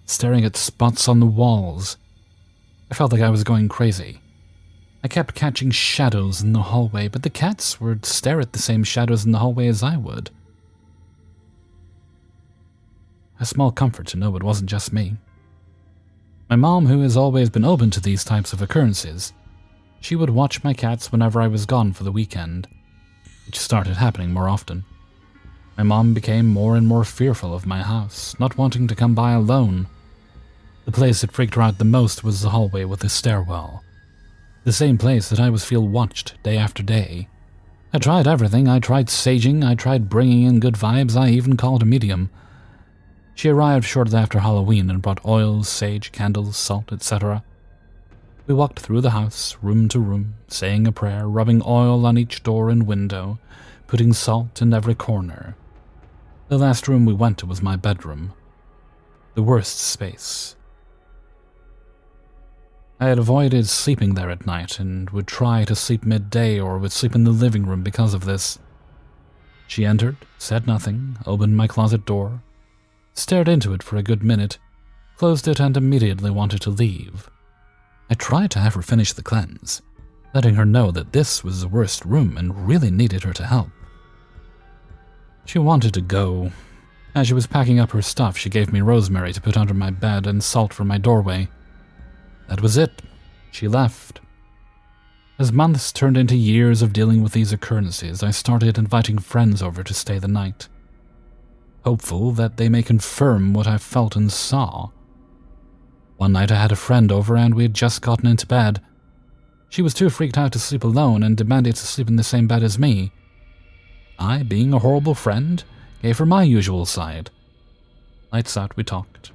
staring at spots on the walls. I felt like I was going crazy. I kept catching shadows in the hallway, but the cats would stare at the same shadows in the hallway as I would. A small comfort to know it wasn't just me. My mom, who has always been open to these types of occurrences, she would watch my cats whenever I was gone for the weekend, which started happening more often. My mom became more and more fearful of my house, not wanting to come by alone. The place that freaked her out the most was the hallway with the stairwell, the same place that I would feel watched day after day. I tried everything. I tried saging, I tried bringing in good vibes, I even called a medium. She arrived shortly after Halloween and brought oils, sage, candles, salt, etc. We walked through the house, room to room, saying a prayer, rubbing oil on each door and window, putting salt in every corner. The last room we went to was my bedroom. The worst space. I had avoided sleeping there at night and would try to sleep midday or would sleep in the living room because of this. She entered, said nothing, opened my closet door, stared into it for a good minute, closed it and immediately wanted to leave. I tried to have her finish the cleanse, letting her know that this was the worst room and really needed her to help. She wanted to go. As she was packing up her stuff, she gave me rosemary to put under my bed and salt for my doorway. That was it. She left. As months turned into years of dealing with these occurrences, I started inviting friends over to stay the night, hopeful that they may confirm what I felt and saw. One night I had a friend over and we had just gotten into bed. She was too freaked out to sleep alone and demanded to sleep in the same bed as me. I, being a horrible friend, gave her my usual side. Lights out, we talked,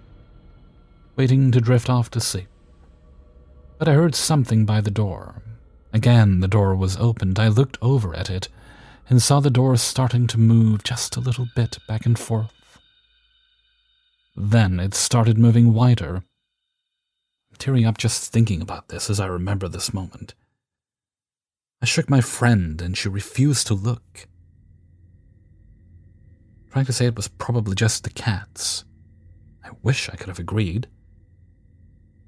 waiting to drift off to sleep. But I heard something by the door. Again, the door was opened. I looked over at it and saw the door starting to move just a little bit back and forth. Then it started moving wider. I'm tearing up just thinking about this as I remember this moment. I shook my friend and she refused to look, trying to say it was probably just the cats. I wish I could have agreed.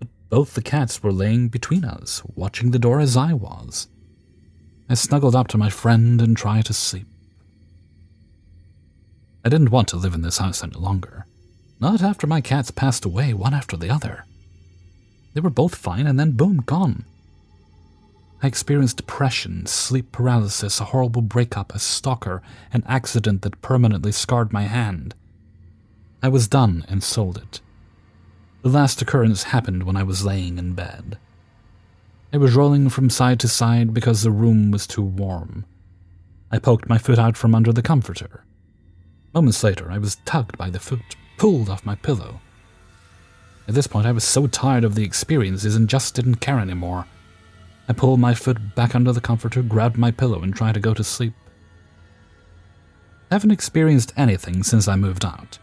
But both the cats were laying between us, watching the door as I was. I snuggled up to my friend and tried to sleep. I didn't want to live in this house any longer. Not after my cats passed away, one after the other. They were both fine and then boom, gone. I experienced depression, sleep paralysis, a horrible breakup, a stalker, an accident that permanently scarred my hand. I was done and sold it. The last occurrence happened when I was laying in bed. I was rolling from side to side because the room was too warm. I poked my foot out from under the comforter. Moments later, I was tugged by the foot, pulled off my pillow. At this point, I was so tired of the experiences and just didn't care anymore. I pulled my foot back under the comforter, grabbed my pillow, and tried to go to sleep. I haven't experienced anything since I moved out.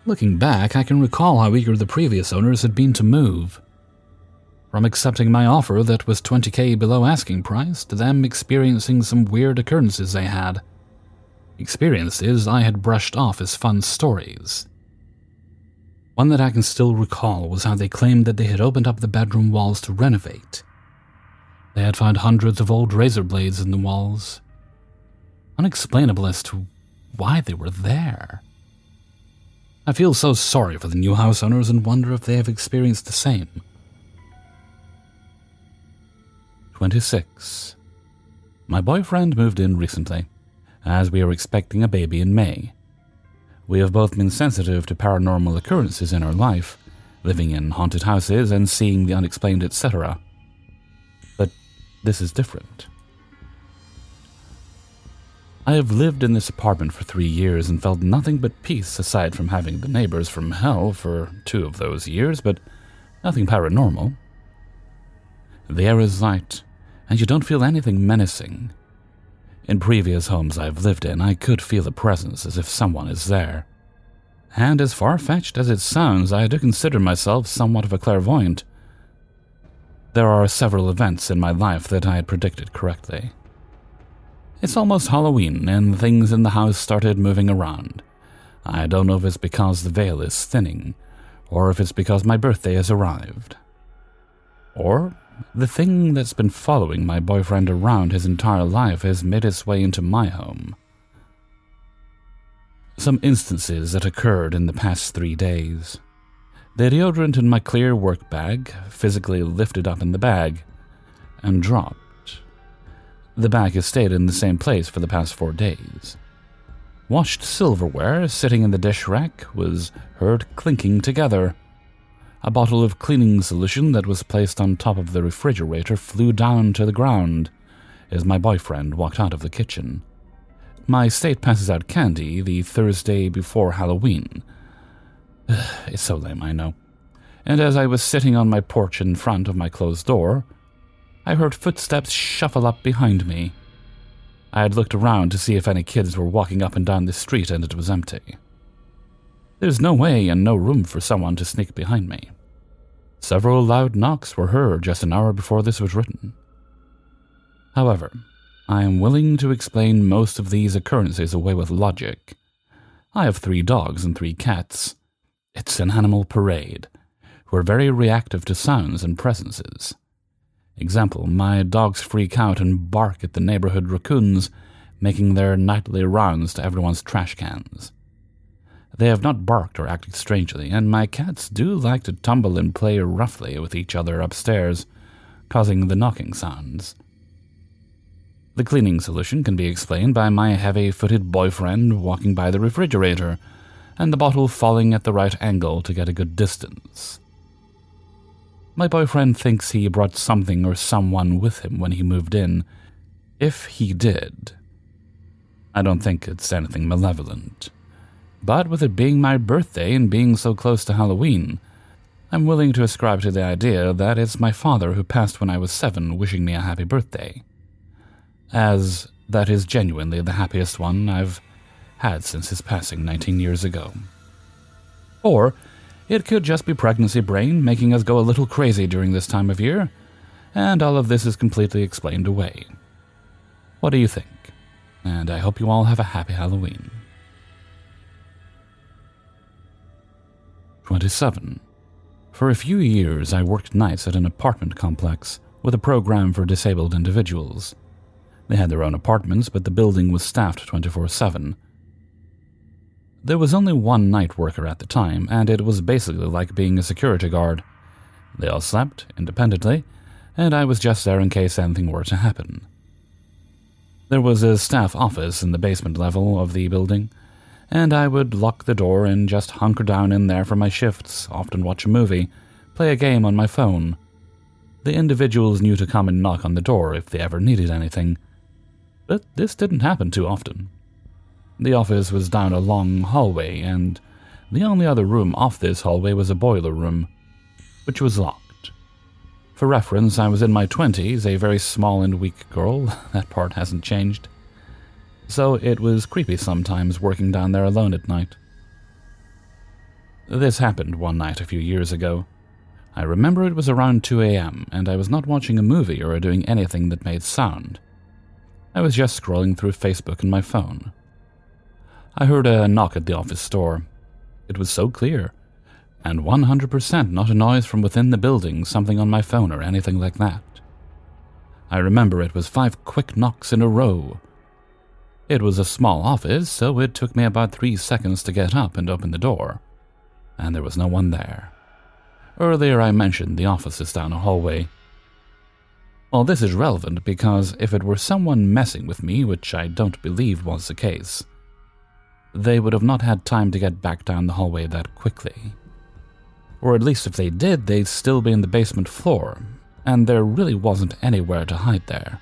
Looking back, I can recall how eager the previous owners had been to move. From accepting my offer that was $20,000 below asking price to them experiencing some weird occurrences they had. Experiences I had brushed off as fun stories. One that I can still recall was how they claimed that they had opened up the bedroom walls to renovate. They had found hundreds of old razor blades in the walls. Unexplainable as to why they were there. I feel so sorry for the new house owners and wonder if they have experienced the same. 26. My boyfriend moved in recently, as we are expecting a baby in May. We have both been sensitive to paranormal occurrences in our life, living in haunted houses and seeing the unexplained, etc. But this is different. I have lived in this apartment for 3 years and felt nothing but peace aside from having the neighbors from hell for 2 of those years, but nothing paranormal. The air is light, and you don't feel anything menacing. In previous homes I've lived in, I could feel a presence as if someone is there. And as far-fetched as it sounds, I do consider myself somewhat of a clairvoyant. There are several events in my life that I had predicted correctly. It's almost Halloween, and things in the house started moving around. I don't know if it's because the veil is thinning, or if it's because my birthday has arrived. Or the thing that's been following my boyfriend around his entire life has made its way into my home. Some instances that occurred in the past 3 days. The deodorant in my clear work bag physically lifted up in the bag and dropped. The bag has stayed in the same place for the past 4 days. Washed silverware sitting in the dish rack was heard clinking together. A bottle of cleaning solution that was placed on top of the refrigerator flew down to the ground as my boyfriend walked out of the kitchen. My state passes out candy the Thursday before Halloween. It's so lame, I know. And as I was sitting on my porch in front of my closed door, I heard footsteps shuffle up behind me. I had looked around to see if any kids were walking up and down the street, and it was empty. There's no way and no room for someone to sneak behind me. Several loud knocks were heard just an hour before this was written. However, I am willing to explain most of these occurrences away with logic. I have 3 dogs and 3 cats. It's an animal parade, who are very reactive to sounds and presences. Example, my dogs freak out and bark at the neighborhood raccoons, making their nightly rounds to everyone's trash cans. They have not barked or acted strangely, and my cats do like to tumble and play roughly with each other upstairs, causing the knocking sounds. The cleaning solution can be explained by my heavy-footed boyfriend walking by the refrigerator, and the bottle falling at the right angle to get a good distance. My boyfriend thinks he brought something or someone with him when he moved in. If he did, I don't think it's anything malevolent. But with it being my birthday and being so close to Halloween, I'm willing to ascribe to the idea that it's my father who passed when I was 7 wishing me a happy birthday, as that is genuinely the happiest one I've had since his passing 19 years ago. Or it could just be pregnancy brain making us go a little crazy during this time of year, and all of this is completely explained away. What do you think? And I hope you all have a happy Halloween. 27. For a few years, I worked nights at an apartment complex with a program for disabled individuals. They had their own apartments, but the building was staffed 24/7. There was only one night worker at the time, and it was basically like being a security guard. They all slept independently, and I was just there in case anything were to happen. There was a staff office in the basement level of the building, and I would lock the door and just hunker down in there for my shifts, often watch a movie, play a game on my phone. The individuals knew to come and knock on the door if they ever needed anything, but this didn't happen too often. The office was down a long hallway, and the only other room off this hallway was a boiler room, which was locked. For reference, I was in my 20s, a very small and weak girl. That part hasn't changed. So it was creepy sometimes working down there alone at night. This happened one night a few years ago. I remember it was around 2 a.m., and I was not watching a movie or doing anything that made sound. I was just scrolling through Facebook and my phone. I heard a knock at the office door. It was so clear, and 100% not a noise from within the building, something on my phone or anything like that. I remember it was 5 quick knocks in a row. It was a small office, so it took me about 3 seconds to get up and open the door, and there was no one there. Earlier I mentioned the office is down a hallway. Well, this is relevant because if it were someone messing with me, which I don't believe was the case, they would have not had time to get back down the hallway that quickly. Or at least if they did, they'd still be in the basement floor, and there really wasn't anywhere to hide there.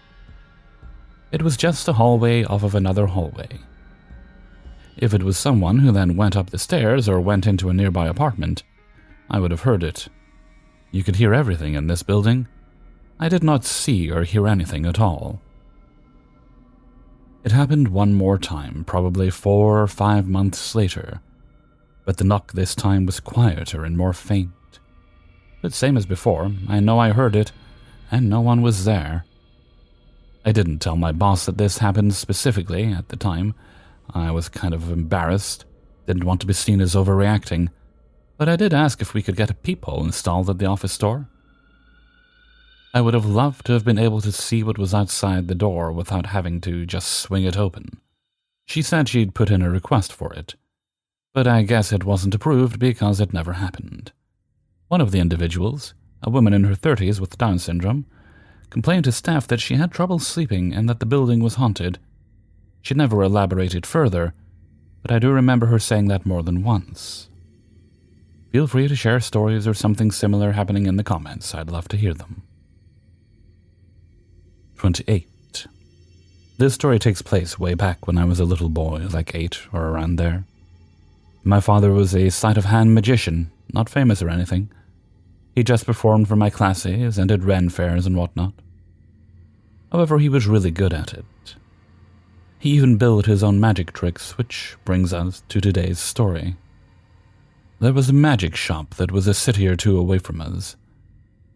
It was just a hallway off of another hallway. If it was someone who then went up the stairs or went into a nearby apartment, I would have heard it. You could hear everything in this building. I did not see or hear anything at all. It happened one more time, probably 4 or 5 months later, but the knock this time was quieter and more faint. But same as before, I know I heard it, and no one was there. I didn't tell my boss that this happened specifically at the time. I was kind of embarrassed, didn't want to be seen as overreacting, but I did ask if we could get a peephole installed at the office door. I would have loved to have been able to see what was outside the door without having to just swing it open. She said she'd put in a request for it, but I guess it wasn't approved because it never happened. One of the individuals, a woman in her 30s with Down syndrome, complained to staff that she had trouble sleeping and that the building was haunted. She never elaborated further, but I do remember her saying that more than once. Feel free to share stories or something similar happening in the comments. I'd love to hear them. 28. This story takes place way back when I was a little boy, like 8 or around there. My father was a sleight-of-hand magician, not famous or anything. He just performed for my classes and did Ren fairs and whatnot. However, he was really good at it. He even built his own magic tricks, which brings us to today's story. There was a magic shop that was a city or two away from us.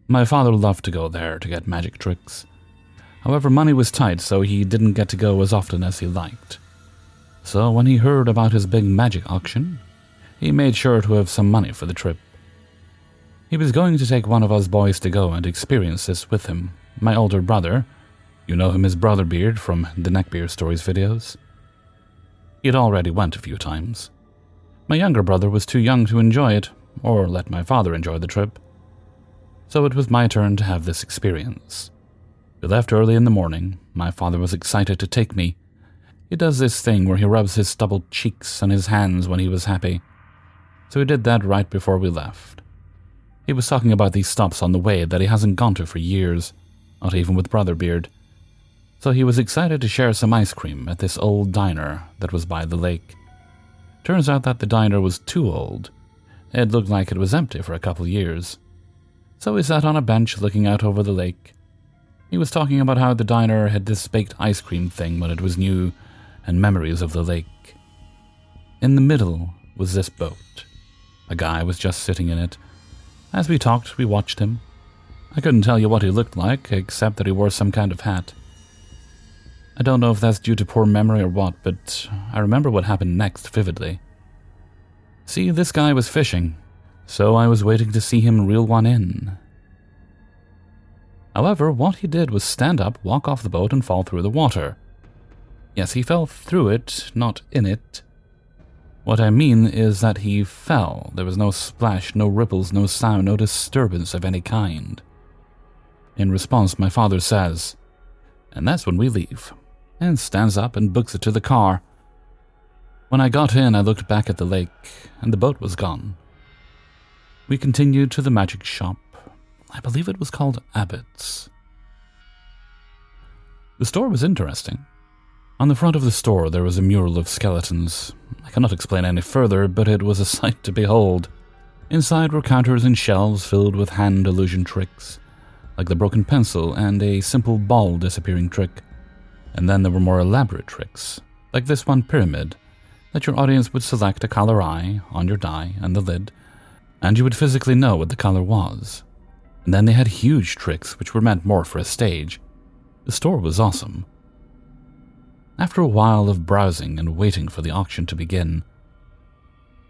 My father loved to go there to get magic tricks. However, money was tight, so he didn't get to go as often as he liked. So when he heard about his big magic auction, he made sure to have some money for the trip. He was going to take one of us boys to go and experience this with him, my older brother. You know him as Brotherbeard from the Neckbeard Stories videos. He had already went a few times. My younger brother was too young to enjoy it, or let my father enjoy the trip. So it was my turn to have this experience. We left early in the morning. My father was excited to take me. He does this thing where he rubs his stubbled cheeks and his hands when he was happy. So he did that right before we left. He was talking about these stops on the way that he hasn't gone to for years, not even with Brotherbeard. So he was excited to share some ice cream at this old diner that was by the lake. Turns out that the diner was too old. It looked like it was empty for a couple years. So we sat on a bench looking out over the lake. He was talking about how the diner had this baked ice cream thing when it was new, and memories of the lake. In the middle was this boat. A guy was just sitting in it. As we talked, we watched him. I couldn't tell you what he looked like, except that he wore some kind of hat. I don't know if that's due to poor memory or what, but I remember what happened next vividly. See, this guy was fishing, so I was waiting to see him reel one in. However, what he did was stand up, walk off the boat, and fall through the water. Yes, he fell through it, not in it. What I mean is that he fell. There was no splash, no ripples, no sound, no disturbance of any kind. In response, my father says, "And that's when we leave," and stands up and books it to the car. When I got in, I looked back at the lake, and the boat was gone. We continued to the magic shop. I believe it was called Abbott's. The store was interesting. On the front of the store there was a mural of skeletons. I cannot explain any further, but it was a sight to behold. Inside were counters and shelves filled with hand illusion tricks, like the broken pencil and a simple ball disappearing trick. And then there were more elaborate tricks, like this one pyramid, that your audience would select a color eye on your die and the lid, and you would physically know what the color was. And then they had huge tricks which were meant more for a stage. The store was awesome. After a while of browsing and waiting for the auction to begin,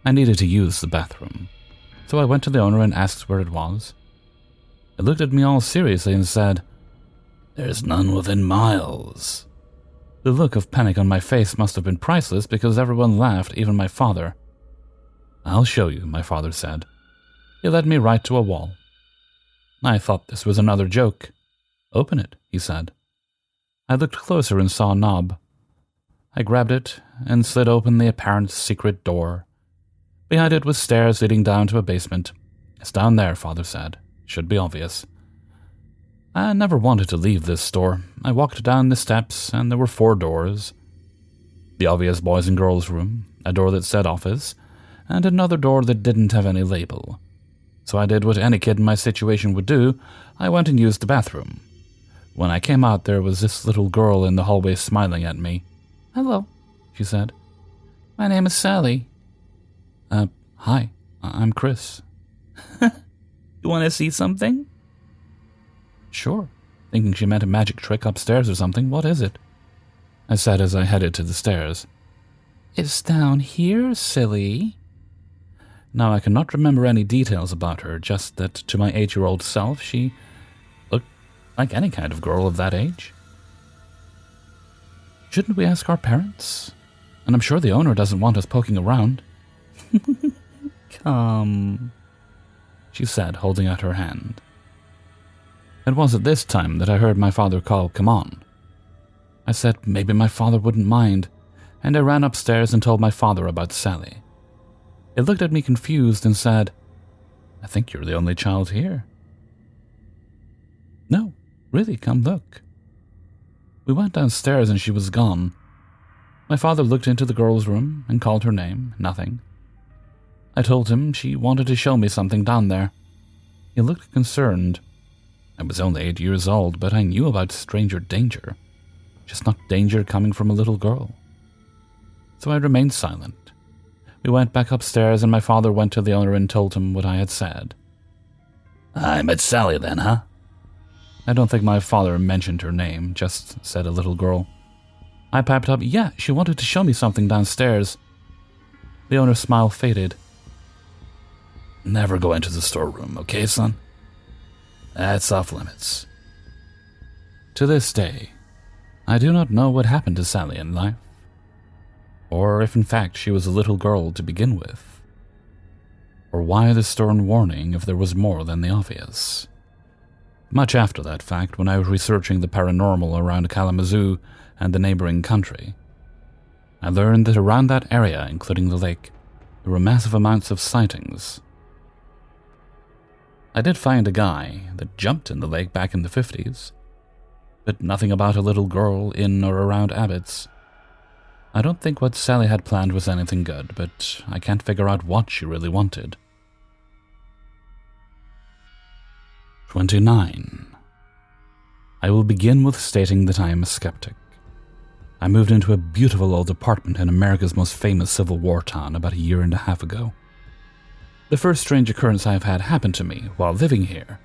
I needed to use the bathroom, so I went to the owner and asked where it was. He looked at me all seriously and said, "There's none within miles." The look of panic on my face must have been priceless because everyone laughed, even my father. "I'll show you," my father said. He led me right to a wall. I thought this was another joke. "Open it," he said. I looked closer and saw a knob. I grabbed it and slid open the apparent secret door. Behind it was stairs leading down to a basement. "It's down there," Father said. "Should be obvious." I never wanted to leave this store. I walked down the steps and there were 4 doors. The obvious boys and girls room, a door that said office, and another door that didn't have any label. So I did what any kid in my situation would do. I went and used the bathroom. When I came out, there was this little girl in the hallway smiling at me. "Hello," she said. "My name is Sally." Hi, I'm Chris." "You want to see something?" "Sure," thinking she meant a magic trick upstairs or something. "What is it?" I said as I headed to the stairs. "It's down here, silly." Now, I cannot remember any details about her, just that to my 8-year-old self, she looked like any kind of girl of that age. "Shouldn't we ask our parents? And I'm sure the owner doesn't want us poking around." "Come," she said, holding out her hand. It was at this time that I heard my father call, "Come on." I said maybe my father wouldn't mind, and I ran upstairs and told my father about Sally. He looked at me confused and said, "I think you're the only child here." "No, really, come look." We went downstairs and she was gone. My father looked into the girl's room and called her name. Nothing. I told him she wanted to show me something down there. He looked concerned. I was only 8 years old, but I knew about stranger danger. Just not danger coming from a little girl. So I remained silent. We went back upstairs and my father went to the owner and told him what I had said. "I met Sally then, huh?" I don't think my father mentioned her name, just said a little girl. I piped up, "Yeah, she wanted to show me something downstairs." The owner's smile faded. "Never go into the storeroom, okay, son? That's off limits." To this day, I do not know what happened to Sally in life, or if in fact she was a little girl to begin with, or why the stern warning if there was more than the obvious. Much after that fact, when I was researching the paranormal around Kalamazoo and the neighboring country, I learned that around that area, including the lake, there were massive amounts of sightings. I did find a guy that jumped in the lake back in the 50s, but nothing about a little girl in or around Abbott's. I don't think what Sally had planned was anything good, but I can't figure out what she really wanted. 29. I will begin with stating that I am a skeptic. I moved into a beautiful old apartment in America's most famous Civil War town about a year and a half ago. The first strange occurrence I have had happen to me while living here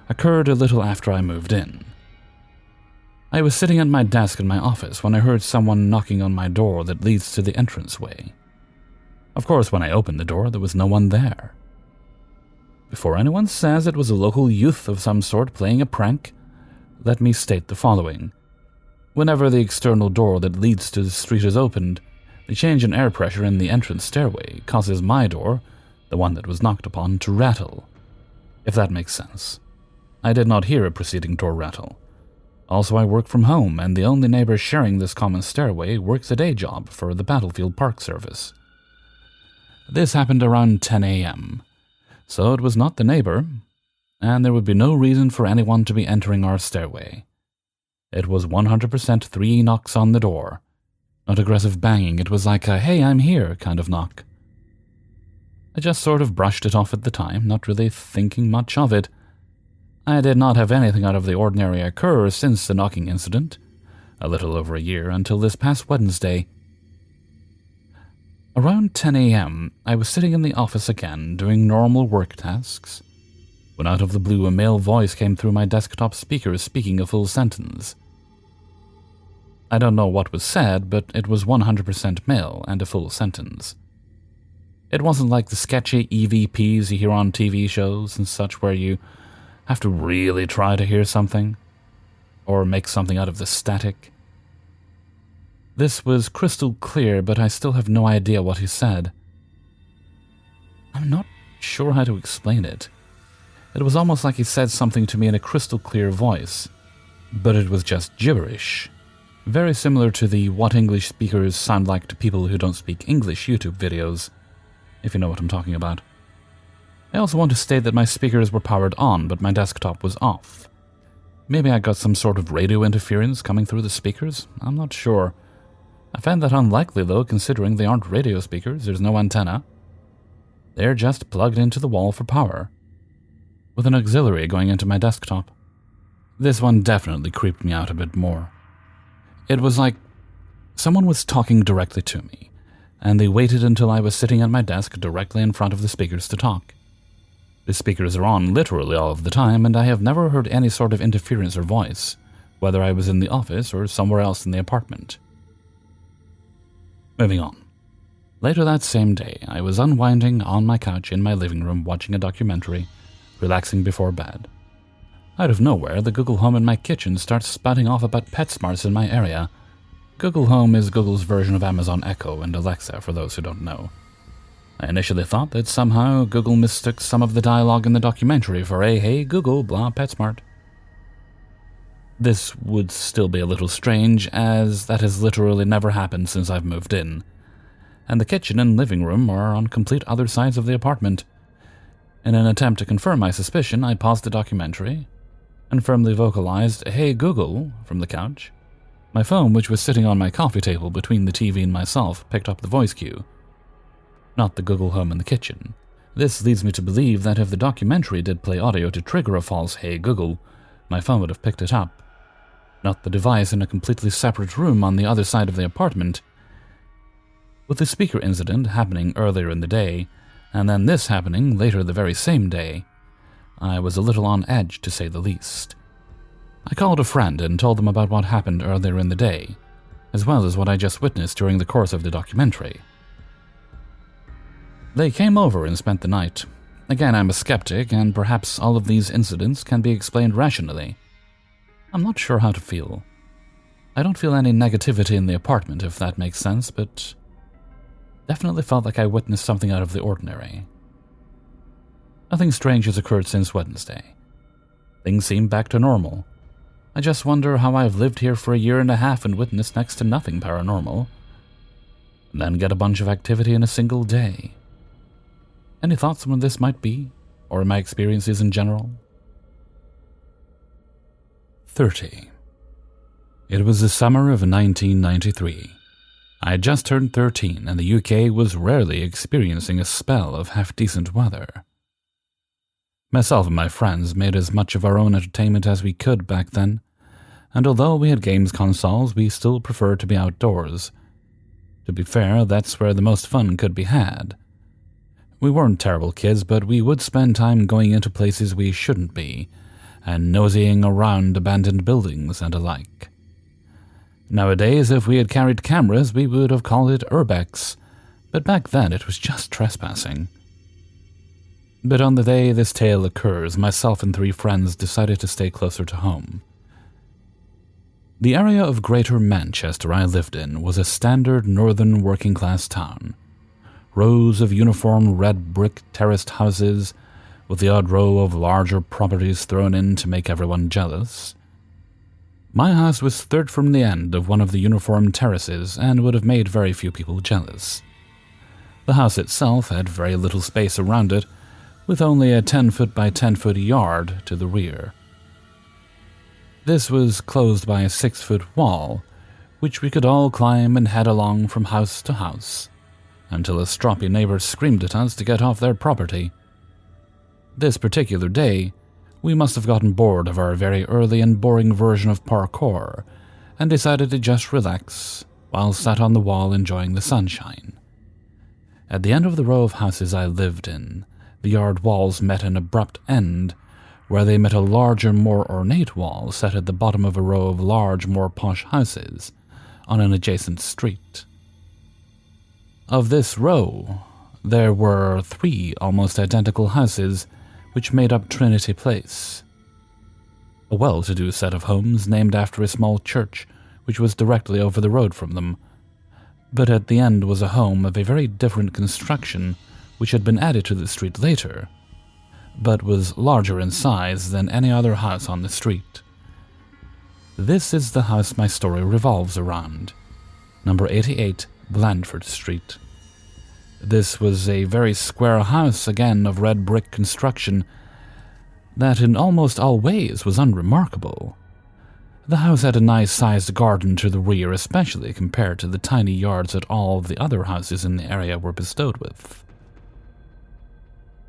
occurred a little after I moved in. I was sitting at my desk in my office when I heard someone knocking on my door that leads to the entranceway. Of course, when I opened the door, there was no one there. Before anyone says it was a local youth of some sort playing a prank, let me state the following. Whenever the external door that leads to the street is opened, the change in air pressure in the entrance stairway causes my door, the one that was knocked upon, to rattle. If that makes sense. I did not hear a preceding door rattle. Also, I work from home, and the only neighbor sharing this common stairway works a day job for the Battlefield Park Service. This happened around 10 a.m., so it was not the neighbor, and there would be no reason for anyone to be entering our stairway. It was 100% 3 knocks on the door. Not aggressive banging, it was like a "hey, I'm here" kind of knock. I just sort of brushed it off at the time, not really thinking much of it. I did not have anything out of the ordinary occur since the knocking incident, a little over a year, until this past Wednesday. Around 10 a.m., I was sitting in the office again, doing normal work tasks, when out of the blue a male voice came through my desktop speakers speaking a full sentence. I don't know what was said, but it was 100% male and a full sentence. It wasn't like the sketchy EVPs you hear on TV shows and such where you have to really try to hear something, or make something out of the static. This was crystal clear, but I still have no idea what he said. I'm not sure how to explain it. It was almost like he said something to me in a crystal clear voice, but it was just gibberish. Very similar to the "what English speakers sound like to people who don't speak English" YouTube videos, if you know what I'm talking about. I also want to state that my speakers were powered on, but my desktop was off. Maybe I got some sort of radio interference coming through the speakers? I'm not sure. I find that unlikely, though, considering they aren't radio speakers, there's no antenna. They're just plugged into the wall for power, with an auxiliary going into my desktop. This one definitely creeped me out a bit more. It was like Someone was talking directly to me, and they waited until I was sitting at my desk directly in front of the speakers to talk. The speakers are on literally all of the time, and I have never heard any sort of interference or voice, whether I was in the office or somewhere else in the apartment. Moving on. Later that same day, I was unwinding on my couch in my living room watching a documentary, relaxing before bed. Out of nowhere, the Google Home in my kitchen starts spouting off about PetSmarts in my area. Google Home is Google's version of Amazon Echo and Alexa, for those who don't know. I initially thought that somehow Google mistook some of the dialogue in the documentary for a "Hey Google, blah, PetSmart." This would still be a little strange, as that has literally never happened since I've moved in, and the kitchen and living room are on complete other sides of the apartment. In an attempt to confirm my suspicion, I paused the documentary and firmly vocalized "Hey Google" from the couch. My phone, which was sitting on my coffee table between the TV and myself, picked up the voice cue. Not the Google Home in the kitchen. This leads me to believe that if the documentary did play audio to trigger a false "Hey Google," my phone would have picked it up. Not the device in a completely separate room on the other side of the apartment. With the speaker incident happening earlier in the day, and then this happening later the very same day, I was a little on edge, to say the least. I called a friend and told them about what happened earlier in the day, as well as what I just witnessed during the course of the documentary. They came over and spent the night. Again, I'm a skeptic, and perhaps all of these incidents can be explained rationally. I'm not sure how to feel. I don't feel any negativity in the apartment, if that makes sense, but definitely felt like I witnessed something out of the ordinary. Nothing strange has occurred since Wednesday. Things seem back to normal. I just wonder how I've lived here for a year and a half and witnessed next to nothing paranormal, and then get a bunch of activity in a single day. Any thoughts on what this might be, or my experiences in general? 30. It was the summer of 1993. I had just turned 13, and the UK was rarely experiencing a spell of half-decent weather. Myself and my friends made as much of our own entertainment as we could back then, and although we had games consoles, we still preferred to be outdoors. To be fair, that's where the most fun could be had. We weren't terrible kids, but we would spend time going into places we shouldn't be, and nosying around abandoned buildings and alike. Nowadays, if we had carried cameras, we would have called it urbex, but back then it was just trespassing. But on the day this tale occurs, myself and 3 friends decided to stay closer to home. The area of Greater Manchester I lived in was a standard northern working-class town. Rows of uniform red brick terraced houses, with the odd row of larger properties thrown in to make everyone jealous. My house was third from the end of one of the uniform terraces and would have made very few people jealous. The house itself had very little space around it, with only a 10-foot by 10-foot yard to the rear. This was closed by a 6-foot wall, which we could all climb and head along from house to house, until a stroppy neighbor screamed at us to get off their property. This particular day, we must have gotten bored of our very early and boring version of parkour, and decided to just relax while sat on the wall enjoying the sunshine. At the end of the row of houses I lived in, the yard walls met an abrupt end, where they met a larger, more ornate wall set at the bottom of a row of large, more posh houses on an adjacent street. Of this row, there were 3 almost identical houses which made up Trinity Place, a well-to-do set of homes named after a small church which was directly over the road from them, but at the end was a home of a very different construction which had been added to the street later, but was larger in size than any other house on the street. This is the house my story revolves around, number 88 Blandford Street. This was a very square house, again of red brick construction, that in almost all ways was unremarkable. The house had a nice-sized garden to the rear, especially compared to the tiny yards that all of the other houses in the area were bestowed with.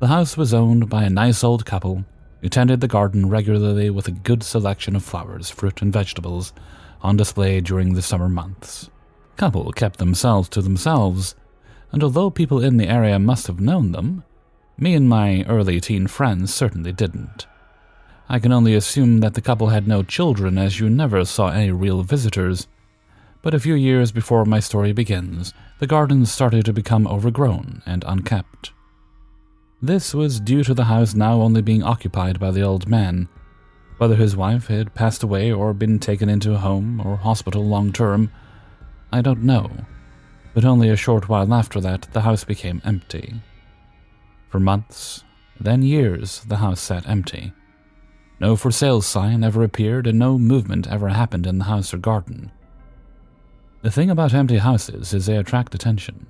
The house was owned by a nice old couple who tended the garden regularly with a good selection of flowers, fruit, and vegetables on display during the summer months. couple kept themselves to themselves, and although people in the area must have known them, me and my early teen friends certainly didn't. I can only assume that the couple had no children, as you never saw any real visitors. But a few years before my story begins, the gardens started to become overgrown and unkept. This was due to the house now only being occupied by the old man. Whether his wife had passed away or been taken into a home or hospital long-term, I don't know. But only a short while after that, the house became empty. For months, then years, the house sat empty. No for sale sign ever appeared, and no movement ever happened in the house or garden. The thing about empty houses is they attract attention.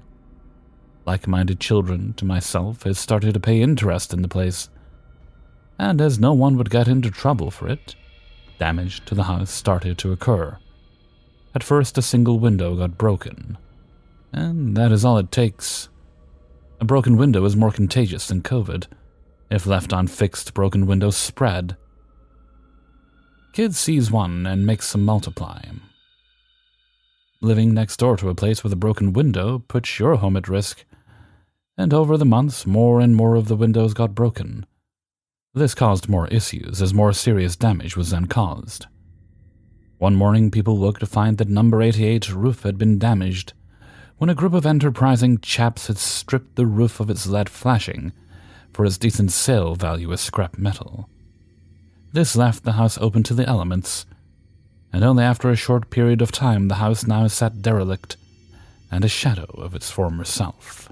Like-minded children to myself had started to pay interest in the place, and as no one would get into trouble for it, damage to the house started to occur. At first, a single window got broken, and that is all it takes. A broken window is more contagious than COVID. If left unfixed, broken windows spread. Kid sees one and makes them multiply. Living next door to a place with a broken window puts your home at risk, and over the months more and more of the windows got broken. This caused more issues as more serious damage was then caused. One morning people woke to find that number 88's roof had been damaged when a group of enterprising chaps had stripped the roof of its lead flashing for its decent sale value as scrap metal. This left the house open to the elements, and only after a short period of time the house now sat derelict and a shadow of its former self.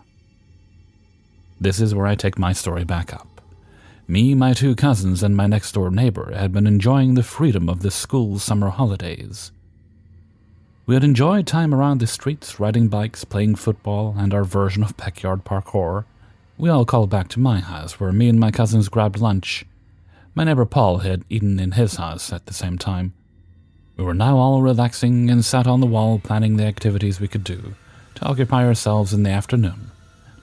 This is where I take my story back up. Me, my two cousins, and my next-door neighbor had been enjoying the freedom of the school summer holidays. We had enjoyed time around the streets, riding bikes, playing football, and our version of backyard parkour. We all called back to my house, where me and my cousins grabbed lunch. My neighbor Paul had eaten in his house at the same time. We were now all relaxing and sat on the wall planning the activities we could do to occupy ourselves in the afternoon,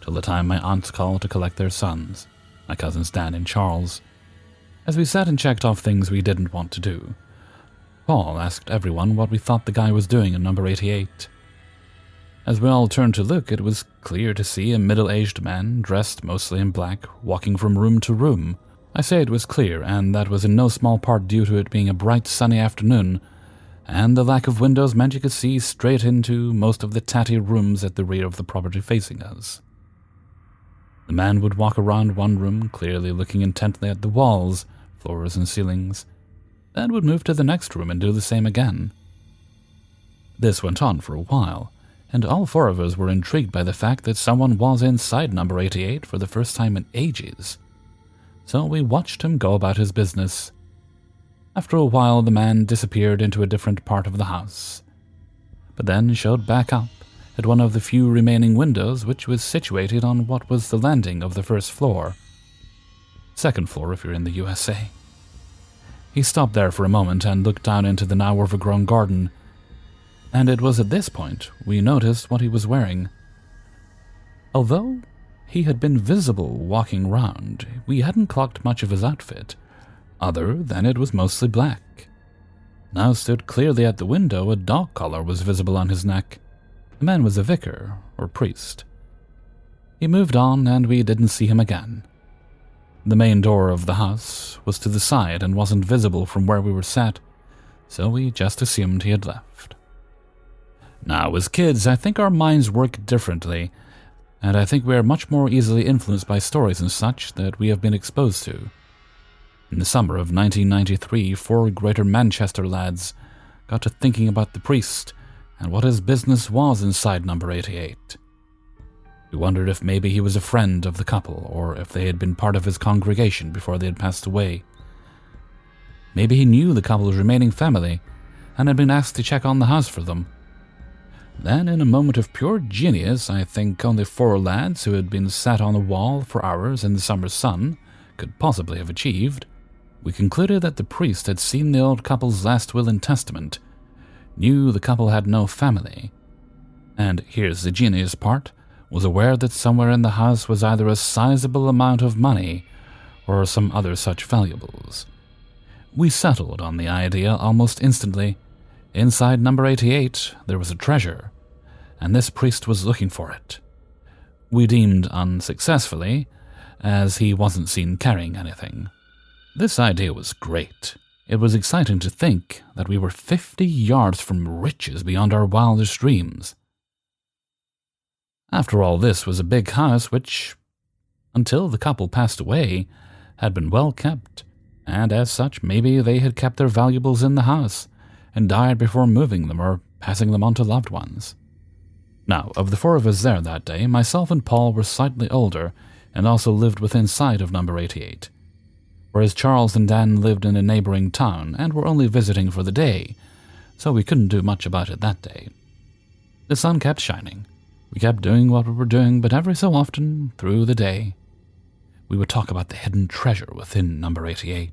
till the time my aunts called to collect their sons, my cousins Dan and Charles. As we sat and checked off things we didn't want to do, Paul asked everyone what we thought the guy was doing in number 88. As we all turned to look, it was clear to see a middle-aged man, dressed mostly in black, walking from room to room. I say it was clear, and that was in no small part due to it being a bright sunny afternoon, and the lack of windows meant you could see straight into most of the tatty rooms at the rear of the property facing us. The man would walk around one room, clearly looking intently at the walls, floors, and ceilings, then would move to the next room and do the same again. This went on for a while, and all four of us were intrigued by the fact that someone was inside number 88 for the first time in ages. So we watched him go about his business. After a while, the man disappeared into a different part of the house, but then showed back up at one of the few remaining windows, which was situated on what was the landing of the first floor. Second floor if you're in the USA. He stopped there for a moment and looked down into the now overgrown garden, and it was at this point we noticed what he was wearing. Although he had been visible walking round, we hadn't clocked much of his outfit, other than it was mostly black. Now stood clearly at the window, a dog collar was visible on his neck. The man was a vicar, or priest. He moved on, and we didn't see him again. The main door of the house was to the side and wasn't visible from where we were sat, so we just assumed he had left. Now, as kids, I think our minds work differently, and I think we are much more easily influenced by stories and such that we have been exposed to. In the summer of 1993, 4 Greater Manchester lads got to thinking about the priest and what his business was inside number 88. We wondered if maybe he was a friend of the couple, or if they had been part of his congregation before they had passed away. Maybe he knew the couple's remaining family and had been asked to check on the house for them. Then, in a moment of pure genius, I think only 4 lads who had been sat on the wall for hours in the summer sun could possibly have achieved, we concluded that the priest had seen the old couple's last will and testament, knew the couple had no family, and, here's the genius part, was aware that somewhere in the house was either a sizable amount of money or some other such valuables. We settled on the idea almost instantly. Inside number 88, there was a treasure, and this priest was looking for it. We deemed unsuccessfully, as he wasn't seen carrying anything. This idea was great. It was exciting to think that we were 50 yards from riches beyond our wildest dreams. After all, this was a big house which, until the couple passed away, had been well kept, and as such maybe they had kept their valuables in the house and died before moving them or passing them on to loved ones. Now, of the 4 of us there that day, myself and Paul were slightly older and also lived within sight of number 88, whereas Charles and Dan lived in a neighboring town and were only visiting for the day, so we couldn't do much about it that day. The sun kept shining. We kept doing what we were doing, but every so often, through the day, we would talk about the hidden treasure within number 88.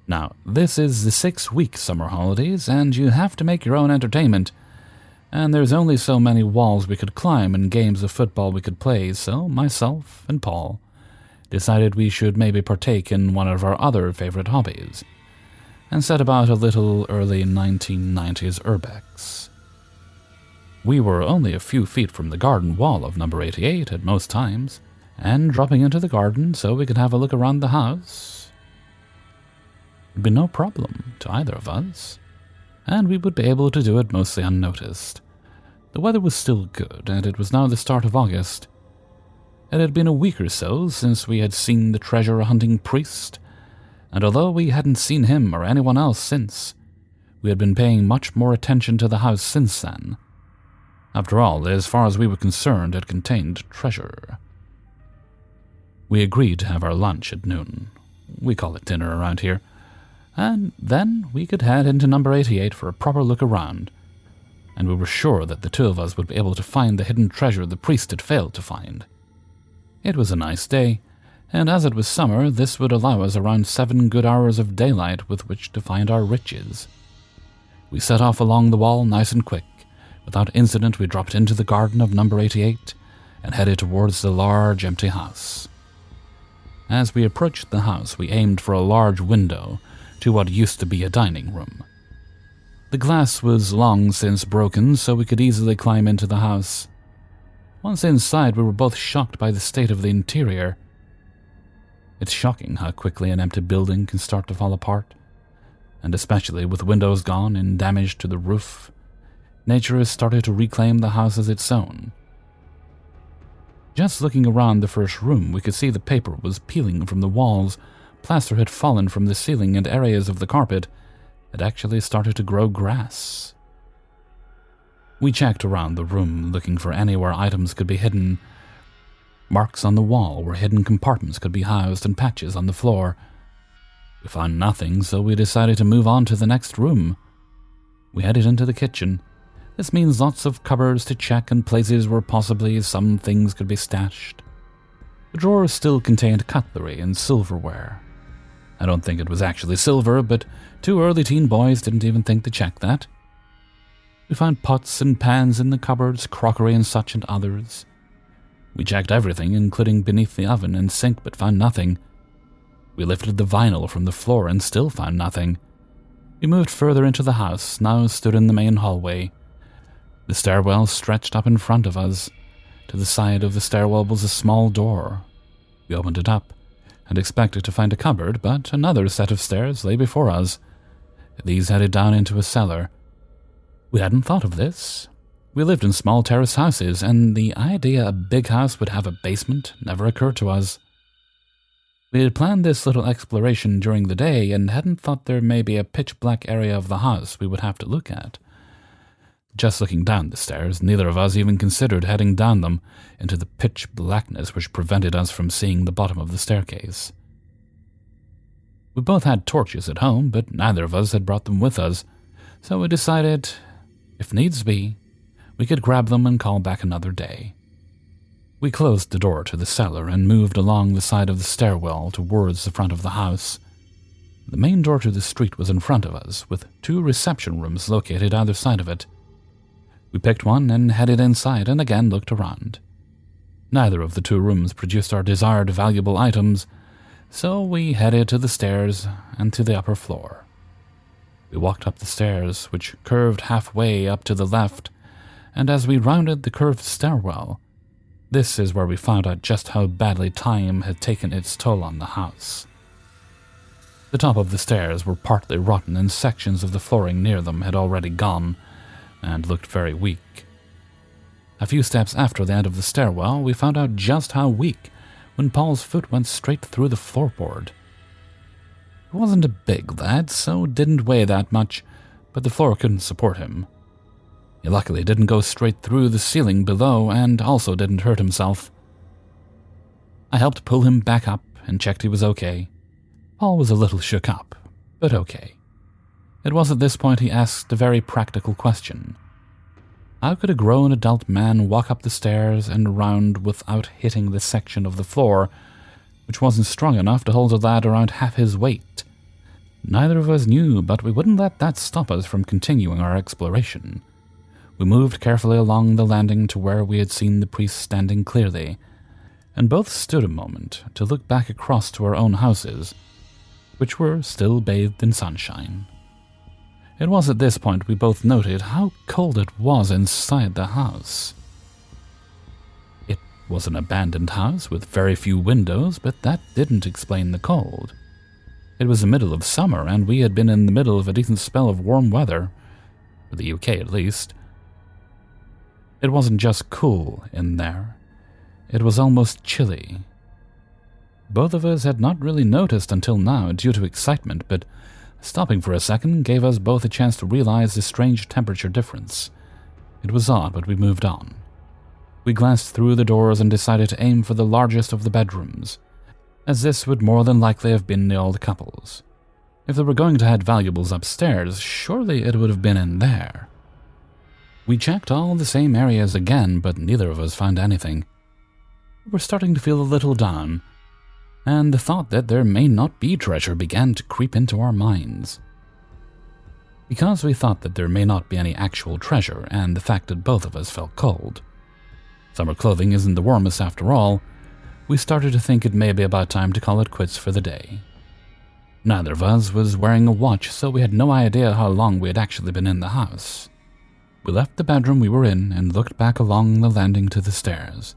Now, this is the 6-week summer holidays, and you have to make your own entertainment, and there's only so many walls we could climb and games of football we could play, so myself and Paul decided we should maybe partake in one of our other favorite hobbies, and set about a little early 1990s urbex. We were only a few feet from the garden wall of number 88 at most times, and dropping into the garden so we could have a look around the house would be no problem to either of us, and we would be able to do it mostly unnoticed. The weather was still good, and it was now the start of August. It had been a week or so since we had seen the treasure-hunting priest, and although we hadn't seen him or anyone else since, we had been paying much more attention to the house since then. After all, as far as we were concerned, it contained treasure. We agreed to have our lunch at noon. We call it dinner around here. And then we could head into number 88 for a proper look around, and we were sure that the 2 of us would be able to find the hidden treasure the priest had failed to find. It was a nice day, and as it was summer, this would allow us around 7 good hours of daylight with which to find our riches. We set off along the wall nice and quick. Without incident, we dropped into the garden of number 88 and headed towards the large empty house. As we approached the house, we aimed for a large window to what used to be a dining room. The glass was long since broken, so we could easily climb into the house. Once inside, we were both shocked by the state of the interior. It's shocking how quickly an empty building can start to fall apart, and especially with windows gone and damage to the roof. Nature has started to reclaim the house as its own. Just looking around the first room, we could see the paper was peeling from the walls, plaster had fallen from the ceiling, and areas of the carpet had actually started to grow grass. We checked around the room, looking for anywhere items could be hidden. Marks on the wall where hidden compartments could be housed, and patches on the floor. We found nothing, so we decided to move on to the next room. We headed into the kitchen. This means lots of cupboards to check and places where possibly some things could be stashed. The drawers still contained cutlery and silverware. I don't think it was actually silver, but 2 early teen boys didn't even think to check that. We found pots and pans in the cupboards, crockery and such and others. We checked everything, including beneath the oven and sink, but found nothing. We lifted the vinyl from the floor and still found nothing. We moved further into the house, now stood in the main hallway. The stairwell stretched up in front of us. To the side of the stairwell was a small door. We opened it up and expected to find a cupboard, but another set of stairs lay before us. These headed down into a cellar. We hadn't thought of this. We lived in small terrace houses, and the idea a big house would have a basement never occurred to us. We had planned this little exploration during the day and hadn't thought there may be a pitch-black area of the house we would have to look at. Just looking down the stairs, neither of us even considered heading down them into the pitch blackness which prevented us from seeing the bottom of the staircase. We both had torches at home, but neither of us had brought them with us, so we decided, if needs be, we could grab them and call back another day. We closed the door to the cellar and moved along the side of the stairwell towards the front of the house. The main door to the street was in front of us, with 2 reception rooms located either side of it. We picked one and headed inside and again looked around. Neither of the 2 rooms produced our desired valuable items, so we headed to the stairs and to the upper floor. We walked up the stairs, which curved halfway up to the left, and as we rounded the curved stairwell, this is where we found out just how badly time had taken its toll on the house. The top of the stairs were partly rotten and sections of the flooring near them had already gone and looked very weak. A few steps after the end of the stairwell, we found out just how weak when Paul's foot went straight through the floorboard. He wasn't a big lad, so didn't weigh that much, but the floor couldn't support him. He luckily didn't go straight through the ceiling below and also didn't hurt himself. I helped pull him back up and checked he was okay. Paul was a little shook up, but okay. It was at this point he asked a very practical question. How could a grown adult man walk up the stairs and around without hitting the section of the floor, which wasn't strong enough to hold a lad around half his weight? Neither of us knew, but we wouldn't let that stop us from continuing our exploration. We moved carefully along the landing to where we had seen the priest standing clearly, and both stood a moment to look back across to our own houses, which were still bathed in sunshine. It was at this point we both noted how cold it was inside the house. It was an abandoned house with very few windows, but that didn't explain the cold. It was the middle of summer, and we had been in the middle of a decent spell of warm weather, for the UK at least. It wasn't just cool in there. It was almost chilly. Both of us had not really noticed until now due to excitement, but stopping for a second gave us both a chance to realize the strange temperature difference. It was odd, but we moved on. We glanced through the doors and decided to aim for the largest of the bedrooms, as this would more than likely have been the old couple's. If they were going to hide valuables upstairs, surely it would have been in there. We checked all the same areas again, but neither of us found anything. We were starting to feel a little down, and the thought that there may not be treasure began to creep into our minds. Because we thought that there may not be any actual treasure, and the fact that both of us felt cold. Summer clothing isn't the warmest after all. We started to think it may be about time to call it quits for the day. Neither of us was wearing a watch, so we had no idea how long we had actually been in the house. We left the bedroom we were in and looked back along the landing to the stairs.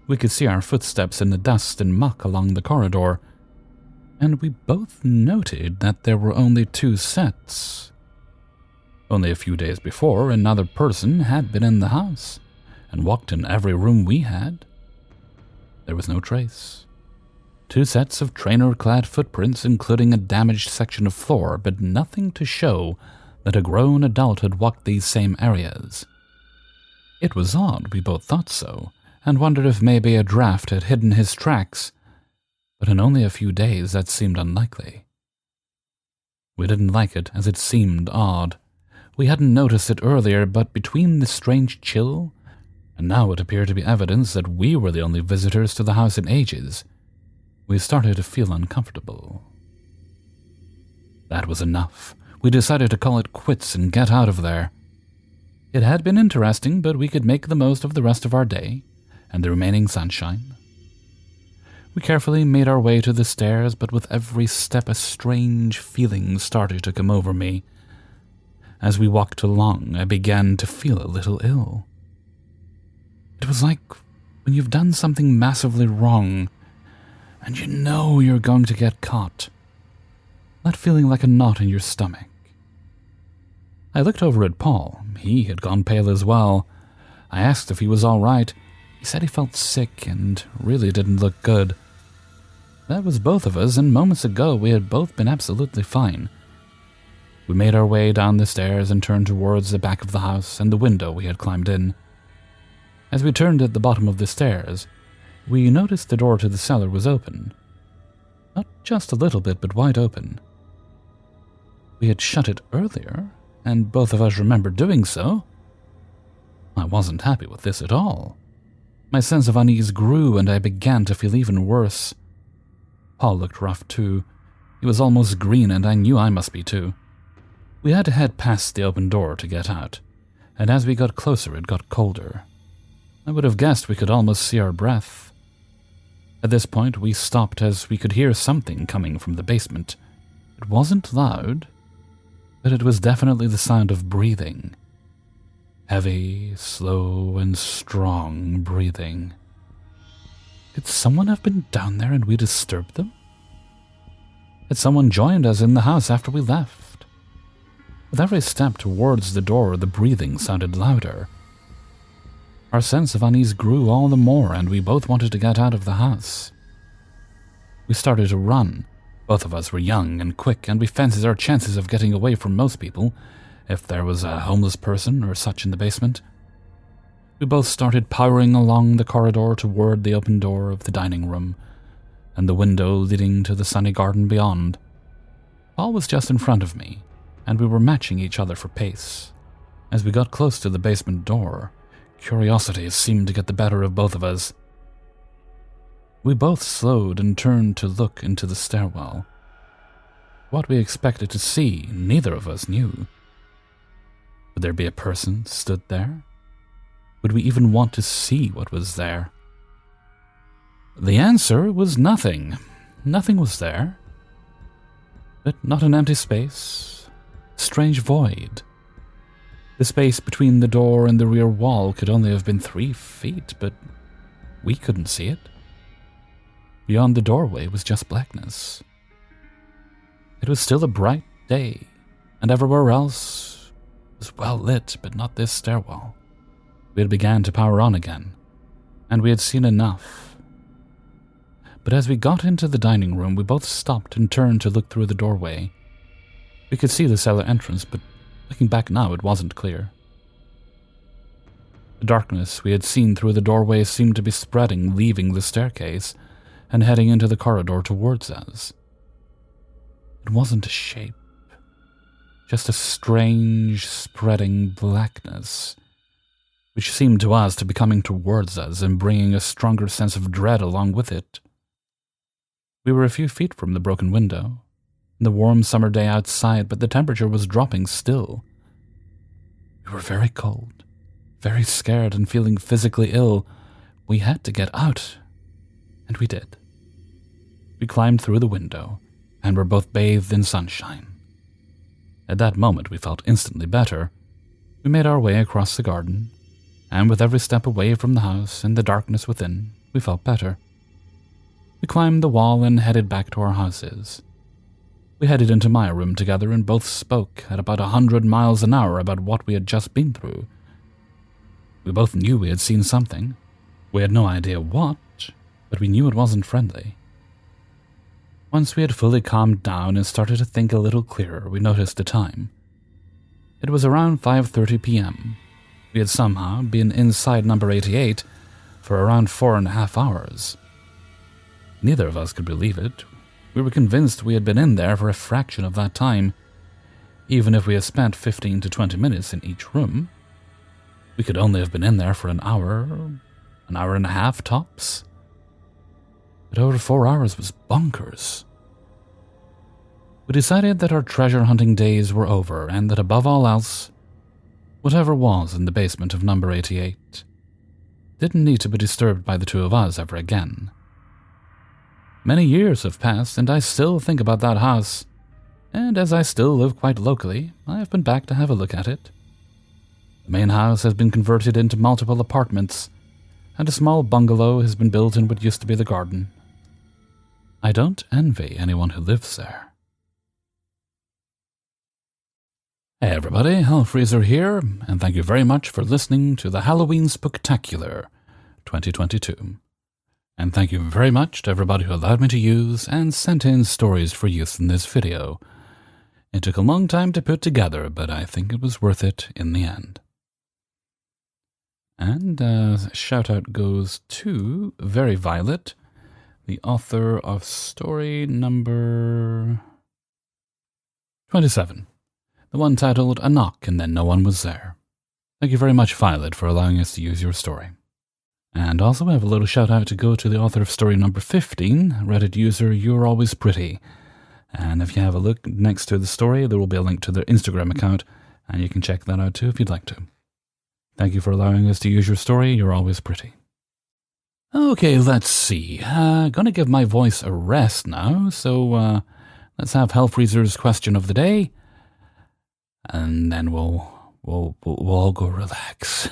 We could see our footsteps in the dust and muck along the corridor, and we both noted that there were only 2 sets. Only a few days before, another person had been in the house and walked in every room we had. There was no trace. 2 sets of trainer-clad footprints, including a damaged section of floor, but nothing to show that a grown adult had walked these same areas. It was odd, we both thought so, and wondered if maybe a draft had hidden his tracks, but in only a few days that seemed unlikely. We didn't like it, as it seemed odd. We hadn't noticed it earlier, but between the strange chill, and now it appeared to be evidence that we were the only visitors to the house in ages, we started to feel uncomfortable. That was enough. We decided to call it quits and get out of there. It had been interesting, but we could make the most of the rest of our day and the remaining sunshine. We carefully made our way to the stairs, but with every step a strange feeling started to come over me. As we walked along, I began to feel a little ill. It was like when you've done something massively wrong, and you know you're going to get caught. That feeling like a knot in your stomach. I looked over at Paul. He had gone pale as well. I asked if he was all right. He said he felt sick and really didn't look good. That was both of us, and moments ago we had both been absolutely fine. We made our way down the stairs and turned towards the back of the house and the window we had climbed in. As we turned at the bottom of the stairs, we noticed the door to the cellar was open. Not just a little bit, but wide open. We had shut it earlier, and both of us remembered doing so. I wasn't happy with this at all. My sense of unease grew, and I began to feel even worse. Paul looked rough too. He was almost green, and I knew I must be too. We had to head past the open door to get out, and as we got closer it got colder. I would have guessed we could almost see our breath. At this point we stopped as we could hear something coming from the basement. It wasn't loud, but it was definitely the sound of breathing. Heavy, slow, and strong breathing. Could someone have been down there and we disturbed them? Had someone joined us in the house after we left? With every step towards the door, the breathing sounded louder. Our sense of unease grew all the more, and we both wanted to get out of the house. We started to run. Both of us were young and quick, and we fancied our chances of getting away from most people, if there was a homeless person or such in the basement. We both started powering along the corridor toward the open door of the dining room, and the window leading to the sunny garden beyond. Paul was just in front of me, and we were matching each other for pace. As we got close to the basement door, curiosity seemed to get the better of both of us. We both slowed and turned to look into the stairwell. What we expected to see, neither of us knew. Would there be a person stood there? Would we even want to see what was there? The answer was nothing. Nothing was there. But not an empty space. Strange void. The space between the door and the rear wall could only have been 3 feet, but we couldn't see it. Beyond the doorway was just blackness. It was still a bright day, and everywhere else was well lit, but not this stairwell. We had begun to power on again, and we had seen enough. But as we got into the dining room, we both stopped and turned to look through the doorway. We could see the cellar entrance, but looking back now, it wasn't clear. The darkness we had seen through the doorway seemed to be spreading, leaving the staircase and heading into the corridor towards us. It wasn't a shape, just a strange, spreading blackness, which seemed to us to be coming towards us and bringing a stronger sense of dread along with it. We were a few feet from the broken window, in the warm summer day outside, but the temperature was dropping still. We were very cold, very scared, and feeling physically ill. We had to get out, and we did. We climbed through the window, and were both bathed in sunshine. At that moment, we felt instantly better. We made our way across the garden, and with every step away from the house and the darkness within, we felt better. We climbed the wall and headed back to our houses. We headed into my room together and both spoke at about 100 miles an hour about what we had just been through. We both knew we had seen something. We had no idea what, but we knew it wasn't friendly. Once we had fully calmed down and started to think a little clearer, we noticed the time. It was around 5:30 p.m. We had somehow been inside number 88 for around 4.5 hours. Neither of us could believe it. We were convinced we had been in there for a fraction of that time. Even if we had spent 15 to 20 minutes in each room, we could only have been in there for an hour and a half tops. But over 4 hours was bonkers. We decided that our treasure hunting days were over and that above all else, whatever was in the basement of number 88 didn't need to be disturbed by the two of us ever again. Many years have passed and I still think about that house, and as I still live quite locally, I have been back to have a look at it. The main house has been converted into multiple apartments, and a small bungalow has been built in what used to be the garden. I don't envy anyone who lives there. Hey everybody, Hellfreezer here, and thank you very much for listening to the Halloween Spooktacular 2022. And thank you very much to everybody who allowed me to use and sent in stories for use in this video. It took a long time to put together, but I think it was worth it in the end. And shout out goes to Very Violet, the author of story number 27, the one titled A Knock and Then No One Was There. Thank you very much, Violet, for allowing us to use your story. And also I have a little shout out to go to the author of story number 15, Reddit user You're Always Pretty. And if you have a look next to the story, there will be a link to their Instagram account, and you can check that out too if you'd like to. Thank you for allowing us to use your story. You're always pretty. Okay, let's see. Gonna give my voice a rest now, so let's have Hellfreezer's question of the day, and then we'll we'll all go relax.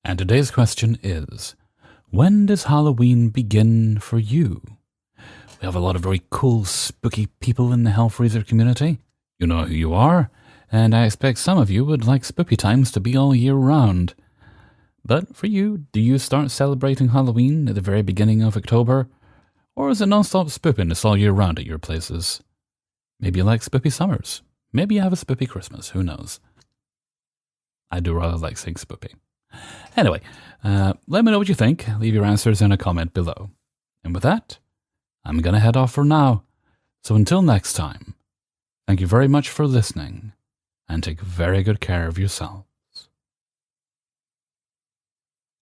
And today's question is, when does Halloween begin for you? We have a lot of very cool, spooky people in the Hellfreezer community. You know who you are, and I expect some of you would like spooky times to be all year round. But for you, do you start celebrating Halloween at the very beginning of October? Or is it non-stop spoopiness all year round at your places? Maybe you like spoopy summers. Maybe you have a spoopy Christmas. Who knows? I do rather like saying spoopy. Anyway, let me know what you think. Leave your answers in a comment below. And with that, I'm going to head off for now. So until next time, thank you very much for listening, and take very good care of yourself.